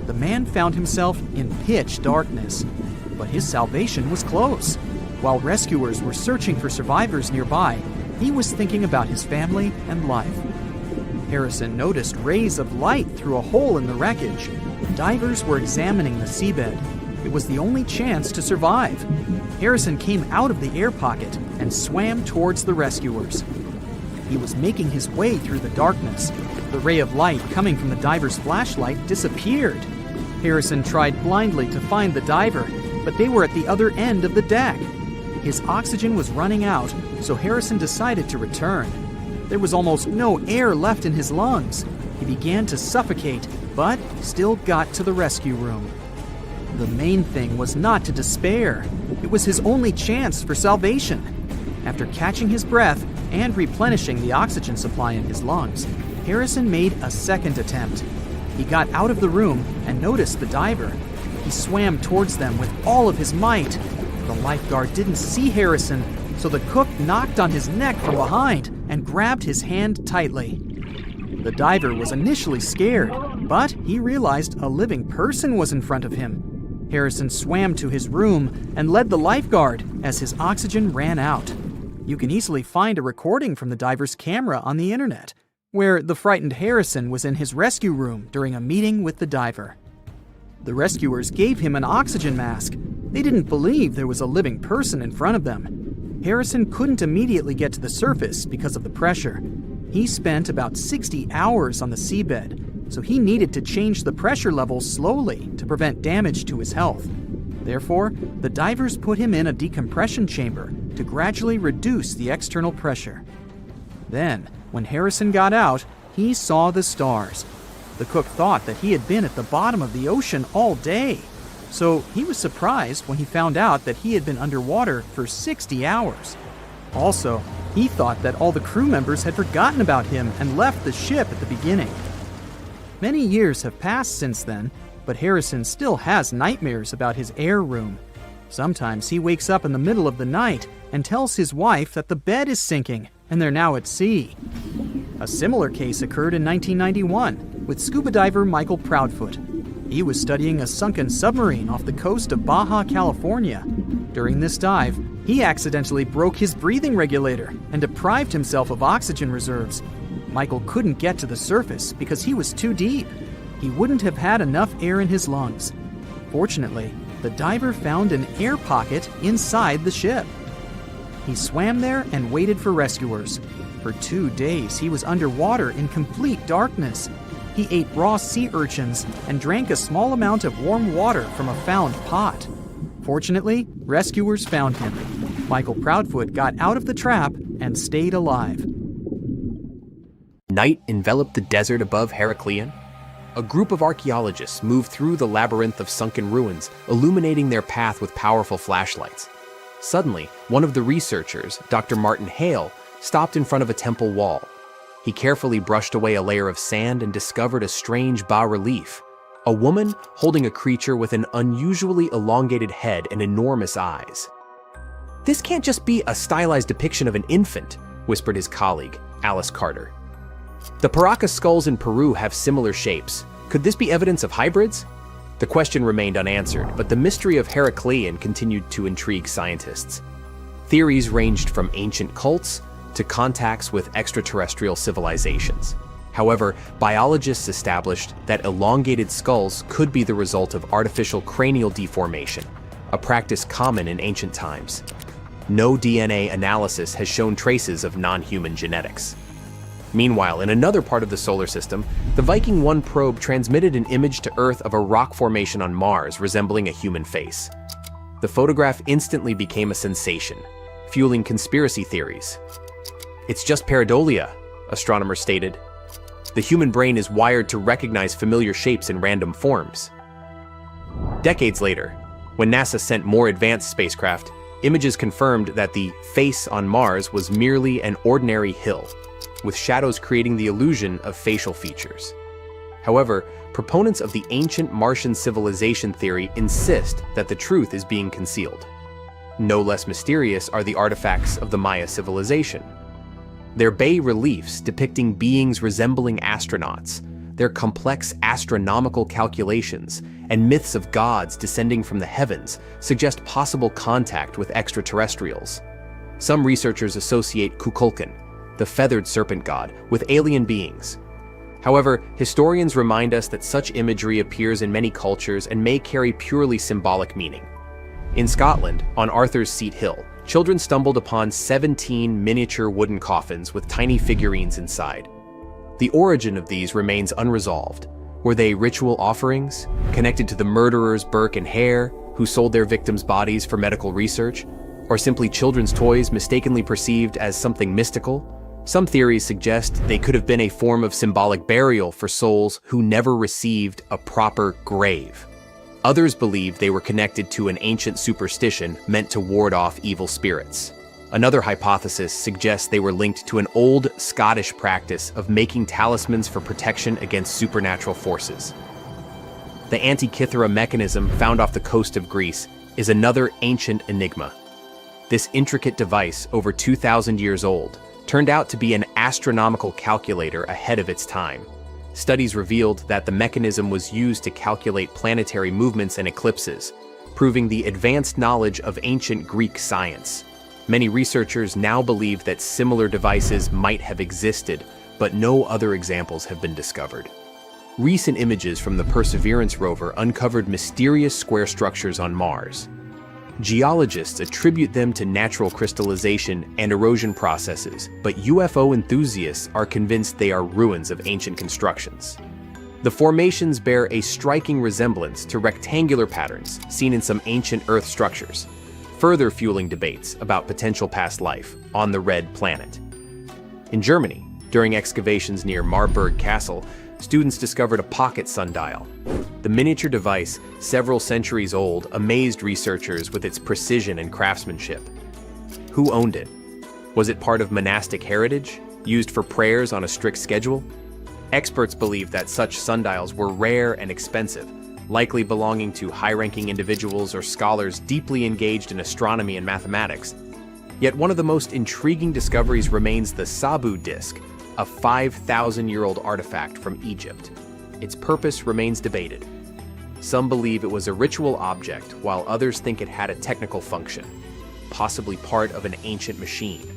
Speaker 3: The man found himself in pitch darkness, but his salvation was close. While rescuers were searching for survivors nearby, he was thinking about his family and life. Harrison noticed rays of light through a hole in the wreckage. Divers were examining the seabed. It was the only chance to survive. Harrison came out of the air pocket and swam towards the rescuers. He was making his way through the darkness. The ray of light coming from the diver's flashlight disappeared. Harrison tried blindly to find the diver, but they were at the other end of the deck. His oxygen was running out, so Harrison decided to return. There was almost no air left in his lungs. He began to suffocate, but still got to the rescue room. The main thing was not to despair. It was his only chance for salvation. After catching his breath and replenishing the oxygen supply in his lungs, Harrison made a second attempt. He got out of the room and noticed the diver. He swam towards them with all of his might. The lifeguard didn't see Harrison, so the cook knocked on his neck from behind and grabbed his hand tightly. The diver was initially scared, but he realized a living person was in front of him. Harrison swam to his room and led the lifeguard as his oxygen ran out. You can easily find a recording from the diver's camera on the internet, where the frightened Harrison was in his rescue room during a meeting with the diver. The rescuers gave him an oxygen mask. They didn't believe there was a living person in front of them. Harrison couldn't immediately get to the surface because of the pressure. He spent about 60 hours on the seabed, so he needed to change the pressure levels slowly to prevent damage to his health. Therefore, the divers put him in a decompression chamber to gradually reduce the external pressure. Then, when Harrison got out, he saw the stars. The cook thought that he had been at the bottom of the ocean all day, so he was surprised when he found out that he had been underwater for 60 hours. Also, he thought that all the crew members had forgotten about him and left the ship at the beginning. Many years have passed since then, but Harrison still has nightmares about his air room. Sometimes he wakes up in the middle of the night and tells his wife that the bed is sinking and they're now at sea. A similar case occurred in 1991 with scuba diver Michael Proudfoot. He was studying a sunken submarine off the coast of Baja California. During this dive, he accidentally broke his breathing regulator and deprived himself of oxygen reserves. Michael couldn't get to the surface because he was too deep. He wouldn't have had enough air in his lungs. Fortunately, the diver found an air pocket inside the ship. He swam there and waited for rescuers. For 2 days, he was underwater in complete darkness. He ate raw sea urchins and drank a small amount of warm water from a found pot. Fortunately, rescuers found him. Michael Proudfoot got out of the trap and stayed alive.
Speaker 4: Night enveloped the desert above Heracleion. A group of archaeologists moved through the labyrinth of sunken ruins, illuminating their path with powerful flashlights. Suddenly, one of the researchers, Dr. Martin Hale, stopped in front of a temple wall. He carefully brushed away a layer of sand and discovered a strange bas-relief. A woman holding a creature with an unusually elongated head and enormous eyes. "This can't just be a stylized depiction of an infant," whispered his colleague, Alice Carter. "The Paracas skulls in Peru have similar shapes. Could this be evidence of hybrids?" The question remained unanswered, but the mystery of Heracleion continued to intrigue scientists. Theories ranged from ancient cults to contacts with extraterrestrial civilizations. However, biologists established that elongated skulls could be the result of artificial cranial deformation, a practice common in ancient times. No DNA analysis has shown traces of non-human genetics. Meanwhile, in another part of the solar system, the Viking 1 probe transmitted an image to Earth of a rock formation on Mars resembling a human face. The photograph instantly became a sensation, fueling conspiracy theories. "It's just pareidolia," astronomers stated. "The human brain is wired to recognize familiar shapes in random forms." Decades later, when NASA sent more advanced spacecraft, images confirmed that the face on Mars was merely an ordinary hill, with shadows creating the illusion of facial features. However, proponents of the ancient Martian civilization theory insist that the truth is being concealed. No less mysterious are the artifacts of the Maya civilization. Their bas-reliefs depicting beings resembling astronauts, their complex astronomical calculations, and myths of gods descending from the heavens suggest possible contact with extraterrestrials. Some researchers associate Kukulkan, the feathered serpent god, with alien beings. However, historians remind us that such imagery appears in many cultures and may carry purely symbolic meaning. In Scotland, on Arthur's Seat Hill, children stumbled upon 17 miniature wooden coffins with tiny figurines inside. The origin of these remains unresolved. Were they ritual offerings, connected to the murderers Burke and Hare, who sold their victims' bodies for medical research, or simply children's toys mistakenly perceived as something mystical? Some theories suggest they could have been a form of symbolic burial for souls who never received a proper grave. Others believe they were connected to an ancient superstition meant to ward off evil spirits. Another hypothesis suggests they were linked to an old Scottish practice of making talismans for protection against supernatural forces. The Antikythera mechanism found off the coast of Greece is another ancient enigma. This intricate device, over 2,000 years old, turned out to be an astronomical calculator ahead of its time. Studies revealed that the mechanism was used to calculate planetary movements and eclipses, proving the advanced knowledge of ancient Greek science. Many researchers now believe that similar devices might have existed, but no other examples have been discovered. Recent images from the Perseverance rover uncovered mysterious square structures on Mars. Geologists attribute them to natural crystallization and erosion processes, but UFO enthusiasts are convinced they are ruins of ancient constructions. The formations bear a striking resemblance to rectangular patterns seen in some ancient Earth structures, further fueling debates about potential past life on the Red Planet. In Germany, during excavations near Marburg Castle, students discovered a pocket sundial. The miniature device, several centuries old, amazed researchers with its precision and craftsmanship. Who owned it? Was it part of monastic heritage, used for prayers on a strict schedule? Experts believe that such sundials were rare and expensive, likely belonging to high-ranking individuals or scholars deeply engaged in astronomy and mathematics. Yet one of the most intriguing discoveries remains the Sabu disk, a 5,000-year-old artifact from Egypt. Its purpose remains debated. Some believe it was a ritual object, while others think it had a technical function, possibly part of an ancient machine.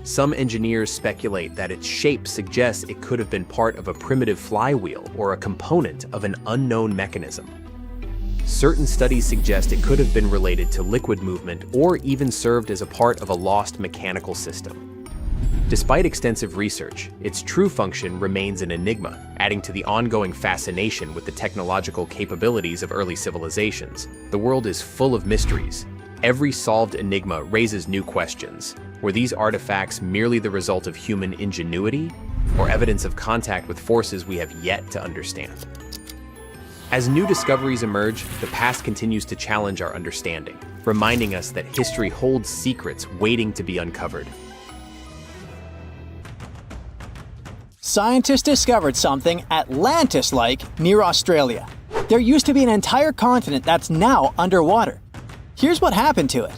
Speaker 4: Some engineers speculate that its shape suggests it could have been part of a primitive flywheel or a component of an unknown mechanism. Certain studies suggest it could have been related to liquid movement or even served as a part of a lost mechanical system. Despite extensive research, its true function remains an enigma, adding to the ongoing fascination with the technological capabilities of early civilizations. The world is full of mysteries. Every solved enigma raises new questions. Were these artifacts merely the result of human ingenuity, or evidence of contact with forces we have yet to understand? As new discoveries emerge, the past continues to challenge our understanding, reminding us that history holds secrets waiting to be uncovered.
Speaker 1: Scientists discovered something Atlantis-like near Australia. There used to be an entire continent that's now underwater. Here's what happened to it.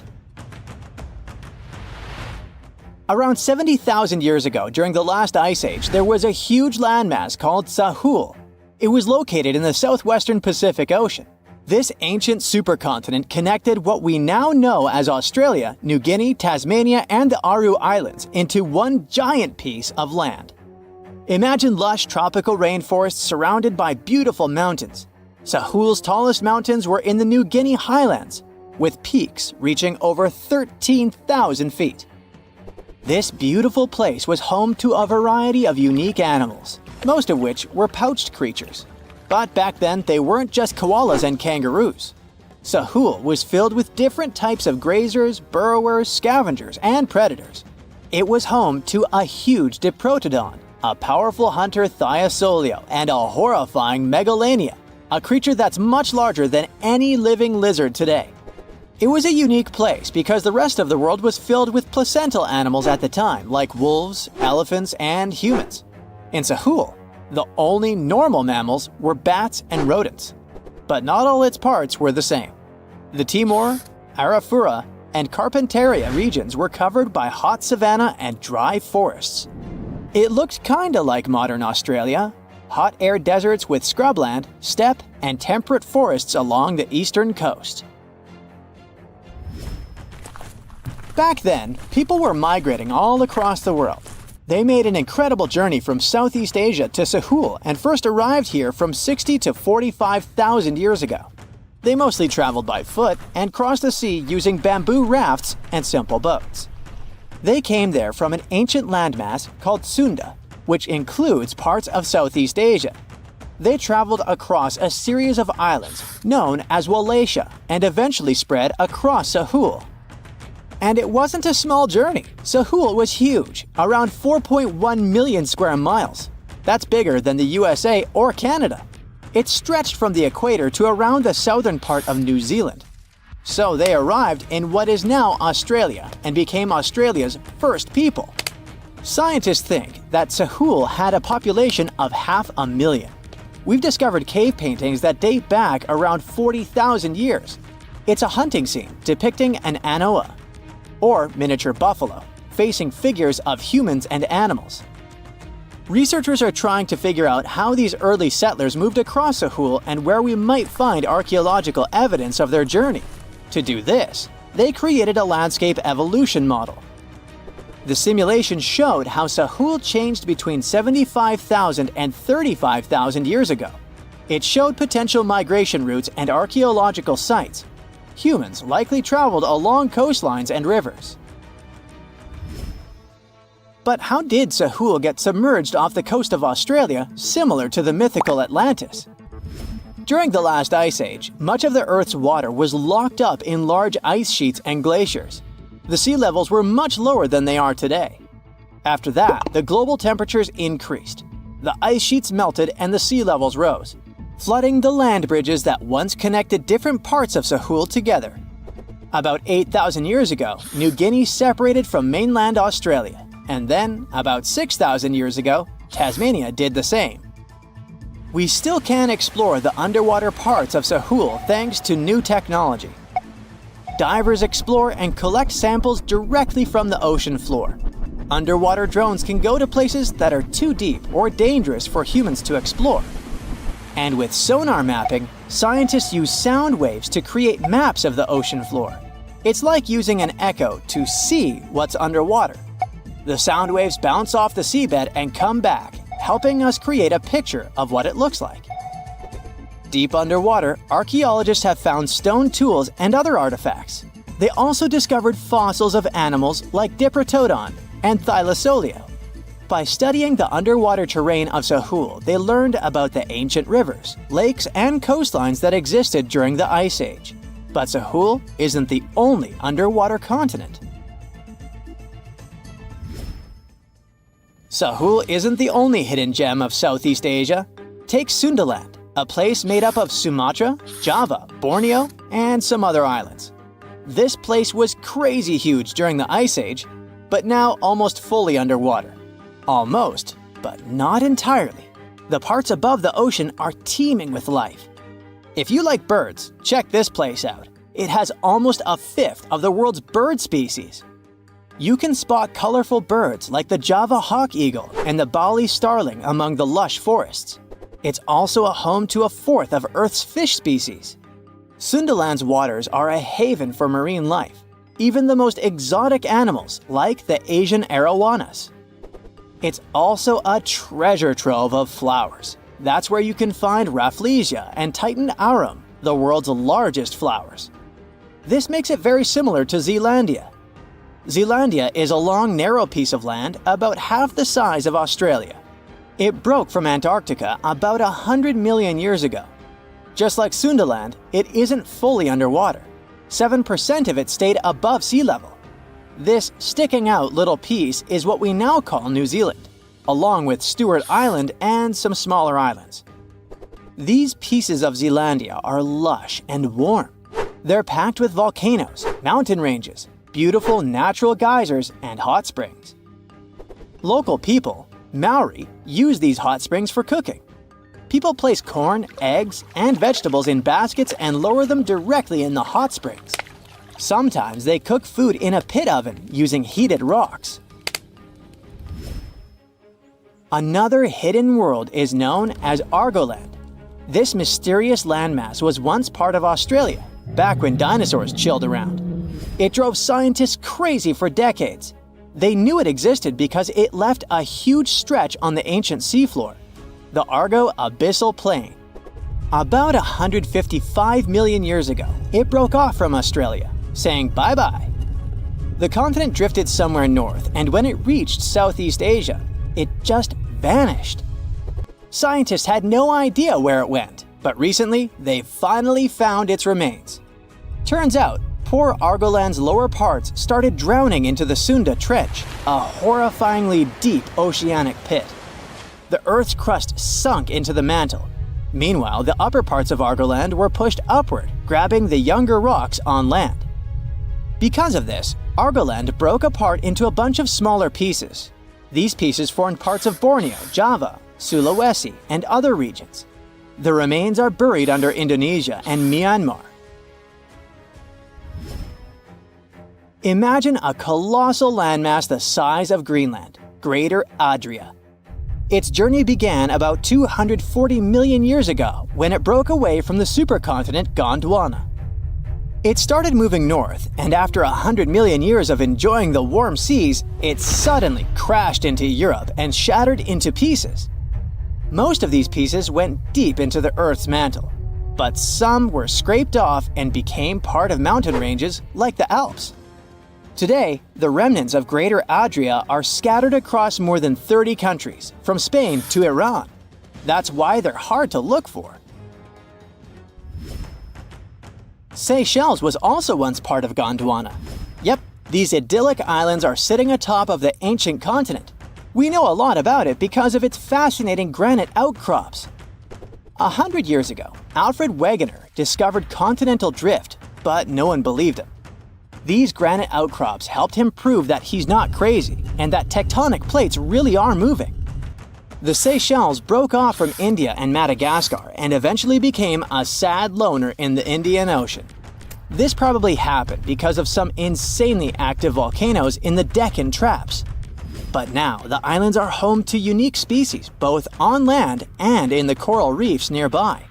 Speaker 1: Around 70,000 years ago, during the last ice age, there was a huge landmass called Sahul. It was located in the southwestern Pacific Ocean. This ancient supercontinent connected what we now know as Australia, New Guinea, Tasmania, and the Aru Islands into one giant piece of land. Imagine lush tropical rainforests surrounded by beautiful mountains. Sahul's tallest mountains were in the New Guinea highlands, with peaks reaching over 13,000 feet. This beautiful place was home to a variety of unique animals, most of which were pouched creatures. But back then, they weren't just koalas and kangaroos. Sahul was filled with different types of grazers, burrowers, scavengers, and predators. It was home to a huge diprotodon, a powerful hunter Thiosolio, and a horrifying Megalania, a creature that's much larger than any living lizard today. It was a unique place because the rest of the world was filled with placental animals at the time, like wolves, elephants, and humans. In Sahul, the only normal mammals were bats and rodents. But not all its parts were the same. The Timor, Arafura, and Carpentaria regions were covered by hot savanna and dry forests. It looked kinda like modern Australia, hot air deserts with scrubland, steppe, and temperate forests along the eastern coast. Back then, people were migrating all across the world. They made an incredible journey from Southeast Asia to Sahul and first arrived here from 60 to 45,000 years ago. They mostly traveled by foot and crossed the sea using bamboo rafts and simple boats. They came there from an ancient landmass called Sunda, which includes parts of Southeast Asia. They traveled across a series of islands known as Wallachia and eventually spread across Sahul. And it wasn't a small journey. Sahul was huge, around 4.1 million square miles. That's bigger than the USA or Canada. It stretched from the equator to around the southern part of New Zealand. So they arrived in what is now Australia and became Australia's first people. Scientists think that Sahul had a population of 500,000. We've discovered cave paintings that date back around 40,000 years. It's a hunting scene depicting an anoa, or miniature buffalo, facing figures of humans and animals. Researchers are trying to figure out how these early settlers moved across Sahul and where we might find archaeological evidence of their journey. To do this, they created a landscape evolution model. The simulation showed how Sahul changed between 75,000 and 35,000 years ago. It showed potential migration routes and archaeological sites. Humans likely traveled along coastlines and rivers. But how did Sahul get submerged off the coast of Australia, similar to the mythical Atlantis? During the last ice age, much of the Earth's water was locked up in large ice sheets and glaciers. The sea levels were much lower than they are today. After that, the global temperatures increased. The ice sheets melted and the sea levels rose, flooding the land bridges that once connected different parts of Sahul together. About 8,000 years ago, New Guinea separated from mainland Australia, and then, about 6,000 years ago, Tasmania did the same. We still can explore the underwater parts of Sahul thanks to new technology. Divers explore and collect samples directly from the ocean floor. Underwater drones can go to places that are too deep or dangerous for humans to explore. And with sonar mapping, scientists use sound waves to create maps of the ocean floor. It's like using an echo to see what's underwater. The sound waves bounce off the seabed and come back, helping us create a picture of what it looks like. Deep underwater, archaeologists have found stone tools and other artifacts. They also discovered fossils of animals like Diprotodon and Thylacoleo. By studying the underwater terrain of Sahul, they learned about the ancient rivers, lakes, and coastlines that existed during the Ice Age. But Sahul isn't the only underwater continent. Sahul isn't the only hidden gem of Southeast Asia. Take Sundaland, a place made up of Sumatra, Java, Borneo, and some other islands. This place was crazy huge during the Ice Age, but now almost fully underwater. Almost, but not entirely. The parts above the ocean are teeming with life. If you like birds, check this place out. It has almost a fifth of the world's bird species. You can spot colorful birds like the Java hawk eagle and the Bali starling among the lush forests. It's also a home to a fourth of Earth's fish species. Sundaland's waters are a haven for marine life, even the most exotic animals like the Asian arowanas. It's also a treasure trove of flowers. That's where you can find Rafflesia and Titan aurum, the world's largest flowers. This makes it very similar to Zealandia. Zealandia is a long, narrow piece of land about half the size of Australia. It broke from Antarctica about 100 million years ago. Just like Sundaland, it isn't fully underwater. 7% of it stayed above sea level. This sticking out little piece is what we now call New Zealand, along with Stewart Island and some smaller islands. These pieces of Zealandia are lush and warm. They're packed with volcanoes, mountain ranges, beautiful natural geysers, and hot springs. Local people, Maori, use these hot springs for cooking. People place corn, eggs, and vegetables in baskets and lower them directly in the hot springs. Sometimes they cook food in a pit oven using heated rocks. Another hidden world is known as Argoland. This mysterious landmass was once part of Australia, back when dinosaurs chilled around. It drove scientists crazy for decades. They knew it existed because it left a huge stretch on the ancient seafloor, the Argo Abyssal Plain. About 155 million years ago, it broke off from Australia, saying bye-bye. The continent drifted somewhere north, and when it reached Southeast Asia, it just vanished. Scientists had no idea where it went, but recently, they finally found its remains. Turns out, poor Argoland's lower parts started drowning into the Sunda Trench, a horrifyingly deep oceanic pit. The Earth's crust sunk into the mantle. Meanwhile, the upper parts of Argoland were pushed upward, grabbing the younger rocks on land. Because of this, Argoland broke apart into a bunch of smaller pieces. These pieces formed parts of Borneo, Java, Sulawesi, and other regions. The remains are buried under Indonesia and Myanmar. Imagine a colossal landmass the size of Greenland, Greater Adria. Its journey began about 240 million years ago when it broke away from the supercontinent Gondwana. It started moving north, and after 100 million years of enjoying the warm seas, it suddenly crashed into Europe and shattered into pieces. Most of these pieces went deep into the Earth's mantle, but some were scraped off and became part of mountain ranges like the Alps. Today, the remnants of Greater Adria are scattered across more than 30 countries, from Spain to Iran. That's why they're hard to look for. Seychelles was also once part of Gondwana. Yep, these idyllic islands are sitting atop of the ancient continent. We know a lot about it because of its fascinating granite outcrops. 100 years ago, Alfred Wegener discovered continental drift, but no one believed him. These granite outcrops helped him prove that he's not crazy and that tectonic plates really are moving. The Seychelles broke off from India and Madagascar and eventually became a sad loner in the Indian Ocean. This probably happened because of some insanely active volcanoes in the Deccan Traps. But now the islands are home to unique species both on land and in the coral reefs nearby.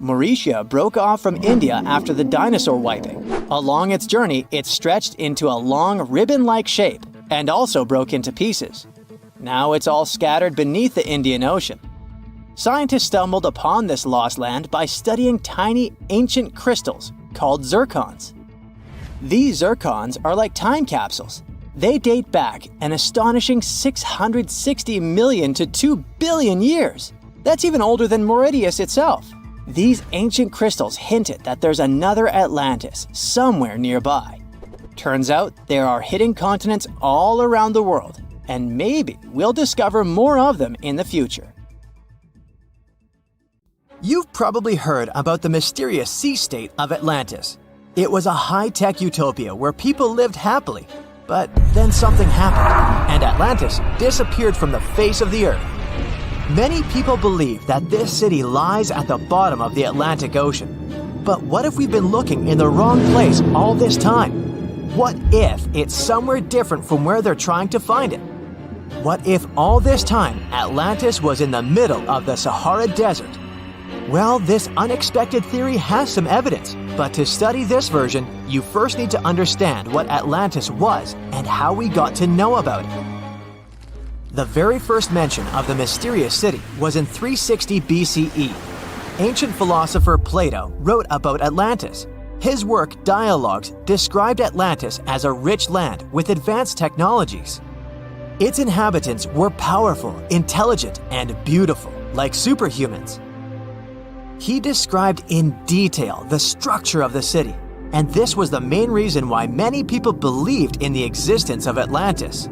Speaker 1: Mauritius broke off from India after the dinosaur wiping. Along its journey, it stretched into a long ribbon-like shape and also broke into pieces. Now it's all scattered beneath the Indian Ocean. Scientists stumbled upon this lost land by studying tiny ancient crystals called zircons. These zircons are like time capsules. They date back an astonishing 660 million to 2 billion years. That's even older than Mauritius itself. These ancient crystals hinted that there's another Atlantis somewhere nearby. Turns out there are hidden continents all around the world, and maybe we'll discover more of them in the future. You've probably heard about the mysterious sea state of Atlantis. It was a high-tech utopia where people lived happily, but then something happened, and Atlantis disappeared from the face of the earth. Many people believe that this city lies at the bottom of the Atlantic Ocean. But what if we've been looking in the wrong place all this time? What if it's somewhere different from where they're trying to find it? What if all this time Atlantis was in the middle of the Sahara Desert? Well, this unexpected theory has some evidence, but to study this version, you first need to understand what Atlantis was and how we got to know about it. The very first mention of the mysterious city was in 360 BCE. Ancient philosopher Plato wrote about Atlantis. His work, Dialogues, described Atlantis as a rich land with advanced technologies. Its inhabitants were powerful, intelligent, and beautiful, like superhumans. He described in detail the structure of the city, and this was the main reason why many people believed in the existence of Atlantis.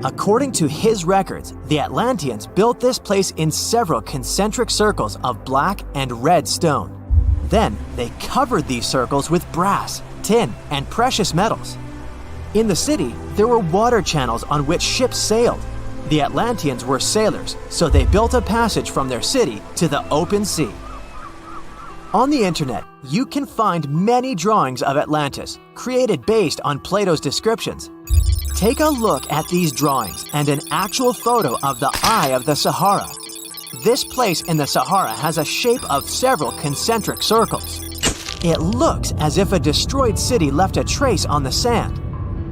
Speaker 1: According to his records, the Atlanteans built this place in several concentric circles of black and red stone. Then they covered these circles with brass, tin, and precious metals. In the city, there were water channels on which ships sailed. The Atlanteans were sailors, so they built a passage from their city to the open sea. On the internet, you can find many drawings of Atlantis, created based on Plato's descriptions. Take a look at these drawings and an actual photo of the Eye of the Sahara. This place in the Sahara has a shape of several concentric circles. It looks as if a destroyed city left a trace on the sand.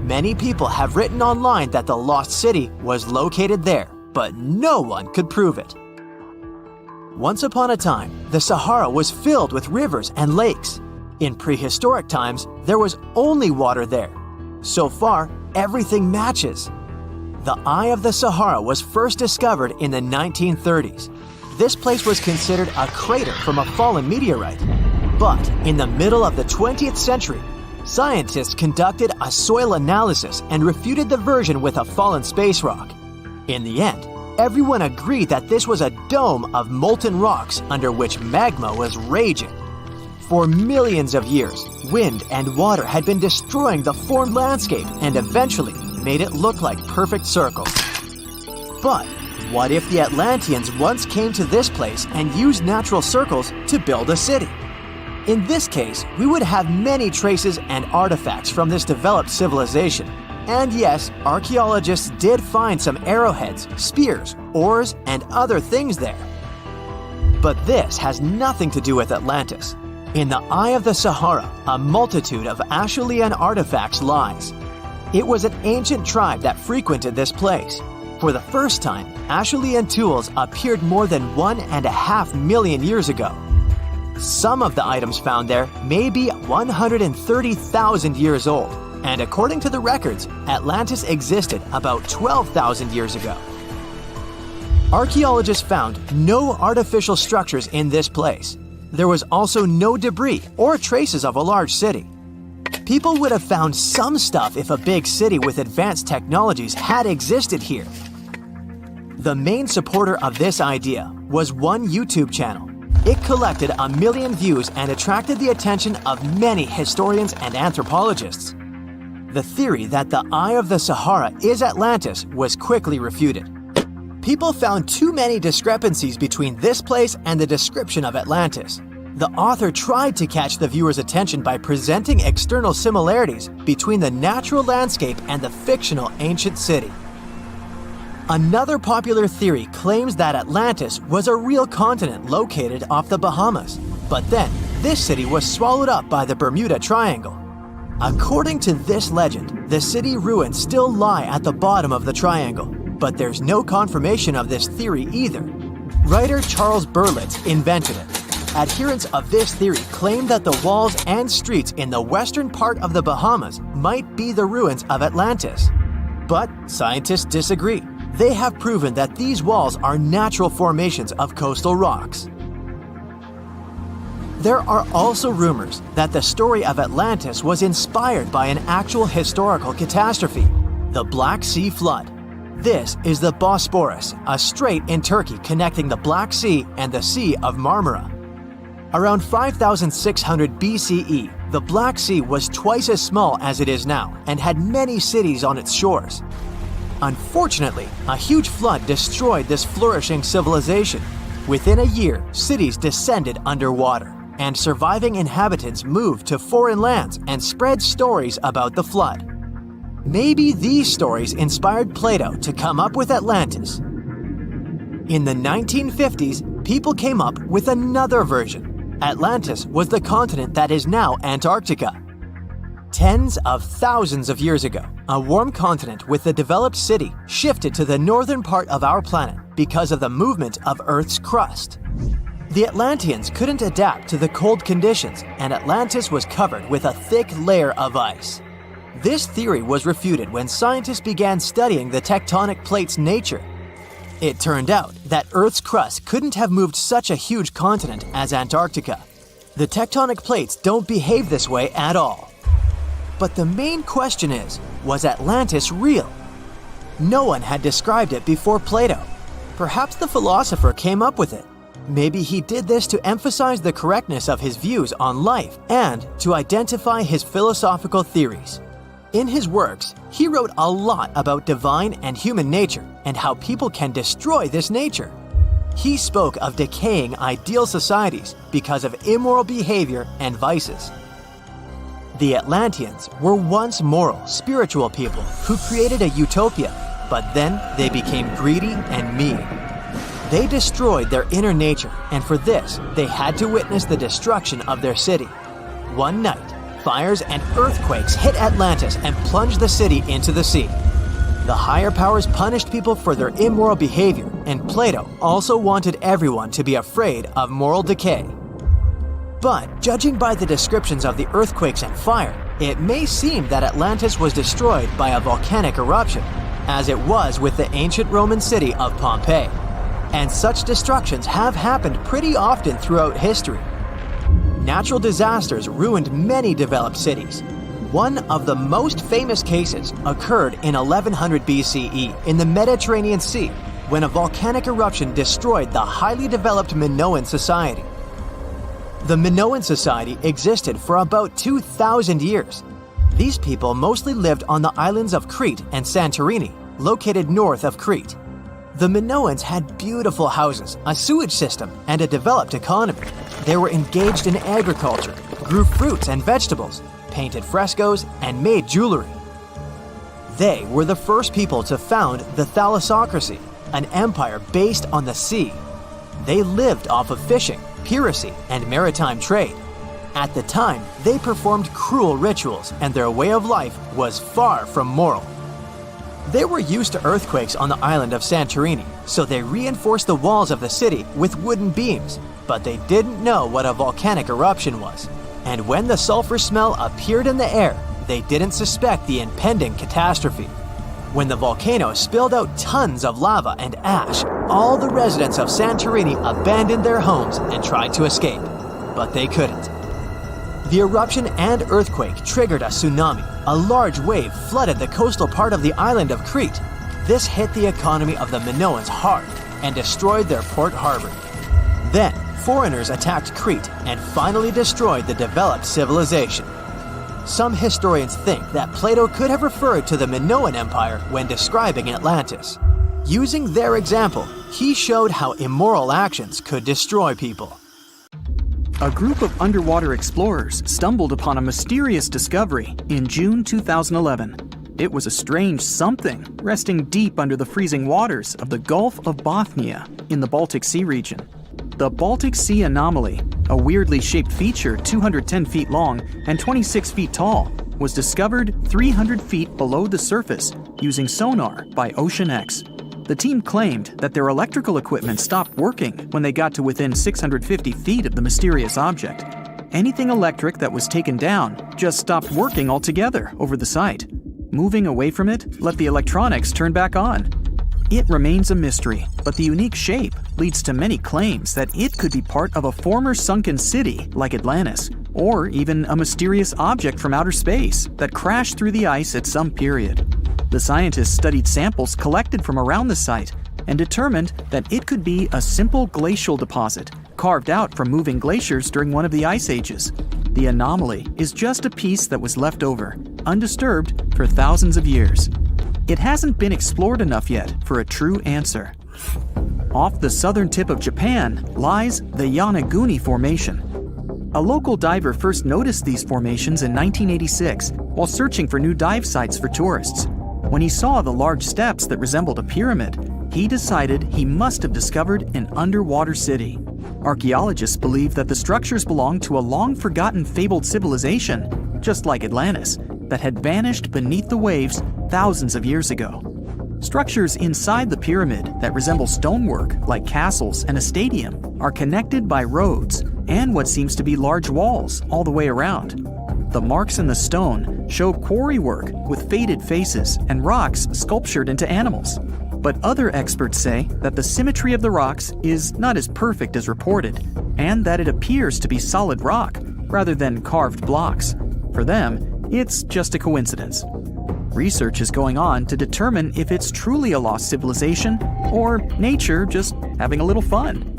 Speaker 1: Many people have written online that the lost city was located there, but no one could prove it. Once upon a time, the Sahara was filled with rivers and lakes. In prehistoric times, there was only water there. So far, everything matches. The Eye of the Sahara was first discovered in the 1930s. This place was considered a crater from a fallen meteorite. But in the middle of the 20th century, scientists conducted a soil analysis and refuted the version with a fallen space rock. In the end, everyone agreed that this was a dome of molten rocks under which magma was raging. For millions of years, wind and water had been destroying the formed landscape and eventually made it look like perfect circles. But what if the Atlanteans once came to this place and used natural circles to build a city? In this case, we would have many traces and artifacts from this developed civilization. And yes, archaeologists did find some arrowheads, spears, oars, and other things there. But this has nothing to do with Atlantis. In the eye of the Sahara, a multitude of Acheulean artifacts lies. It was an ancient tribe that frequented this place. For the first time, Acheulean tools appeared more than 1.5 million years ago. Some of the items found there may be 130,000 years old, and according to the records, Atlantis existed about 12,000 years ago. Archaeologists found no artificial structures in this place. There was also no debris or traces of a large city. People would have found some stuff if a big city with advanced technologies had existed here. The main supporter of this idea was one YouTube channel. It collected 1 million views and attracted the attention of many historians and anthropologists. The theory that the Eye of the Sahara is Atlantis was quickly refuted. People found too many discrepancies between this place and the description of Atlantis. The author tried to catch the viewer's attention by presenting external similarities between the natural landscape and the fictional ancient city. Another popular theory claims that Atlantis was a real continent located off the Bahamas, but then this city was swallowed up by the Bermuda Triangle. According to this legend, the city ruins still lie at the bottom of the triangle, but there's no confirmation of this theory either. Writer Charles Berlitz invented it. Adherents of this theory claim that the walls and streets in the western part of the Bahamas might be the ruins of Atlantis. But scientists disagree. They have proven that these walls are natural formations of coastal rocks. There are also rumors that the story of Atlantis was inspired by an actual historical catastrophe, the Black Sea Flood. This is the Bosporus, a strait in Turkey connecting the Black Sea and the Sea of Marmara. Around 5600 BCE, the Black Sea was twice as small as it is now and had many cities on its shores. Unfortunately, a huge flood destroyed this flourishing civilization. Within a year, cities descended underwater, and surviving inhabitants moved to foreign lands and spread stories about the flood. Maybe these stories inspired Plato to come up with Atlantis. In the 1950s, people came up with another version. Atlantis was the continent that is now Antarctica. Tens of thousands of years ago, a warm continent with a developed city shifted to the northern part of our planet because of the movement of Earth's crust. The Atlanteans couldn't adapt to the cold conditions, and Atlantis was covered with a thick layer of ice. This theory was refuted when scientists began studying the tectonic plate's nature. It turned out that Earth's crust couldn't have moved such a huge continent as Antarctica. The tectonic plates don't behave this way at all. But the main question is, was Atlantis real? No one had described it before Plato. Perhaps the philosopher came up with it. Maybe he did this to emphasize the correctness of his views on life and to identify his philosophical theories. In his works, he wrote a lot about divine and human nature and how people can destroy this nature. He spoke of decaying ideal societies because of immoral behavior and vices. The Atlanteans were once moral, spiritual people who created a utopia, but then they became greedy and mean. They destroyed their inner nature, and for this, they had to witness the destruction of their city. One night, fires and earthquakes hit Atlantis and plunged the city into the sea. The higher powers punished people for their immoral behavior, and Plato also wanted everyone to be afraid of moral decay. But judging by the descriptions of the earthquakes and fire, it may seem that Atlantis was destroyed by a volcanic eruption, as it was with the ancient Roman city of Pompeii. And such destructions have happened pretty often throughout history. Natural disasters ruined many developed cities. One of the most famous cases occurred in 1100 BCE in the Mediterranean Sea, when a volcanic eruption destroyed the highly developed Minoan society. The Minoan society existed for about 2,000 years. These people mostly lived on the islands of Crete and Santorini, located north of Crete. The Minoans had beautiful houses, a sewage system, and a developed economy. They were engaged in agriculture, grew fruits and vegetables, painted frescoes, and made jewelry. They were the first people to found the thalassocracy, an empire based on the sea. They lived off of fishing, piracy, and maritime trade. At the time, they performed cruel rituals, and their way of life was far from moral. They were used to earthquakes on the island of Santorini, so they reinforced the walls of the city with wooden beams, but they didn't know what a volcanic eruption was. And when the sulfur smell appeared in the air, they didn't suspect the impending catastrophe. When the volcano spilled out tons of lava and ash, all the residents of Santorini abandoned their homes and tried to escape, but they couldn't. The eruption and earthquake triggered a tsunami. A large wave flooded the coastal part of the island of Crete. This hit the economy of the Minoans hard and destroyed their port harbor. Then, foreigners attacked Crete and finally destroyed the developed civilization. Some historians think that Plato could have referred to the Minoan Empire when describing Atlantis. Using their example, he showed how immoral actions could destroy people.
Speaker 3: A group of underwater explorers stumbled upon a mysterious discovery in June 2011. It was a strange something resting deep under the freezing waters of the Gulf of Bothnia in the Baltic Sea region. The Baltic Sea anomaly, a weirdly shaped feature 210 feet long and 26 feet tall, was discovered 300 feet below the surface using sonar by Oceanic. The team claimed that their electrical equipment stopped working when they got to within 650 feet of the mysterious object. Anything electric that was taken down just stopped working altogether over the site. Moving away from it let the electronics turn back on. It remains a mystery, but the unique shape leads to many claims that it could be part of a former sunken city like Atlantis, or even a mysterious object from outer space that crashed through the ice at some period. The scientists studied samples collected from around the site and determined that it could be a simple glacial deposit carved out from moving glaciers during one of the ice ages. The anomaly is just a piece that was left over, undisturbed for thousands of years. It hasn't been explored enough yet for a true answer. Off the southern tip of Japan lies the Yonaguni Formation. A local diver first noticed these formations in 1986 while searching for new dive sites for tourists. When he saw the large steps that resembled a pyramid, he decided he must have discovered an underwater city. Archaeologists believe that the structures belong to a long-forgotten fabled civilization, just like Atlantis, that had vanished beneath the waves thousands of years ago. Structures inside the pyramid that resemble stonework, like castles and a stadium, are connected by roads and what seems to be large walls all the way around. The marks in the stone show quarry work with faded faces and rocks sculptured into animals. But other experts say that the symmetry of the rocks is not as perfect as reported, and that it appears to be solid rock rather than carved blocks. For them, it's just a coincidence. Research is going on to determine if it's truly a lost civilization or nature just having a little fun.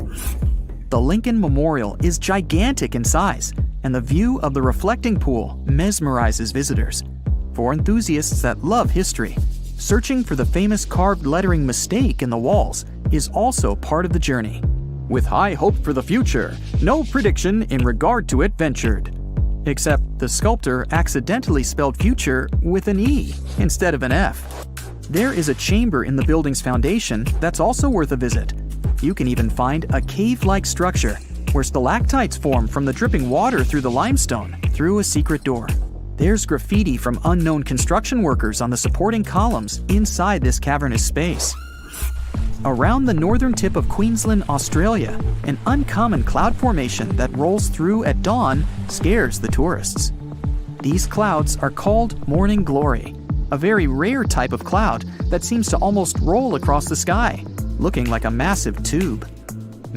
Speaker 3: The Lincoln Memorial is gigantic in size, and the view of the reflecting pool mesmerizes visitors. For enthusiasts that love history, searching for the famous carved lettering mistake in the walls is also part of the journey. With high hope for the future, no prediction in regard to it ventured. Except the sculptor accidentally spelled future with an E instead of an F. There is a chamber in the building's foundation that's also worth a visit. You can even find a cave-like structure where stalactites form from the dripping water through the limestone through a secret door. There's graffiti from unknown construction workers on the supporting columns inside this cavernous space. Around the northern tip of Queensland, Australia, an uncommon cloud formation that rolls through at dawn scares the tourists. These clouds are called morning glory, a very rare type of cloud that seems to almost roll across the sky, looking like a massive tube.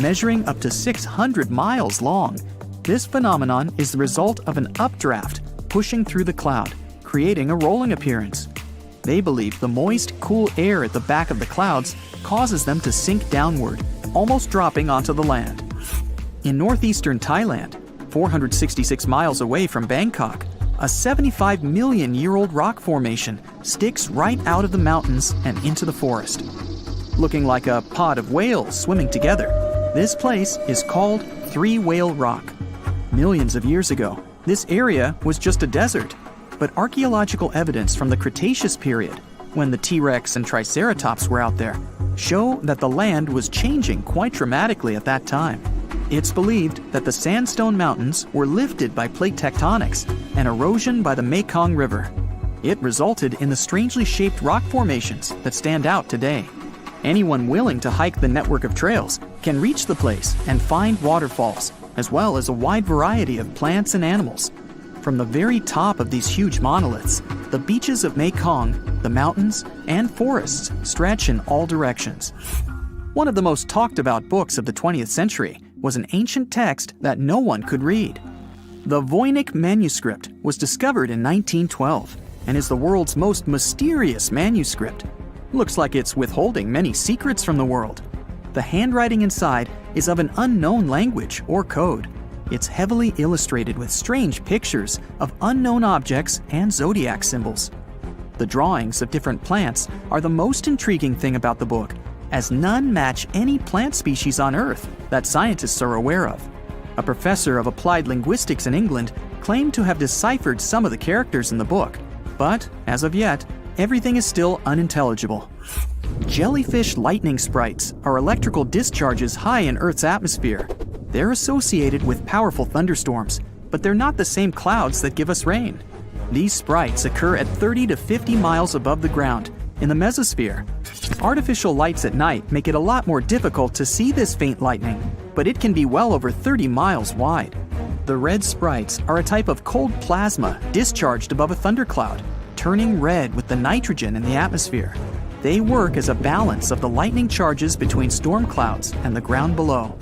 Speaker 3: Measuring up to 600 miles long, this phenomenon is the result of an updraft pushing through the cloud, creating a rolling appearance. They believe the moist, cool air at the back of the clouds causes them to sink downward, almost dropping onto the land. In northeastern Thailand, 466 miles away from Bangkok, a 75 million year old rock formation sticks right out of the mountains and into the forest. Looking like a pod of whales swimming together, this place is called Three Whale Rock. Millions of years ago, this area was just a desert, but archaeological evidence from the Cretaceous period when the T-Rex and Triceratops were out there, show that the land was changing quite dramatically at that time. It's believed that the sandstone mountains were lifted by plate tectonics and erosion by the Mekong River. It resulted in the strangely shaped rock formations that stand out today. Anyone willing to hike the network of trails can reach the place and find waterfalls, as well as a wide variety of plants and animals. From the very top of these huge monoliths, the beaches of Mekong, the mountains, and forests stretch in all directions. One of the most talked about books of the 20th century was an ancient text that no one could read. The Voynich manuscript was discovered in 1912 and is the world's most mysterious manuscript. Looks like it's withholding many secrets from the world. The handwriting inside is of an unknown language or code. It's heavily illustrated with strange pictures of unknown objects and zodiac symbols. The drawings of different plants are the most intriguing thing about the book, as none match any plant species on Earth that scientists are aware of. A professor of applied linguistics in England claimed to have deciphered some of the characters in the book, but as of yet, everything is still unintelligible. Jellyfish lightning sprites are electrical discharges high in Earth's atmosphere. They're associated with powerful thunderstorms, but they're not the same clouds that give us rain. These sprites occur at 30 to 50 miles above the ground, in the mesosphere. Artificial lights at night make it a lot more difficult to see this faint lightning, but it can be well over 30 miles wide. The red sprites are a type of cold plasma discharged above a thundercloud, turning red with the nitrogen in the atmosphere. They work as a balance of the lightning charges between storm clouds and the ground below.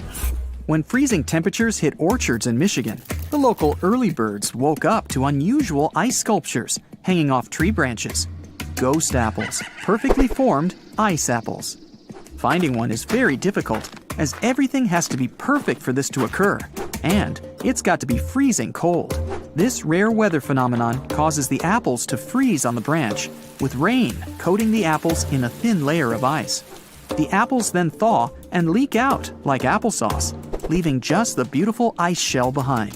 Speaker 3: When freezing temperatures hit orchards in Michigan, the local early birds woke up to unusual ice sculptures hanging off tree branches. Ghost apples, perfectly formed ice apples. Finding one is very difficult, as everything has to be perfect for this to occur, and it's got to be freezing cold. This rare weather phenomenon causes the apples to freeze on the branch, with rain coating the apples in a thin layer of ice. The apples then thaw and leak out like applesauce, leaving just the beautiful ice shell behind.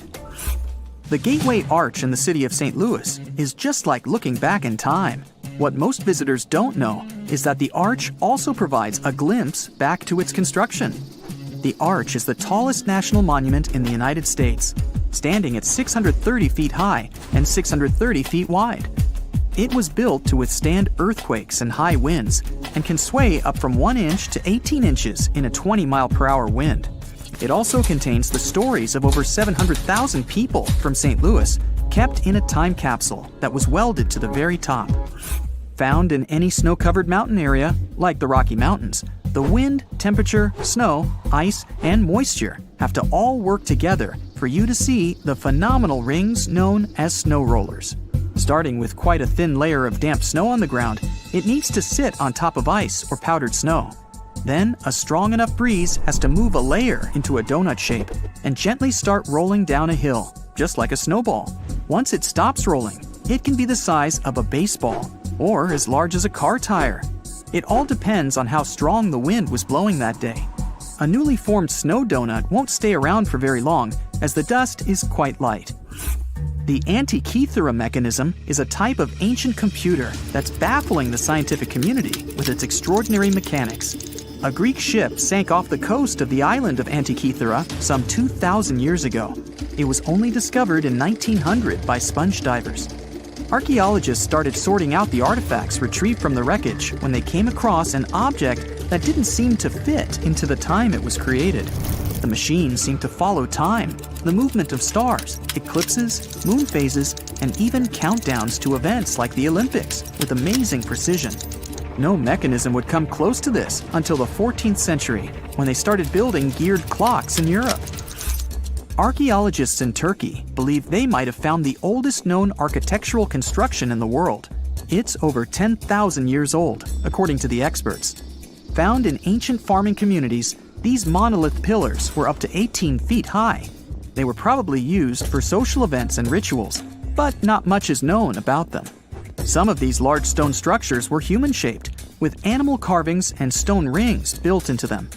Speaker 3: The Gateway Arch in the city of St. Louis is just like looking back in time. What most visitors don't know is that the arch also provides a glimpse back to its construction. The arch is the tallest national monument in the United States, standing at 630 feet high and 630 feet wide. It was built to withstand earthquakes and high winds and can sway up from 1 inch to 18 inches in a 20-mile-per-hour wind. It also contains the stories of over 700,000 people from St. Louis kept in a time capsule that was welded to the very top. Found in any snow-covered mountain area, like the Rocky Mountains, the wind, temperature, snow, ice, and moisture have to all work together for you to see the phenomenal rings known as snow rollers. Starting with quite a thin layer of damp snow on the ground, it needs to sit on top of ice or powdered snow. Then, a strong enough breeze has to move a layer into a donut shape and gently start rolling down a hill, just like a snowball. Once it stops rolling, it can be the size of a baseball or as large as a car tire. It all depends on how strong the wind was blowing that day. A newly formed snow donut won't stay around for very long, as the dust is quite light. The Antikythera mechanism is a type of ancient computer that's baffling the scientific community with its extraordinary mechanics. A Greek ship sank off the coast of the island of Antikythera some 2,000 years ago. It was only discovered in 1900 by sponge divers. Archaeologists started sorting out the artifacts retrieved from the wreckage when they came across an object that didn't seem to fit into the time it was created. The machine seemed to follow time, the movement of stars, eclipses, moon phases, and even countdowns to events like the Olympics with amazing precision. No mechanism would come close to this until the 14th century, when they started building geared clocks in Europe. Archaeologists in Turkey believe they might have found the oldest known architectural construction in the world. It's over 10,000 years old, according to the experts. Found in ancient farming communities, these monolith pillars were up to 18 feet high. They were probably used for social events and rituals, but not much is known about them. Some of these large stone structures were human-shaped, with animal carvings and stone rings built into them.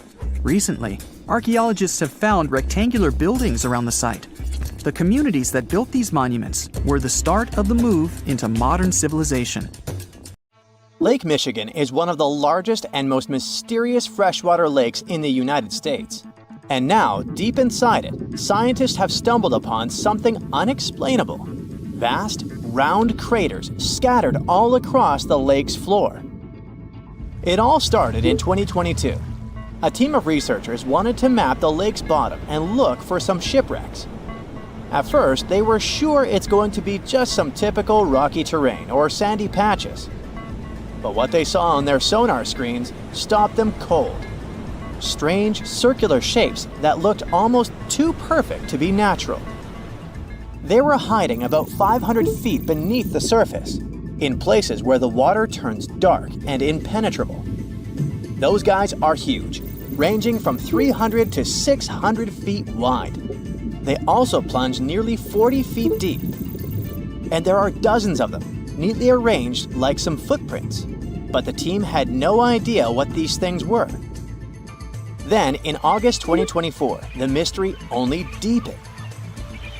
Speaker 3: Recently, archaeologists have found rectangular buildings around the site. The communities that built these monuments were the start of the move into modern civilization.
Speaker 1: Lake Michigan is one of the largest and most mysterious freshwater lakes in the United States. And now, deep inside it, scientists have stumbled upon something unexplainable. Vast, round craters scattered all across the lake's floor. It all started in 2022. A team of researchers wanted to map the lake's bottom and look for some shipwrecks. At first, they were sure it's going to be just some typical rocky terrain or sandy patches. But what they saw on their sonar screens stopped them cold. Strange, circular shapes that looked almost too perfect to be natural. They were hiding about 500 feet beneath the surface, in places where the water turns dark and impenetrable. Those guys are huge, ranging from 300 to 600 feet wide. They also plunge nearly 40 feet deep. And there are dozens of them, neatly arranged like some footprints. But the team had no idea what these things were. Then, in August 2024, the mystery only deepened.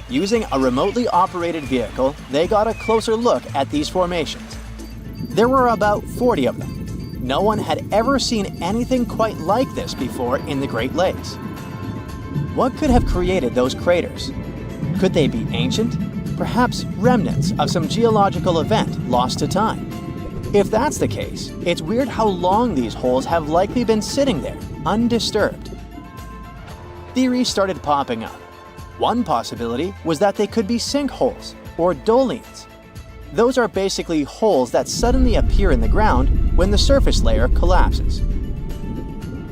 Speaker 1: Using a remotely operated vehicle, they got a closer look at these formations. There were about 40 of them. No one had ever seen anything quite like this before in the Great Lakes. What could have created those craters? Could they be ancient? Perhaps remnants of some geological event lost to time? If that's the case, it's weird how long these holes have likely been sitting there, undisturbed. Theories started popping up. One possibility was that they could be sinkholes, or dolines. Those are basically holes that suddenly appear in the ground when the surface layer collapses.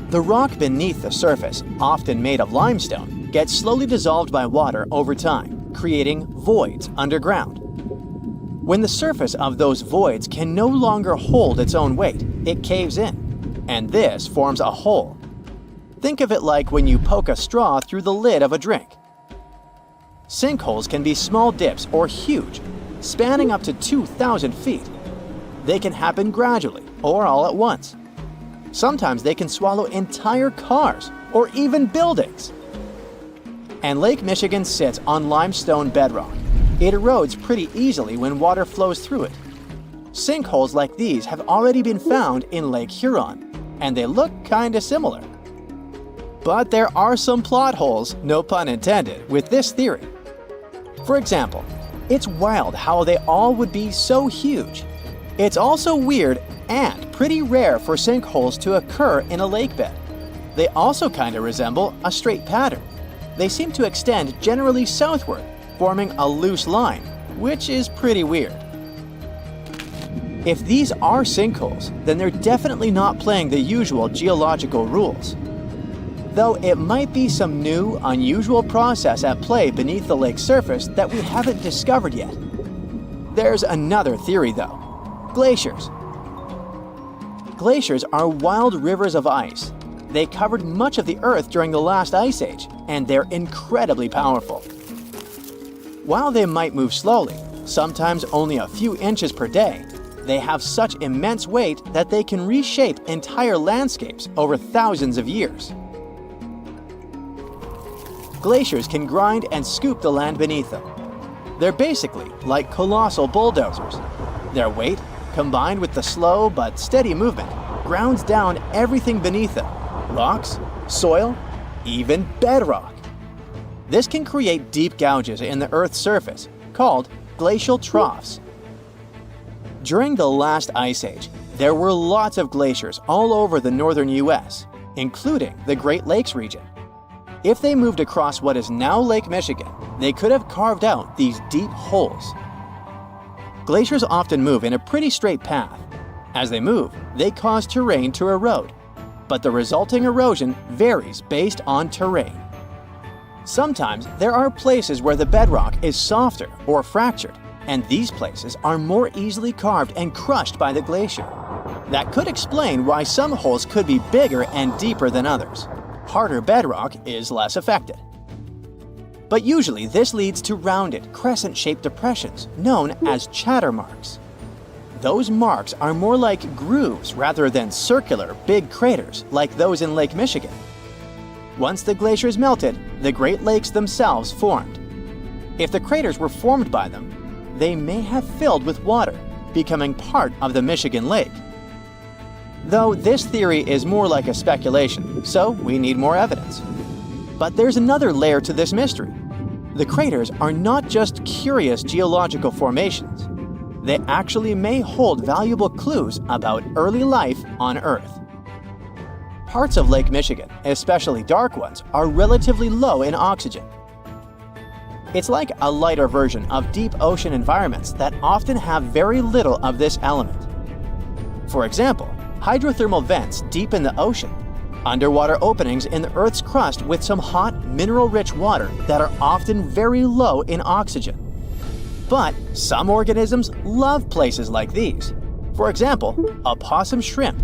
Speaker 1: The rock beneath the surface, often made of limestone, gets slowly dissolved by water over time, creating voids underground. When the surface of those voids can no longer hold its own weight, it caves in, and this forms a hole. Think of it like when you poke a straw through the lid of a drink. Sinkholes can be small dips or huge, spanning up to 2,000 feet. They can happen gradually or all at once. Sometimes they can swallow entire cars or even buildings. And Lake Michigan sits on limestone bedrock. It erodes pretty easily when water flows through it. Sinkholes like these have already been found in Lake Huron, and they look kinda similar. But there are some plot holes, no pun intended, with this theory. For example, it's wild how they all would be so huge. It's also weird and pretty rare for sinkholes to occur in a lake bed. They also kinda resemble a straight pattern. They seem to extend generally southward, forming a loose line, which is pretty weird. If these are sinkholes, then they're definitely not playing the usual geological rules. Though it might be some new, unusual process at play beneath the lake's surface that we haven't discovered yet. There's another theory though. Glaciers. Glaciers are wild rivers of ice. They covered much of the Earth during the last ice age, and they're incredibly powerful. While they might move slowly, sometimes only a few inches per day, they have such immense weight that they can reshape entire landscapes over thousands of years. Glaciers can grind and scoop the land beneath them. They're basically like colossal bulldozers. Their weight, combined with the slow but steady movement, grounds down everything beneath them: rocks, soil, even bedrock. This can create deep gouges in the Earth's surface, called glacial troughs. During the last ice age, there were lots of glaciers all over the northern US, including the Great Lakes region. If they moved across what is now Lake Michigan, they could have carved out these deep holes. Glaciers often move in a pretty straight path. As they move, they cause terrain to erode, but the resulting erosion varies based on terrain. Sometimes there are places where the bedrock is softer or fractured, and these places are more easily carved and crushed by the glacier. That could explain why some holes could be bigger and deeper than others. Harder bedrock is less affected. But usually this leads to rounded, crescent-shaped depressions known as chatter marks. Those marks are more like grooves rather than circular, big craters like those in Lake Michigan. Once the glaciers melted, the Great Lakes themselves formed. If the craters were formed by them, they may have filled with water, becoming part of the Michigan Lake, Though this theory is more like a speculation, so we need more evidence. But there's another layer to this mystery. The craters are not just curious geological formations. They actually may hold valuable clues about early life on Earth. Parts of Lake Michigan, especially dark ones, are relatively low in oxygen. It's like a lighter version of deep ocean environments that often have very little of this element. For example, hydrothermal vents deep in the ocean, underwater openings in the Earth's crust with some hot, mineral-rich water that are often very low in oxygen. But some organisms love places like these. For example, opossum shrimp.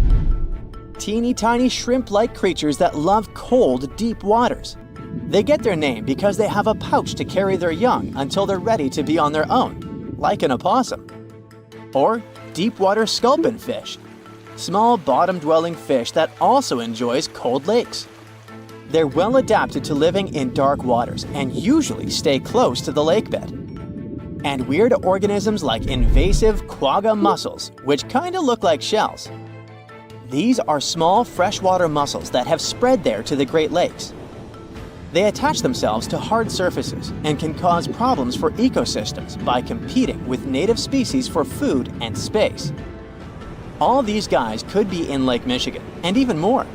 Speaker 1: Teeny tiny shrimp-like creatures that love cold, deep waters. They get their name because they have a pouch to carry their young until they're ready to be on their own, like an opossum. Or deep-water sculpin fish, small bottom-dwelling fish that also enjoys cold lakes. They're well adapted to living in dark waters and usually stay close to the lake bed. And weird organisms like invasive quagga mussels, which kinda look like shells. These are small freshwater mussels that have spread there to the Great Lakes. They attach themselves to hard surfaces and can cause problems for ecosystems by competing with native species for food and space. All these guys could be in Lake Michigan, and even more.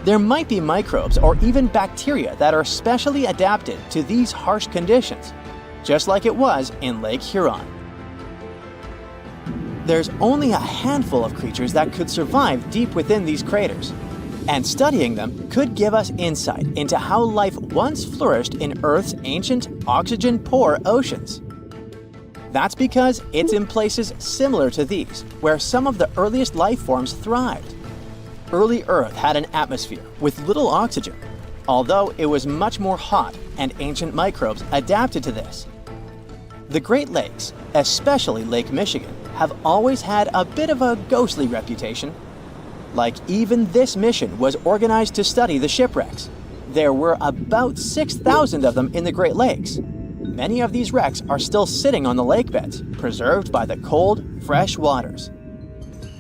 Speaker 1: There might be microbes or even bacteria that are specially adapted to these harsh conditions, just like it was in Lake Huron. There's only a handful of creatures that could survive deep within these craters, and studying them could give us insight into how life once flourished in Earth's ancient, oxygen-poor oceans. That's because it's in places similar to these, where some of the earliest life forms thrived. Early Earth had an atmosphere with little oxygen, although it was much more hot and ancient microbes adapted to this. The Great Lakes, especially Lake Michigan, have always had a bit of a ghostly reputation. Like even this mission was organized to study the shipwrecks. There were about 6,000 of them in the Great Lakes. Many of these wrecks are still sitting on the lake beds, preserved by the cold, fresh waters.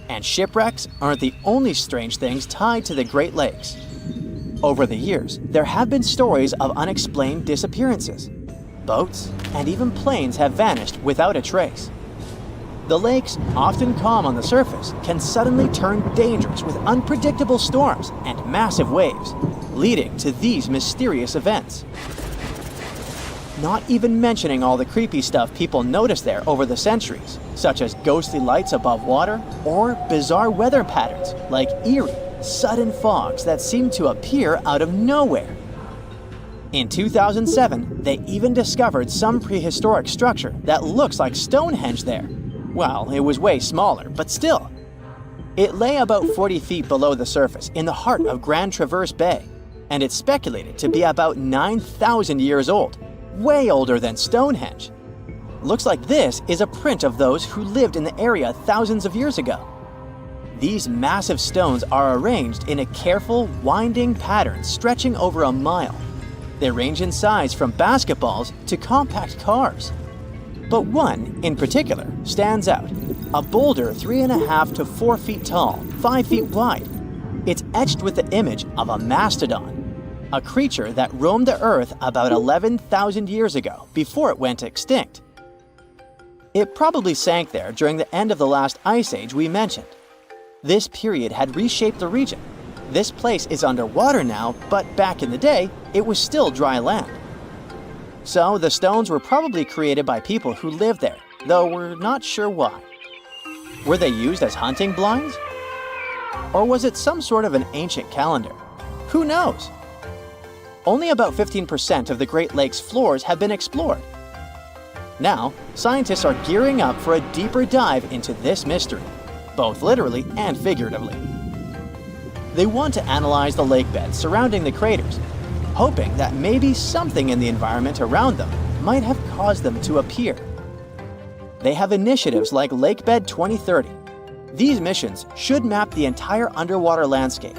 Speaker 1: And shipwrecks aren't the only strange things tied to the Great Lakes. Over the years, there have been stories of unexplained disappearances. Boats and even planes have vanished without a trace. The lakes, often calm on the surface, can suddenly turn dangerous with unpredictable storms and massive waves, leading to these mysterious events. Not even mentioning all the creepy stuff people noticed there over the centuries, such as ghostly lights above water or bizarre weather patterns like eerie, sudden fogs that seem to appear out of nowhere. In 2007, they even discovered some prehistoric structure that looks like Stonehenge there. Well, it was way smaller, but still. It lay about 40 feet below the surface in the heart of Grand Traverse Bay, and it's speculated to be about 9,000 years old, way older than Stonehenge. Looks like this is a print of those who lived in the area thousands of years ago. These massive stones are arranged in a careful, winding pattern stretching over a mile. They range in size from basketballs to compact cars. But one, in particular, stands out. A boulder 3.5 to 4 feet tall, 5 feet wide. It's etched with the image of a mastodon, a creature that roamed the Earth about 11,000 years ago before it went extinct. It probably sank there during the end of the last ice age we mentioned. This period had reshaped the region. This place is underwater now, but back in the day, it was still dry land. So the stones were probably created by people who lived there, though we're not sure why. Were they used as hunting blinds? Or was it some sort of an ancient calendar? Who knows? Only about 15% of the Great Lakes floors have been explored. Now, scientists are gearing up for a deeper dive into this mystery, both literally and figuratively. They want to analyze the lake beds surrounding the craters, hoping that maybe something in the environment around them might have caused them to appear. They have initiatives like Lakebed 2030. These missions should map the entire underwater landscape.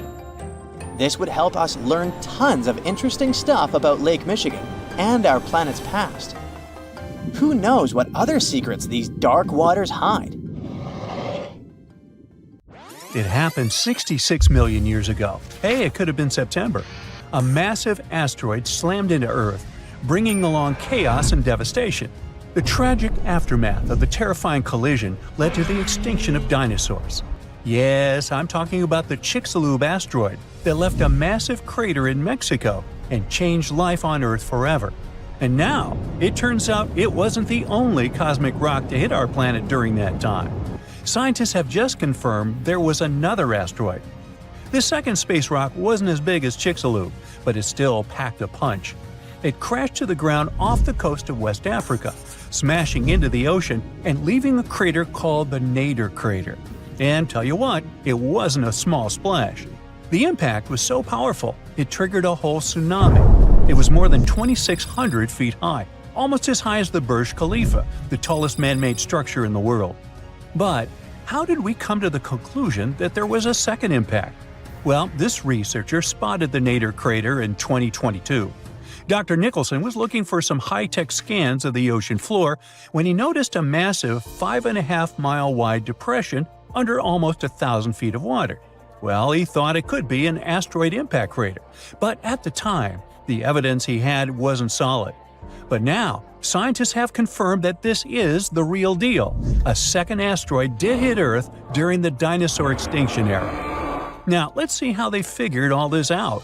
Speaker 1: This would help us learn tons of interesting stuff about Lake Michigan and our planet's past. Who knows what other secrets these dark waters hide?
Speaker 2: It happened 66 million years ago. Hey, it could have been September. A massive asteroid slammed into Earth, bringing along chaos and devastation. The tragic aftermath of the terrifying collision led to the extinction of dinosaurs. Yes, I'm talking about the Chicxulub asteroid that left a massive crater in Mexico and changed life on Earth forever. And now, it turns out it wasn't the only cosmic rock to hit our planet during that time. Scientists have just confirmed there was another asteroid. This second space rock wasn't as big as Chicxulub, but it still packed a punch. It crashed to the ground off the coast of West Africa, smashing into the ocean and leaving a crater called the Nadir crater. And tell you what, it wasn't a small splash. The impact was so powerful, it triggered a whole tsunami. It was more than 2,600 feet high, almost as high as the Burj Khalifa, the tallest man-made structure in the world. But how did we come to the conclusion that there was a second impact? Well, this researcher spotted the Nadir crater in 2022. Dr. Nicholson was looking for some high-tech scans of the ocean floor when he noticed a massive 5.5-mile-wide depression under almost 1,000 feet of water. Well, he thought it could be an asteroid impact crater, but at the time, the evidence he had wasn't solid. But now, scientists have confirmed that this is the real deal. A second asteroid did hit Earth during the dinosaur extinction era. Now, let's see how they figured all this out.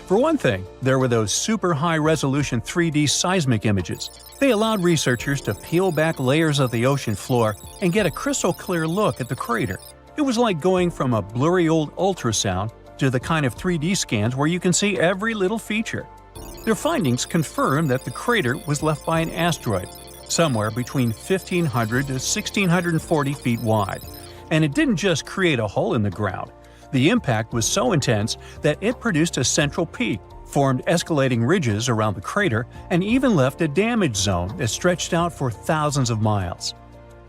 Speaker 2: For one thing, there were those super high-resolution 3D seismic images. They allowed researchers to peel back layers of the ocean floor and get a crystal-clear look at the crater. It was like going from a blurry old ultrasound to the kind of 3D scans where you can see every little feature. Their findings confirm that the crater was left by an asteroid, somewhere between 1,500 to 1,640 feet wide. And it didn't just create a hole in the ground. The impact was so intense that it produced a central peak, formed escalating ridges around the crater, and even left a damage zone that stretched out for thousands of miles.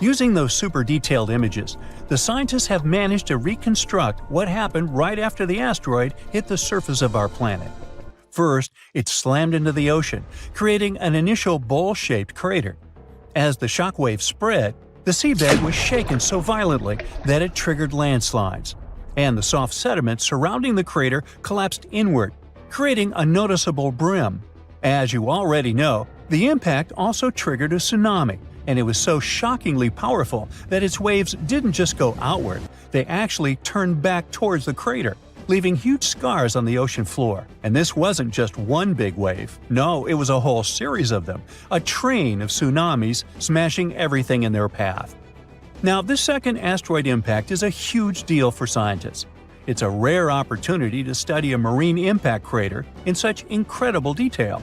Speaker 2: Using those super detailed images, the scientists have managed to reconstruct what happened right after the asteroid hit the surface of our planet. First, it slammed into the ocean, creating an initial bowl-shaped crater. As the shockwave spread, the seabed was shaken so violently that it triggered landslides, and the soft sediment surrounding the crater collapsed inward, creating a noticeable brim. As you already know, the impact also triggered a tsunami, and it was so shockingly powerful that its waves didn't just go outward, they actually turned back towards the crater, leaving huge scars on the ocean floor. And this wasn't just one big wave. No, it was a whole series of them, a train of tsunamis smashing everything in their path. Now, this second asteroid impact is a huge deal for scientists. It's a rare opportunity to study a marine impact crater in such incredible detail.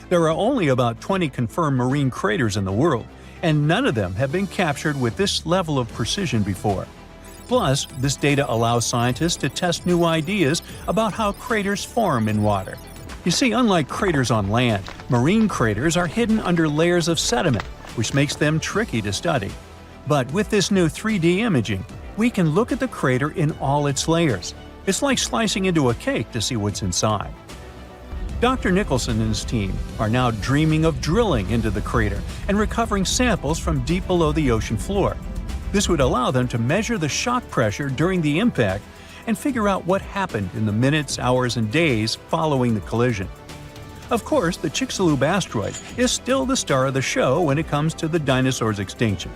Speaker 2: There are only about 20 confirmed marine craters in the world, and none of them have been captured with this level of precision before. Plus, this data allows scientists to test new ideas about how craters form in water. You see, unlike craters on land, marine craters are hidden under layers of sediment, which makes them tricky to study. But with this new 3D imaging, we can look at the crater in all its layers. It's like slicing into a cake to see what's inside. Dr. Nicholson and his team are now dreaming of drilling into the crater and recovering samples from deep below the ocean floor. This would allow them to measure the shock pressure during the impact and figure out what happened in the minutes, hours, and days following the collision. Of course, the Chicxulub asteroid is still the star of the show when it comes to the dinosaurs' extinction.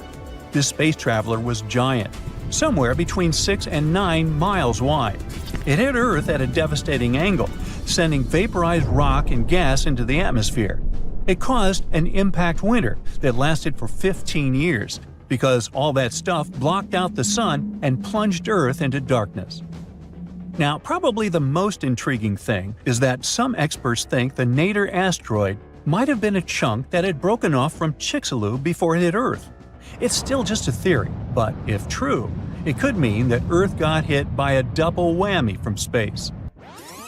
Speaker 2: This space traveler was giant, somewhere between 6 and 9 miles wide. It hit Earth at a devastating angle, sending vaporized rock and gas into the atmosphere. It caused an impact winter that lasted for 15 years, because all that stuff blocked out the sun and plunged Earth into darkness. Now, probably the most intriguing thing is that some experts think the Nadir asteroid might have been a chunk that had broken off from Chicxulub before it hit Earth. It's still just a theory, but if true, it could mean that Earth got hit by a double whammy from space.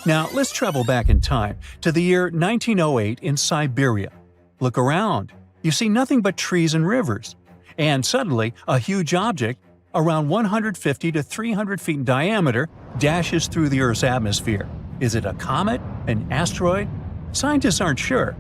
Speaker 2: Now, let's travel back in time to the year 1908 in Siberia. Look around. You see nothing but trees and rivers. And suddenly, a huge object, around 150 to 300 feet in diameter, dashes through the Earth's atmosphere. Is it a comet? An asteroid? Scientists aren't sure.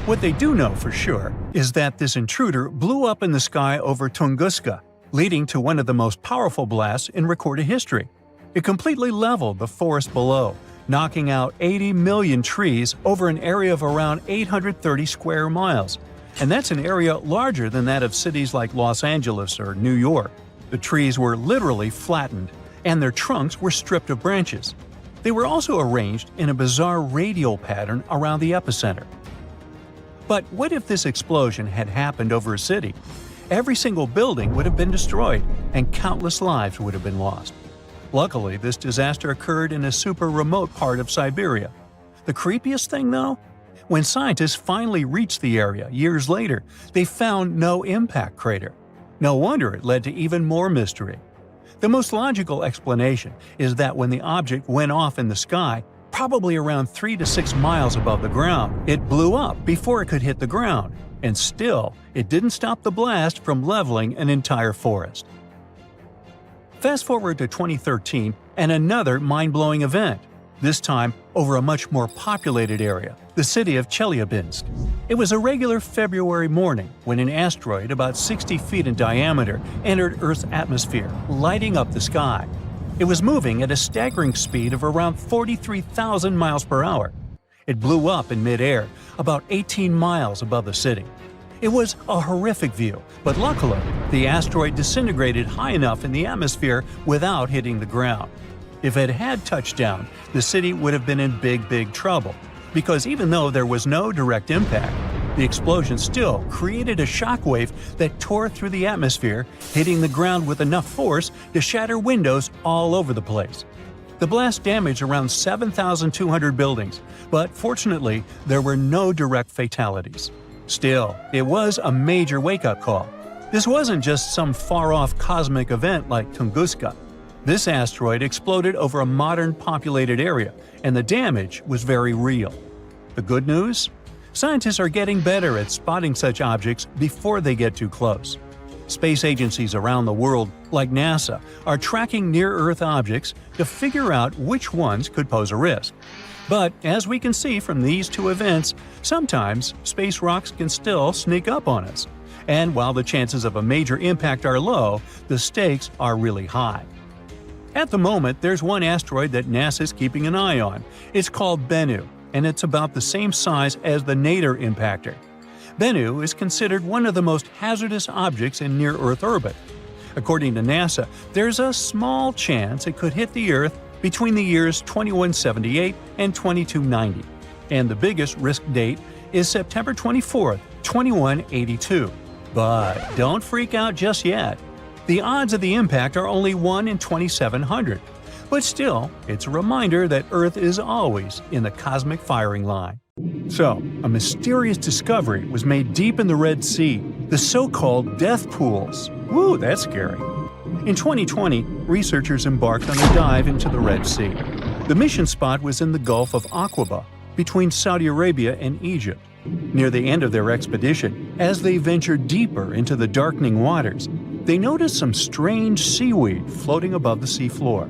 Speaker 2: What they do know for sure is that this intruder blew up in the sky over Tunguska, leading to one of the most powerful blasts in recorded history. It completely leveled the forest below, knocking out 80 million trees over an area of around 830 square miles. And that's an area larger than that of cities like Los Angeles or New York. The trees were literally flattened, and their trunks were stripped of branches. They were also arranged in a bizarre radial pattern around the epicenter. But what if this explosion had happened over a city? Every single building would have been destroyed, and countless lives would have been lost. Luckily, this disaster occurred in a super remote part of Siberia. The creepiest thing, though? When scientists finally reached the area years later, they found no impact crater. No wonder it led to even more mystery. The most logical explanation is that when the object went off in the sky, probably around 3 to 6 miles above the ground, it blew up before it could hit the ground, and still, it didn't stop the blast from leveling an entire forest. Fast forward to 2013 and another mind-blowing event, this time over a much more populated area, the city of Chelyabinsk. It was a regular February morning when an asteroid about 60 feet in diameter entered Earth's atmosphere, lighting up the sky. It was moving at a staggering speed of around 43,000 miles per hour. It blew up in midair, about 18 miles above the city. It was a horrific view, but luckily, the asteroid disintegrated high enough in the atmosphere without hitting the ground. If it had touched down, the city would have been in big trouble, because even though there was no direct impact, the explosion still created a shockwave that tore through the atmosphere, hitting the ground with enough force to shatter windows all over the place. The blast damaged around 7,200 buildings, but fortunately, there were no direct fatalities. Still, it was a major wake-up call. This wasn't just some far-off cosmic event like Tunguska. This asteroid exploded over a modern populated area, and the damage was very real. The good news? Scientists are getting better at spotting such objects before they get too close. Space agencies around the world, like NASA, are tracking near-Earth objects to figure out which ones could pose a risk. But as we can see from these two events, sometimes space rocks can still sneak up on us. And while the chances of a major impact are low, the stakes are really high. At the moment, there's one asteroid that NASA's keeping an eye on. It's called Bennu, and it's about the same size as the Nader impactor. Bennu is considered one of the most hazardous objects in near-Earth orbit. According to NASA, there's a small chance it could hit the Earth between the years 2178 and 2290, and the biggest risk date is September 24, 2182. But don't freak out just yet. The odds of the impact are only 1 in 2,700, but still, it's a reminder that Earth is always in the cosmic firing line. So, a mysterious discovery was made deep in the Red Sea, the so-called death pools. Woo, that's scary. In 2020, researchers embarked on a dive into the Red Sea. The mission spot was in the Gulf of Aqaba, between Saudi Arabia and Egypt. Near the end of their expedition, as they ventured deeper into the darkening waters, they noticed some strange seaweed floating above the seafloor.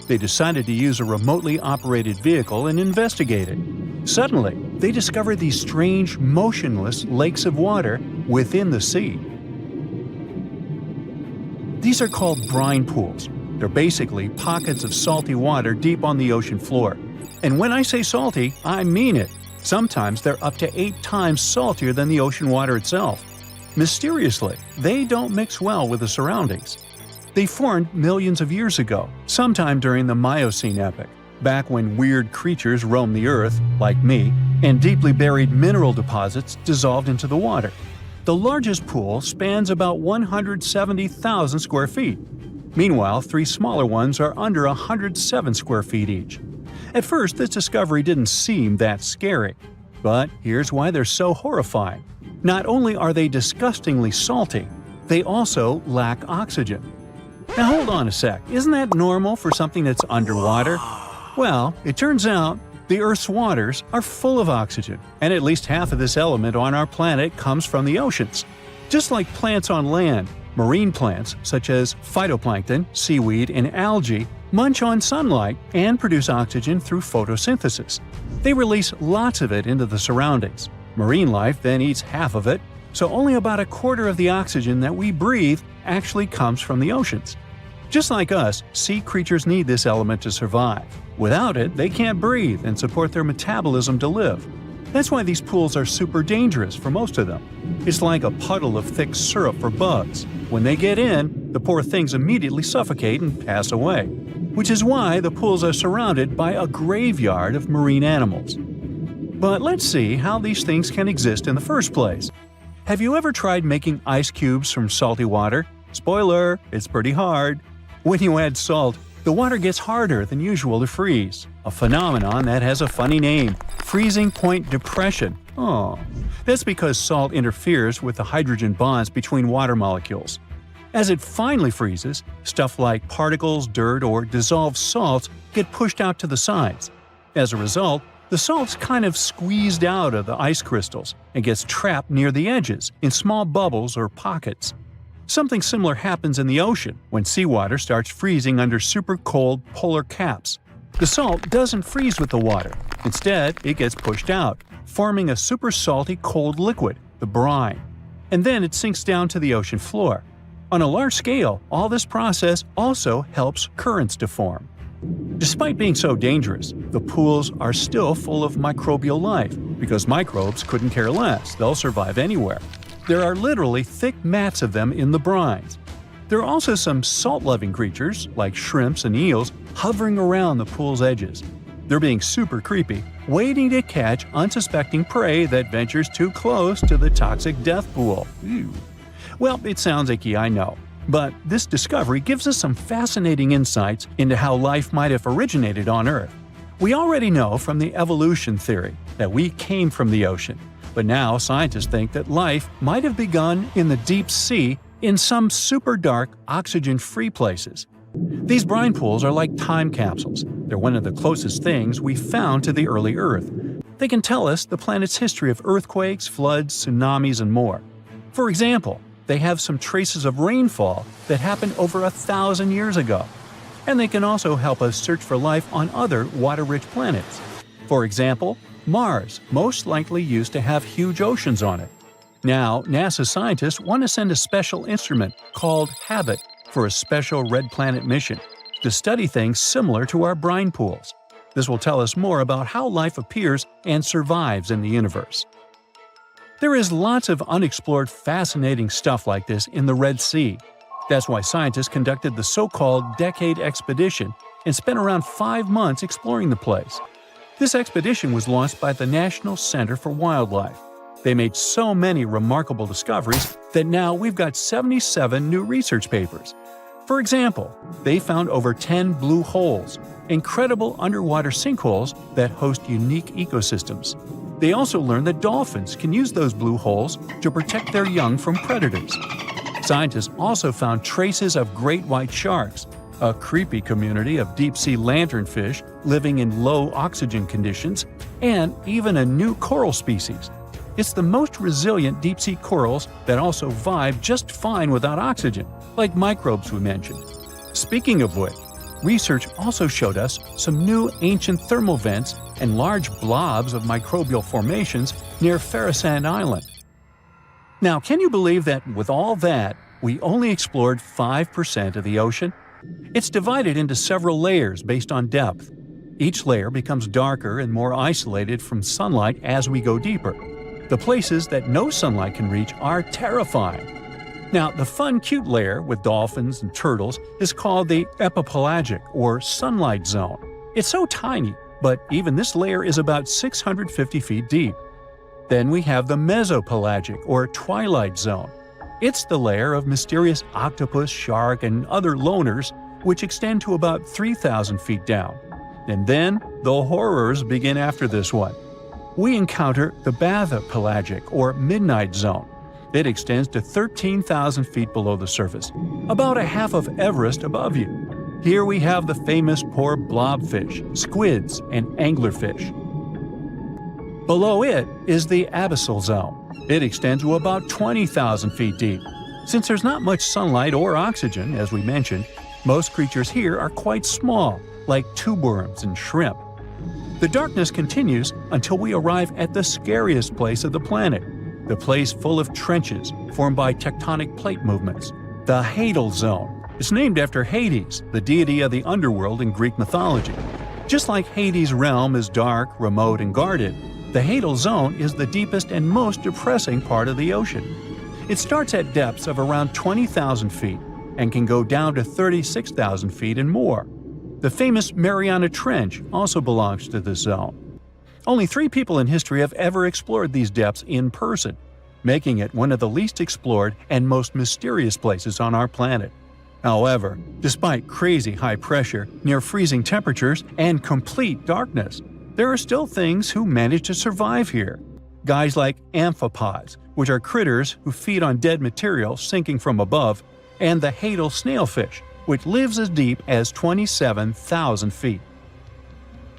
Speaker 2: They decided to use a remotely operated vehicle and investigate it. Suddenly, they discovered these strange, motionless lakes of water within the sea. These are called brine pools. They're basically pockets of salty water deep on the ocean floor. And when I say salty, I mean it. Sometimes they're up to 8 times saltier than the ocean water itself. Mysteriously, they don't mix well with the surroundings. They formed millions of years ago, sometime during the Miocene epoch, back when weird creatures roamed the Earth, like me, and deeply buried mineral deposits dissolved into the water. The largest pool spans about 170,000 square feet. Meanwhile, 3 smaller ones are under 107 square feet each. At first, this discovery didn't seem that scary. But here's why they're so horrifying. Not only are they disgustingly salty, they also lack oxygen. Now hold on a sec, isn't that normal for something that's underwater? Well, it turns out the Earth's waters are full of oxygen, and at least half of this element on our planet comes from the oceans. Just like plants on land, marine plants such as phytoplankton, seaweed, and algae munch on sunlight and produce oxygen through photosynthesis. They release lots of it into the surroundings. Marine life then eats half of it, so only about a quarter of the oxygen that we breathe actually comes from the oceans. Just like us, sea creatures need this element to survive. Without it, they can't breathe and support their metabolism to live. That's why these pools are super dangerous for most of them. It's like a puddle of thick syrup for bugs. When they get in, the poor things immediately suffocate and pass away. Which is why the pools are surrounded by a graveyard of marine animals. But let's see how these things can exist in the first place. Have you ever tried making ice cubes from salty water? Spoiler, it's pretty hard. When you add salt, the water gets harder than usual to freeze, a phenomenon that has a funny name, freezing point depression. Oh, that's because salt interferes with the hydrogen bonds between water molecules. As it finally freezes, stuff like particles, dirt, or dissolved salts get pushed out to the sides. As a result, the salt's kind of squeezed out of the ice crystals and gets trapped near the edges in small bubbles or pockets. Something similar happens in the ocean when seawater starts freezing under super cold polar caps. The salt doesn't freeze with the water. Instead, it gets pushed out, forming a super salty cold liquid, the brine. And then it sinks down to the ocean floor. On a large scale, all this process also helps currents to form. Despite being so dangerous, the pools are still full of microbial life, because microbes couldn't care less, they'll survive anywhere. There are literally thick mats of them in the brines. There are also some salt-loving creatures, like shrimps and eels, hovering around the pool's edges. They're being super creepy, waiting to catch unsuspecting prey that ventures too close to the toxic death pool. Ew. Well, it sounds icky, I know. But this discovery gives us some fascinating insights into how life might have originated on Earth. We already know from the evolution theory that we came from the ocean, but now scientists think that life might have begun in the deep sea in some super dark, oxygen-free places. These brine pools are like time capsules. They're one of the closest things we found to the early Earth. They can tell us the planet's history of earthquakes, floods, tsunamis, and more. For example, they have some traces of rainfall that happened over 1,000 years ago. And they can also help us search for life on other water-rich planets. For example, Mars most likely used to have huge oceans on it. Now, NASA scientists want to send a special instrument called HABIT for a special red planet mission to study things similar to our brine pools. This will tell us more about how life appears and survives in the universe. There is lots of unexplored fascinating stuff like this in the Red Sea. That's why scientists conducted the so-called Decade Expedition and spent around 5 months exploring the place. This expedition was launched by the National Center for Wildlife. They made so many remarkable discoveries that now we've got 77 new research papers. For example, they found over 10 blue holes, incredible underwater sinkholes that host unique ecosystems. They also learned that dolphins can use those blue holes to protect their young from predators. Scientists also found traces of great white sharks, a creepy community of deep-sea lanternfish living in low oxygen conditions, and even a new coral species. It's the most resilient deep-sea corals that also vibe just fine without oxygen, like microbes we mentioned. Speaking of which, research also showed us some new ancient thermal vents and large blobs of microbial formations near Farasand Island. Now, can you believe that with all that, we only explored 5% of the ocean? It's divided into several layers based on depth. Each layer becomes darker and more isolated from sunlight as we go deeper. The places that no sunlight can reach are terrifying. Now, the fun, cute layer with dolphins and turtles is called the epipelagic or sunlight zone. It's so tiny, but even this layer is about 650 feet deep. Then we have the mesopelagic or twilight zone. It's the layer of mysterious octopus, shark, and other loners which extend to about 3,000 feet down. And then the horrors begin after this one. We encounter the bathypelagic or midnight zone. It extends to 13,000 feet below the surface, about a half of Everest above you. Here we have the famous poor blobfish, squids, and anglerfish. Below it is the abyssal zone. It extends to about 20,000 feet deep. Since there's not much sunlight or oxygen, as we mentioned, most creatures here are quite small, like tube worms and shrimp. The darkness continues until we arrive at the scariest place of the planet, the place full of trenches formed by tectonic plate movements, the Hadal Zone. It's named after Hades, the deity of the underworld in Greek mythology. Just like Hades' realm is dark, remote, and guarded, the Hadal Zone is the deepest and most depressing part of the ocean. It starts at depths of around 20,000 feet and can go down to 36,000 feet and more. The famous Mariana Trench also belongs to this zone. Only 3 people in history have ever explored these depths in person, making it one of the least explored and most mysterious places on our planet. However, despite crazy high pressure, near freezing temperatures, and complete darkness, there are still things who manage to survive here. Guys like amphipods, which are critters who feed on dead material sinking from above, and the Hadal snailfish, which lives as deep as 27,000 feet.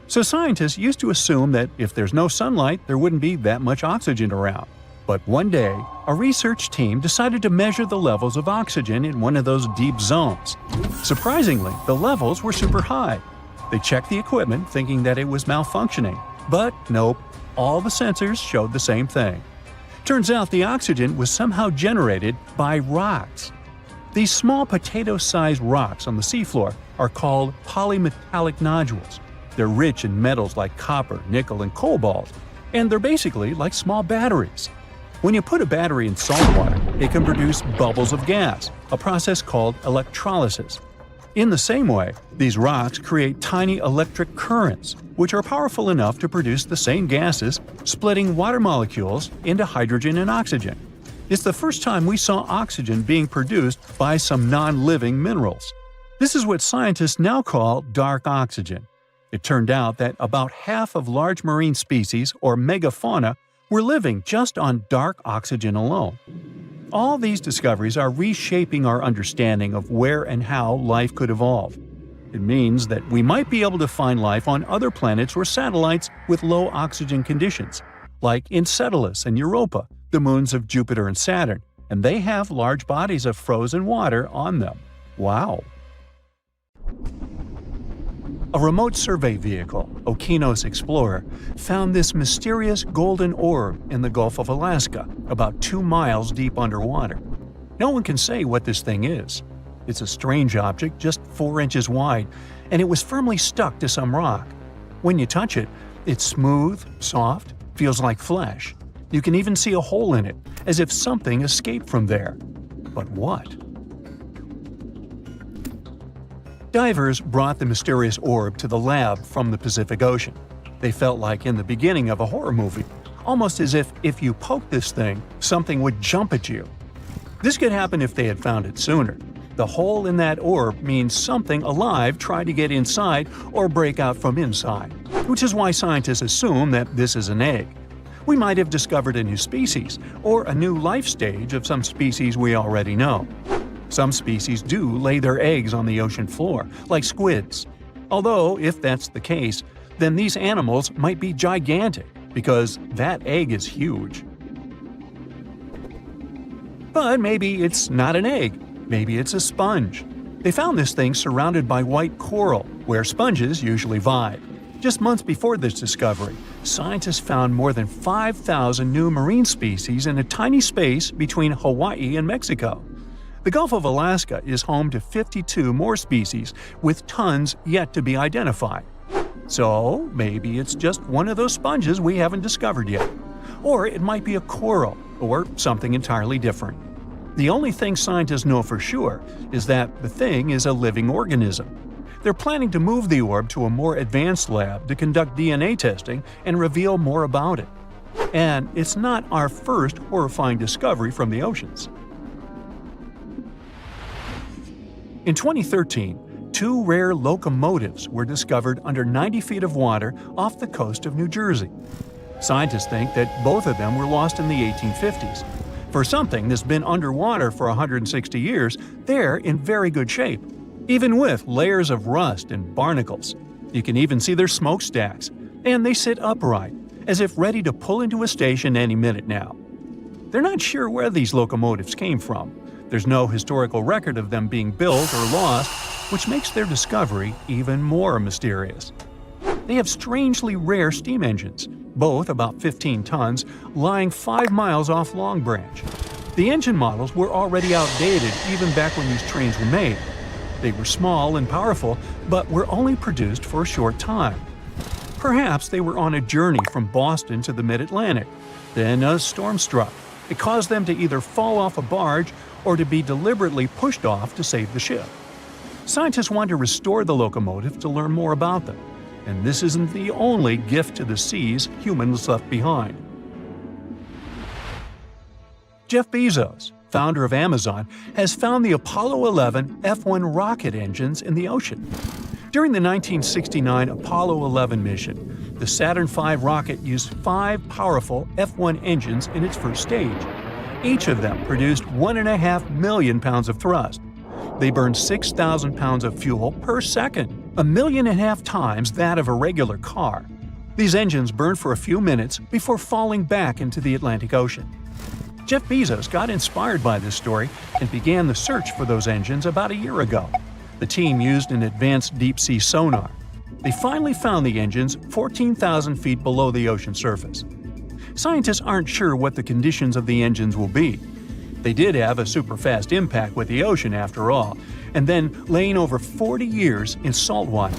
Speaker 2: So scientists used to assume that if there's no sunlight, there wouldn't be that much oxygen around. But one day, a research team decided to measure the levels of oxygen in one of those deep zones. Surprisingly, the levels were super high. They checked the equipment thinking that it was malfunctioning, but nope, all the sensors showed the same thing. Turns out the oxygen was somehow generated by rocks. These small potato-sized rocks on the seafloor are called polymetallic nodules. They're rich in metals like copper, nickel, and cobalt, and they're basically like small batteries. When you put a battery in salt water, it can produce bubbles of gas, a process called electrolysis. In the same way, these rocks create tiny electric currents, which are powerful enough to produce the same gases, splitting water molecules into hydrogen and oxygen. It's the first time we saw oxygen being produced by some non-living minerals. This is what scientists now call dark oxygen. It turned out that about half of large marine species, or megafauna, were living just on dark oxygen alone. All these discoveries are reshaping our understanding of where and how life could evolve. It means that we might be able to find life on other planets or satellites with low oxygen conditions, like Enceladus and Europa, the moons of Jupiter and Saturn, and they have large bodies of frozen water on them. Wow! A remote survey vehicle, Okeanos Explorer, found this mysterious golden orb in the Gulf of Alaska, about 2 miles deep underwater. No one can say what this thing is. It's a strange object just 4 inches wide, and it was firmly stuck to some rock. When you touch it, it's smooth, soft, feels like flesh. You can even see a hole in it, as if something escaped from there. But what? Divers brought the mysterious orb to the lab from the Pacific Ocean. They felt like in the beginning of a horror movie, almost as if you poked this thing, something would jump at you. This could happen if they had found it sooner. The hole in that orb means something alive tried to get inside or break out from inside, which is why scientists assume that this is an egg. We might have discovered a new species, or a new life stage of some species we already know. Some species do lay their eggs on the ocean floor, like squids. Although, if that's the case, then these animals might be gigantic, because that egg is huge. But maybe it's not an egg. Maybe it's a sponge. They found this thing surrounded by white coral, where sponges usually vibe. Just months before this discovery, scientists found more than 5,000 new marine species in a tiny space between Hawaii and Mexico. The Gulf of Alaska is home to 52 more species, with tons yet to be identified. So maybe it's just one of those sponges we haven't discovered yet. Or it might be a coral, or something entirely different. The only thing scientists know for sure is that the thing is a living organism. They're planning to move the orb to a more advanced lab to conduct DNA testing and reveal more about it. And it's not our first horrifying discovery from the oceans. In 2013, 2 rare locomotives were discovered under 90 feet of water off the coast of New Jersey. Scientists think that both of them were lost in the 1850s. For something that's been underwater for 160 years, they're in very good shape, even with layers of rust and barnacles. You can even see their smokestacks, and they sit upright, as if ready to pull into a station any minute now. They're not sure where these locomotives came from. There's no historical record of them being built or lost, which makes their discovery even more mysterious. They have strangely rare steam engines, both about 15 tons, lying 5 miles off Long Branch. The engine models were already outdated even back when these trains were made, They were small and powerful, but were only produced for a short time. Perhaps they were on a journey from Boston to the mid-Atlantic. Then a storm struck. It caused them to either fall off a barge or to be deliberately pushed off to save the ship. Scientists want to restore the locomotive to learn more about them. And this isn't the only gift to the seas humans left behind. Jeff Bezos, founder of Amazon, has found the Apollo 11 F-1 rocket engines in the ocean. During the 1969 Apollo 11 mission, the Saturn V rocket used 5 powerful F-1 engines in its first stage. Each of them produced 1.5 million pounds of thrust. They burned 6,000 pounds of fuel per second, 1.5 million times that of a regular car. These engines burned for a few minutes before falling back into the Atlantic Ocean. Jeff Bezos got inspired by this story and began the search for those engines about a year ago. The team used an advanced deep-sea sonar. They finally found the engines 14,000 feet below the ocean surface. Scientists aren't sure what the conditions of the engines will be. They did have a super-fast impact with the ocean after all, and then laying over 40 years in salt water.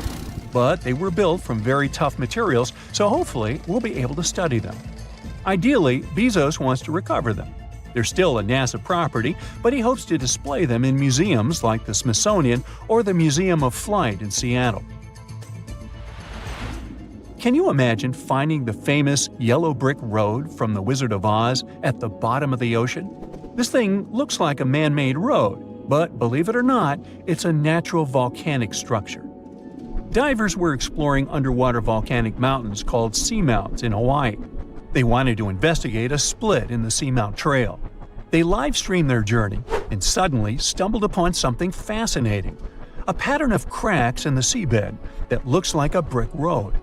Speaker 2: But they were built from very tough materials, so hopefully we'll be able to study them. Ideally, Bezos wants to recover them. They're still a NASA property, but he hopes to display them in museums like the Smithsonian or the Museum of Flight in Seattle. Can you imagine finding the famous yellow brick road from The Wizard of Oz at the bottom of the ocean? This thing looks like a man-made road, but believe it or not, it's a natural volcanic structure. Divers were exploring underwater volcanic mountains called seamounts in Hawaii. They wanted to investigate a split in the Seamount Trail. They live-streamed their journey and suddenly stumbled upon something fascinating, a pattern of cracks in the seabed that looks like a brick road.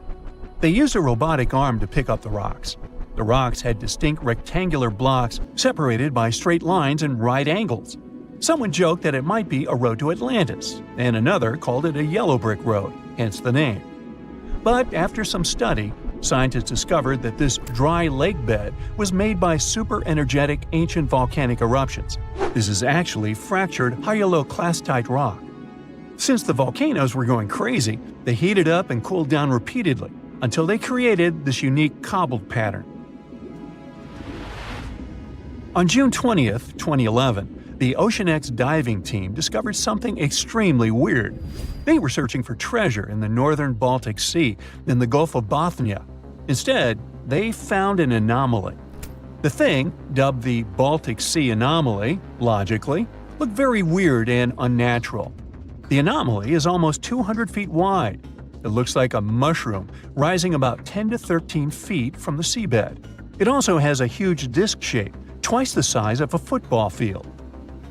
Speaker 2: They used a robotic arm to pick up the rocks. The rocks had distinct rectangular blocks separated by straight lines and right angles. Someone joked that it might be a road to Atlantis, and another called it a yellow brick road, hence the name. But after some study, scientists discovered that this dry lake bed was made by super-energetic ancient volcanic eruptions. This is actually fractured hyaloclastite rock. Since the volcanoes were going crazy, they heated up and cooled down repeatedly until they created this unique cobbled pattern. On June 20, 2011, the Oceanic's diving team discovered something extremely weird. They were searching for treasure in the northern Baltic Sea in the Gulf of Bothnia. Instead, they found an anomaly. The thing, dubbed the Baltic Sea anomaly, logically, looked very weird and unnatural. The anomaly is almost 200 feet wide. It looks like a mushroom, rising about 10 to 13 feet from the seabed. It also has a huge disc shape, twice the size of a football field.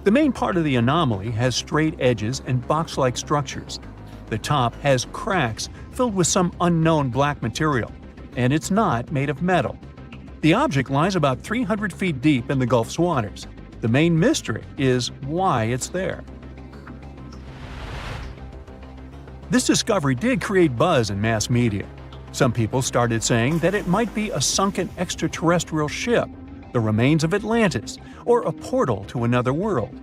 Speaker 2: The main part of the anomaly has straight edges and box-like structures. The top has cracks filled with some unknown black material, and it's not made of metal. The object lies about 300 feet deep in the Gulf's waters. The main mystery is why it's there. This discovery did create buzz in mass media. Some people started saying that it might be a sunken extraterrestrial ship, the remains of Atlantis, or a portal to another world.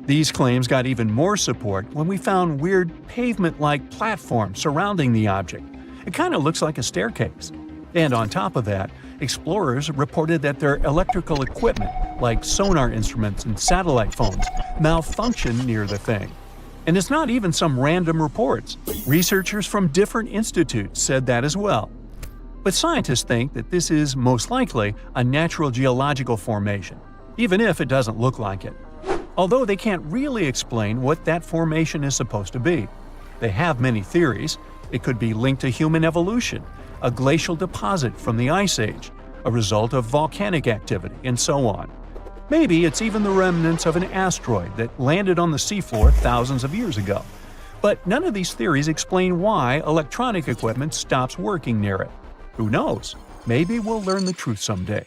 Speaker 2: These claims got even more support when we found weird pavement-like platforms surrounding the object. It kind of looks like a staircase. And on top of that, explorers reported that their electrical equipment, like sonar instruments and satellite phones, malfunctioned near the thing. And it's not even some random reports. Researchers from different institutes said that as well. But scientists think that this is most likely a natural geological formation, even if it doesn't look like it. Although they can't really explain what that formation is supposed to be. They have many theories. It could be linked to human evolution, a glacial deposit from the Ice Age, a result of volcanic activity, and so on. Maybe it's even the remnants of an asteroid that landed on the seafloor thousands of years ago. But none of these theories explain why electronic equipment stops working near it. Who knows? Maybe we'll learn the truth someday.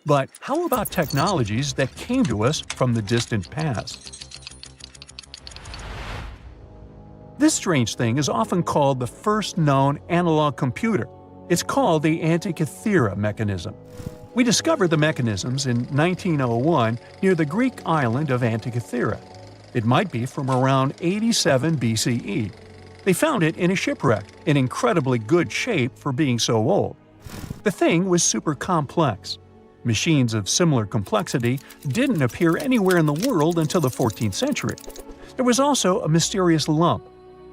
Speaker 2: But how about technologies that came to us from the distant past? This strange thing is often called the first known analog computer. It's called the Antikythera mechanism. We discovered the mechanisms in 1901 near the Greek island of Antikythera. It might be from around 87 BCE. They found it in a shipwreck, in incredibly good shape for being so old. The thing was super complex. Machines of similar complexity didn't appear anywhere in the world until the 14th century. There was also a mysterious lump.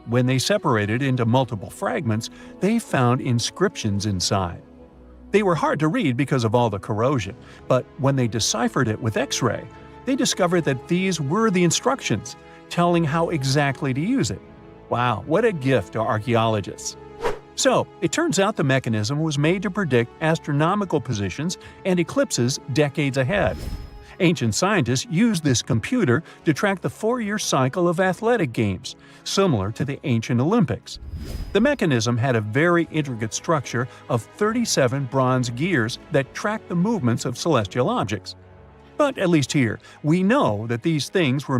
Speaker 2: When they separated into multiple fragments, they found inscriptions inside. They were hard to read because of all the corrosion, but when they deciphered it with X-ray, they discovered that these were the instructions, telling how exactly to use it. Wow, what a gift to archaeologists! So, it turns out the mechanism was made to predict astronomical positions and eclipses decades ahead. Ancient scientists used this computer to track the 4-year cycle of athletic games, similar to the ancient Olympics. The mechanism had a very intricate structure of 37 bronze gears that tracked the movements of celestial objects. But at least here, we know that these things were